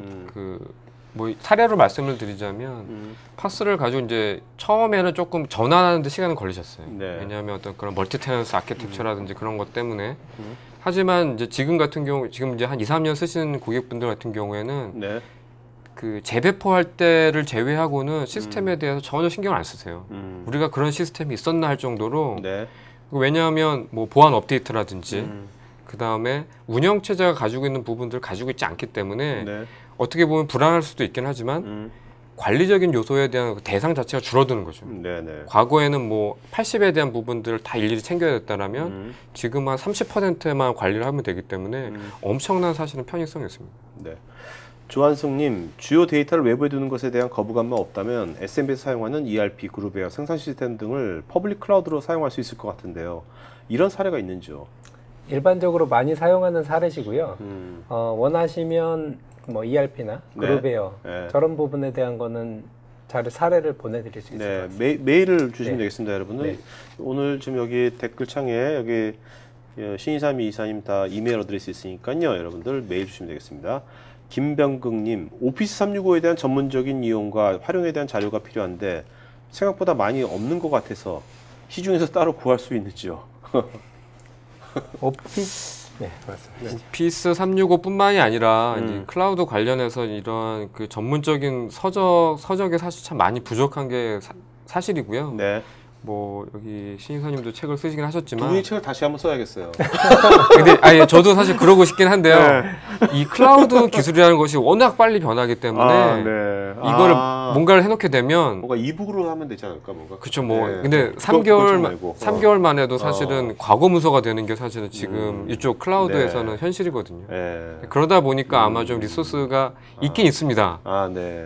뭐 사례로 말씀을 드리자면 파스를 가지고 이제 처음에는 조금 전환하는 데 시간은 걸리셨어요. 왜냐하면 어떤 그런 멀티 테넌스 아키텍처라든지 그런 것 때문에. 하지만 이제 지금 같은 경우 지금 이제 한 2, 3년 쓰시는 고객분들 같은 경우에는 재배포할 때를 제외하고는 시스템에 대해서 전혀 신경을 안 쓰세요. 우리가 그런 시스템이 있었나 할 정도로 왜냐하면 뭐 보안 업데이트라든지 그 다음에 운영체제가 가지고 있는 부분들을 가지고 있지 않기 때문에 어떻게 보면 불안할 수도 있긴 하지만 관리적인 요소에 대한 대상 자체가 줄어드는 거죠. 과거에는 뭐 80에 대한 부분들을 다 일일이 챙겨야 됐다라면 지금 한 30%만 관리를 하면 되기 때문에 엄청난 사실은 편의성이 있습니다. 조한승님, 주요 데이터를 외부에 두는 것에 대한 거부감만 없다면 SMB에서 사용하는 ERP, 그룹웨어, 생산 시스템 등을 퍼블릭 클라우드로 사용할 수 있을 것 같은데요. 이런 사례가 있는지요? 일반적으로 많이 사용하는 사례시고요. 원하시면 뭐 ERP나 그룹웨어 저런 부분에 대한 거는 사례를 보내드릴 수 있을 것 같습니다. 메일을 주시면 되겠습니다, 여러분은. 오늘 지금 여기 댓글창에 여기 신이사님, 이사님 다 이메일 어드레스 있으니까요. 여러분들 메일 주시면 되겠습니다. 김병극님, 오피스 365에 대한 전문적인 이용과 활용에 대한 자료가 필요한데 생각보다 많이 없는 것 같아서 시중에서 따로 구할 수 있는지요? 오피스, 네, 그렇습니다. 오피스 365뿐만이 아니라 이제 클라우드 관련해서 이런 그 전문적인 서적이 사실 참 많이 부족한 게 사실이고요. 네. 뭐 여기 신인사님도 책을 쓰시긴 하셨지만 두 분이 책을 다시 한번 써야겠어요. 근데 저도 사실 그러고 싶긴 한데요. 이 클라우드 기술이라는 것이 워낙 빨리 변하기 때문에 이거를 뭔가를 해놓게 되면 뭔가 이북으로 하면 되지 않을까 뭔가. 그렇죠. 뭐 근데 3개월만 해도 사실은 과거 문서가 되는 게 사실은 지금 이쪽 클라우드에서는 현실이거든요. 그러다 보니까 아마 좀 리소스가 있긴 있습니다.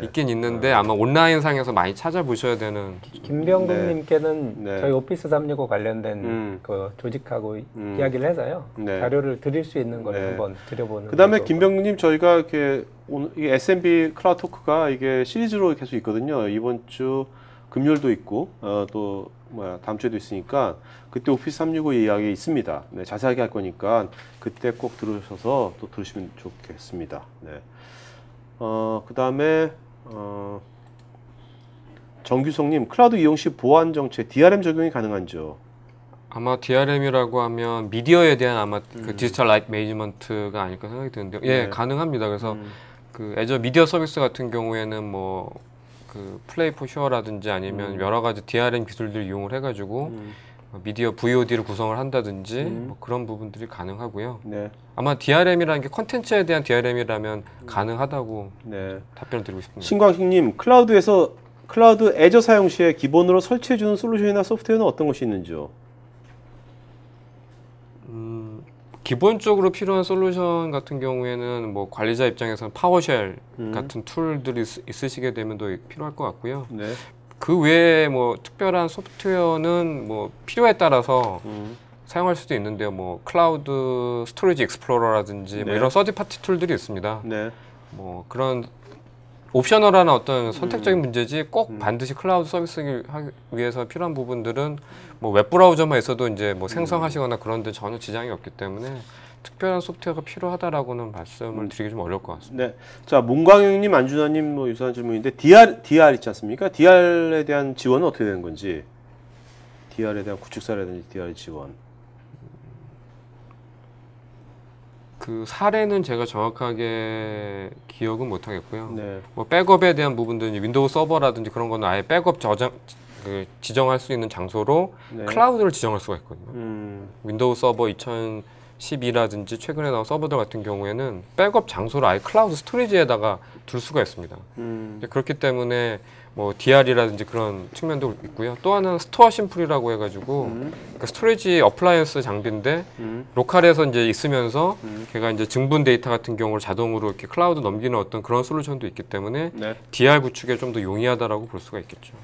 있긴 있는데 아마 온라인 상에서 많이 찾아보셔야 되는. 김병국님께는 저희 오피스 365 관련된 그 조직하고 이야기를 해서요. 자료를 드릴 수 있는 걸 한번 드려보는. 그다음에 김병국님 저희가 이렇게 오늘 SMB 클라우드 토크가 이게 시리즈로 계속 있거든요. 이번 주 금요일도 있고 또 다음 주에도 있으니까 그때 오피스 365 이야기 있습니다. 자세하게 할 거니까 그때 꼭 들으셔서 또 들으시면 좋겠습니다. 그다음에 정규성님, 클라우드 이용 시 보안 정책 DRM 적용이 가능한지요? 아마 DRM이라고 하면 미디어에 대한 아마 그 디지털 라이트 매니지먼트가 아닐까 생각이 드는데요. 가능합니다. 그래서 그 애저 미디어 서비스 같은 경우에는 뭐 그 플레이 포 슈어라든지 아니면 여러 가지 DRM 기술들을 이용을 해가지고 미디어 VOD를 구성을 한다든지 뭐 그런 부분들이 가능하고요. 아마 DRM이라는 게 콘텐츠에 대한 DRM이라면 가능하다고 답변을 드리고 싶습니다. 신광식님, 클라우드 애저 사용 시에 기본으로 설치해주는 솔루션이나 소프트웨어는 어떤 것이 있는지요? 기본적으로 필요한 솔루션 같은 경우에는 뭐 관리자 입장에서는 파워쉘 같은 툴들이 있으시게 되면 더 필요할 것 같고요. 그 외에 뭐 특별한 소프트웨어는 뭐 필요에 따라서 사용할 수도 있는데요. 뭐 클라우드 스토리지 익스플로러라든지 뭐 이런 서드 파티 툴들이 있습니다. 뭐 그런 옵셔널한 어떤 선택적인 문제지 꼭 반드시 클라우드 서비스 하기 위해서 필요한 부분들은 뭐 웹브라우저만 있어도 이제 뭐 생성하시거나 그런 데 전혀 지장이 없기 때문에 특별한 소프트웨어가 필요하다라고는 말씀을 드리기 좀 어려울 것 같습니다. 자, 문광영님, 안준하님 뭐 유사한 질문인데 DR 있지 않습니까? DR에 대한 지원은 어떻게 되는 건지, DR에 대한 구축사라든지 DR 지원. 그 사례는 제가 정확하게 기억은 못 하겠고요. 뭐 백업에 대한 부분들은 윈도우 서버라든지 그런 거는 아예 백업 지정할 수 있는 장소로 클라우드를 지정할 수가 있거든요. 윈도우 서버 2012라든지 최근에 나온 서버들 같은 경우에는 백업 장소를 아예 클라우드 스토리지에다가 둘 수가 있습니다. 그렇기 때문에 뭐 DR이라든지 그런 측면도 있고요. 또 하나는 스토어 심플이라고 해가지고 그러니까 스토리지 어플라이언스 장비인데 로컬에서 이제 있으면서 걔가 이제 증분 데이터 같은 경우를 자동으로 이렇게 클라우드 넘기는 어떤 그런 솔루션도 있기 때문에 DR 구축에 좀 더 용이하다라고 볼 수가 있겠죠.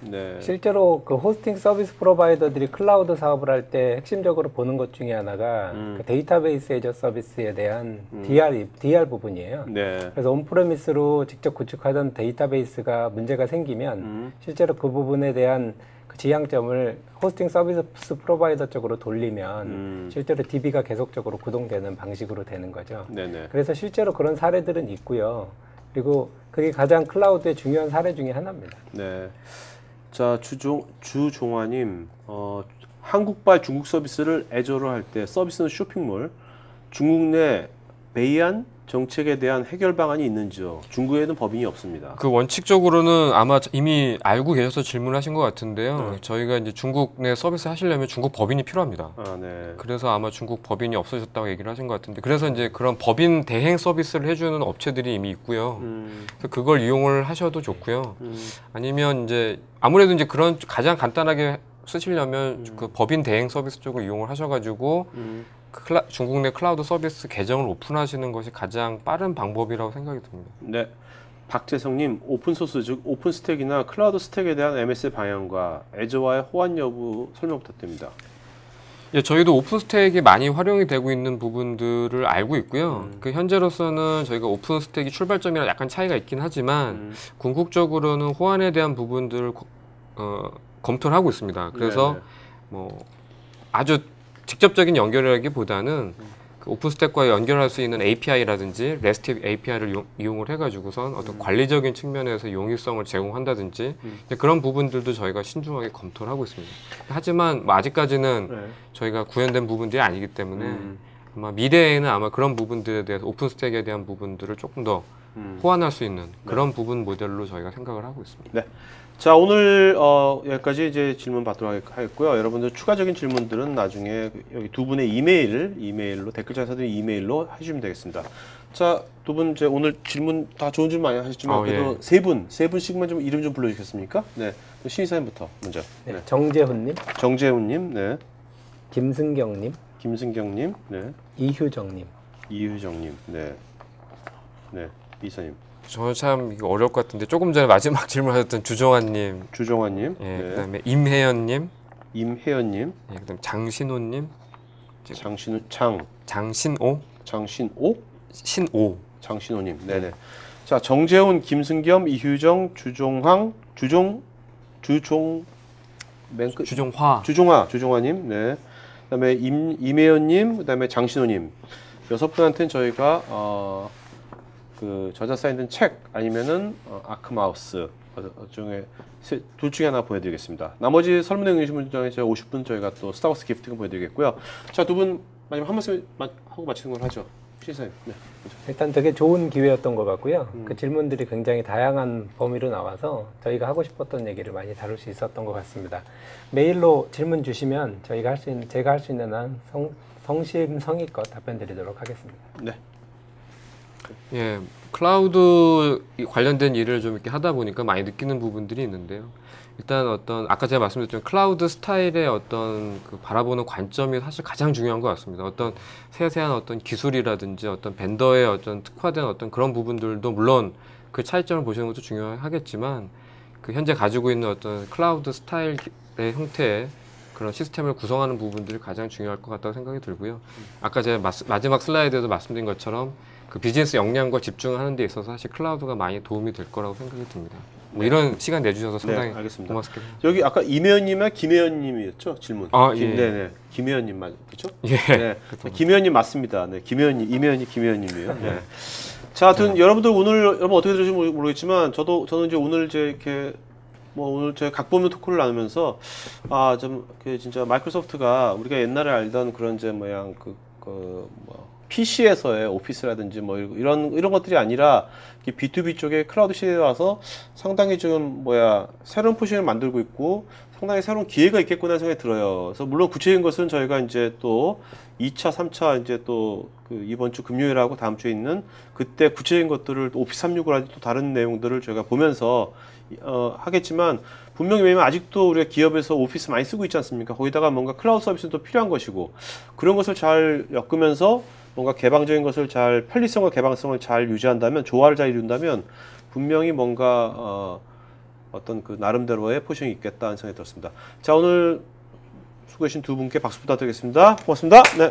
실제로 그 호스팅 서비스 프로바이더들이 클라우드 사업을 할 때 핵심적으로 보는 것 중에 하나가 그 데이터베이스 애저 서비스에 대한 DR 부분이에요. 그래서 온프레미스로 직접 구축하던 데이터베이스가 문제가 생기면 실제로 그 부분에 대한 그 지향점을 호스팅 서비스 프로바이더 쪽으로 돌리면 실제로 DB가 계속적으로 구동되는 방식으로 되는 거죠. 그래서 실제로 그런 사례들은 있고요. 그리고 그게 가장 클라우드의 중요한 사례 중에 하나입니다. 자, 주종화님, 한국발 중국 서비스를 애저로 할 때 서비스는 쇼핑몰, 중국 내 베이안 정책에 대한 해결 방안이 있는지요? 중국에는 법인이 없습니다. 그 원칙적으로는 아마 이미 알고 계셔서 질문하신 것 같은데요. 저희가 이제 중국 내 서비스 하시려면 중국 법인이 필요합니다. 그래서 아마 중국 법인이 없어졌다고 얘기를 하신 것 같은데, 그래서 이제 그런 법인 대행 서비스를 해주는 업체들이 이미 있고요. 그래서 그걸 이용을 하셔도 좋고요. 아니면 이제 아무래도 이제 그런 가장 간단하게 쓰시려면 그 법인 대행 서비스 쪽을 이용을 하셔가지고 중국 내 클라우드 서비스 계정을 오픈하시는 것이 가장 빠른 방법이라고 생각이 듭니다. 네. 박재성님, 오픈소스 즉 오픈스택이나 클라우드 스택에 대한 MS의 방향과 애저와의 호환 여부 설명 부탁드립니다. 예, 저희도 오픈스택이 많이 활용이 되고 있는 부분들을 알고 있고요. 그 현재로서는 저희가 오픈스택이 출발점이랑 약간 차이가 있긴 하지만 궁극적으로는 호환에 대한 부분들을 검토를 하고 있습니다. 그래서 네네. 뭐 아주 직접적인 연결이라기보다는 그 오픈스택과 연결할 수 있는 API라든지 REST API를 이용을 해가지고선 어떤 관리적인 측면에서 용이성을 제공한다든지 그런 부분들도 저희가 신중하게 검토를 하고 있습니다. 하지만 뭐 아직까지는 네. 저희가 구현된 부분들이 아니기 때문에 아마 미래에는 아마 그런 부분들에 대해서 오픈스택에 대한 부분들을 조금 더 호환할 수 있는 그런 부분 모델로 저희가 생각을 하고 있습니다. 네. 자, 오늘 여기까지 이제 질문 받도록 하겠고요. 여러분들 추가적인 질문들은 나중에 여기 두 분의 이메일로 댓글창에 써드린 이메일로 해주시면 되겠습니다. 자, 두 분 이제 오늘 질문 다 좋은 질문 많이 하셨지만 그래도 세 분씩만 좀 이름 좀 불러주시겠습니까? 네, 신이사님부터 먼저. 네. 네. 정재훈님, 정재훈님, 네. 김승경님, 김승경님, 네. 이효정님. 이효정님, 네. 네, 이사님. 저는 참 이거 어려울 것 같은데 조금 전에 마지막 질문하셨던 주정환님, 주정환님, 예, 네. 그다음에 임혜연님, 임혜연님, 예, 그다음 장신호님, 장신호, 장신호님, 네네. 자, 정재훈, 김승겸, 이효정, 주종화님, 네. 그다음에 임혜연님, 그다음에 장신호님. 6분한테는 저희가 그 저자 사인된 책 아니면은 아크마우스 중에 둘 중에 하나 보내드리겠습니다. 나머지 설문에 응해주신 분 중에 50분 저희가 또 스타워스 기프트가 보내드리겠고요. 자, 두 분 마지막 한 말씀 하고 마치는 걸 하죠. 시사님. 네. 일단 되게 좋은 기회였던 것 같고요. 그 질문들이 굉장히 다양한 범위로 나와서 저희가 하고 싶었던 얘기를 많이 다룰 수 있었던 것 같습니다. 메일로 질문 주시면 제가 할 수 있는 한 성심성의껏 답변 드리도록 하겠습니다. 네. 예, 클라우드 관련된 일을 좀 이렇게 하다 보니까 많이 느끼는 부분들이 있는데요. 일단 아까 제가 말씀드렸던 클라우드 스타일의 어떤 그 바라보는 관점이 사실 가장 중요한 것 같습니다. 어떤 세세한 어떤 기술이라든지 어떤 벤더의 어떤 특화된 어떤 그런 부분들도 물론 그 차이점을 보시는 것도 중요하겠지만 그 현재 가지고 있는 어떤 클라우드 스타일의 형태의 그런 시스템을 구성하는 부분들이 가장 중요할 것 같다고 생각이 들고요. 아까 제가 마지막 슬라이드에도 말씀드린 것처럼 그 비즈니스 역량과 집중하는 데 있어서 사실 클라우드가 많이 도움이 될 거라고 생각이 듭니다. 뭐 이런 시간 내주셔서 상당히 알겠습니다. 고맙습니다. 여기 아까 임혜연님과 김혜연님이었죠 질문. 예. 네네. 김혜연님 그렇죠? 예. 네. 김혜연님 맞습니다. 네, 임혜연님, 김혜연님이요. 네. 자, 하여튼 여러분 어떻게 들으실지 모르겠지만 저는 이제 오늘 이렇게 오늘 제가 각본으로 토크를 나누면서 진짜 마이크로소프트가 우리가 옛날에 알던 그런 이제 PC에서의 오피스라든지 이런 것들이 아니라 B2B 쪽에 클라우드 시대에 와서 상당히 지금 새로운 포지션을 만들고 있고 상당히 새로운 기회가 있겠구나 생각이 들어요. 그래서 물론 구체적인 것은 저희가 이제 또 2차, 3차 이제 또 그 이번 주 금요일하고 다음 주에 있는 그때 구체적인 것들을 오피스 365라든지 또 다른 내용들을 저희가 보면서 하겠지만 분명히 왜냐면 아직도 우리가 기업에서 오피스 많이 쓰고 있지 않습니까? 거기다가 뭔가 클라우드 서비스도 필요한 것이고 그런 것을 잘 엮으면서 뭔가 개방적인 것을 편리성과 개방성을 잘 유지한다면 조화를 잘 이룬다면 분명히 뭔가 어떤 그 나름대로의 포지션이 있겠다는 생각이 들었습니다. 자, 오늘 수고해주신 두 분께 박수 부탁드리겠습니다. 고맙습니다. 네.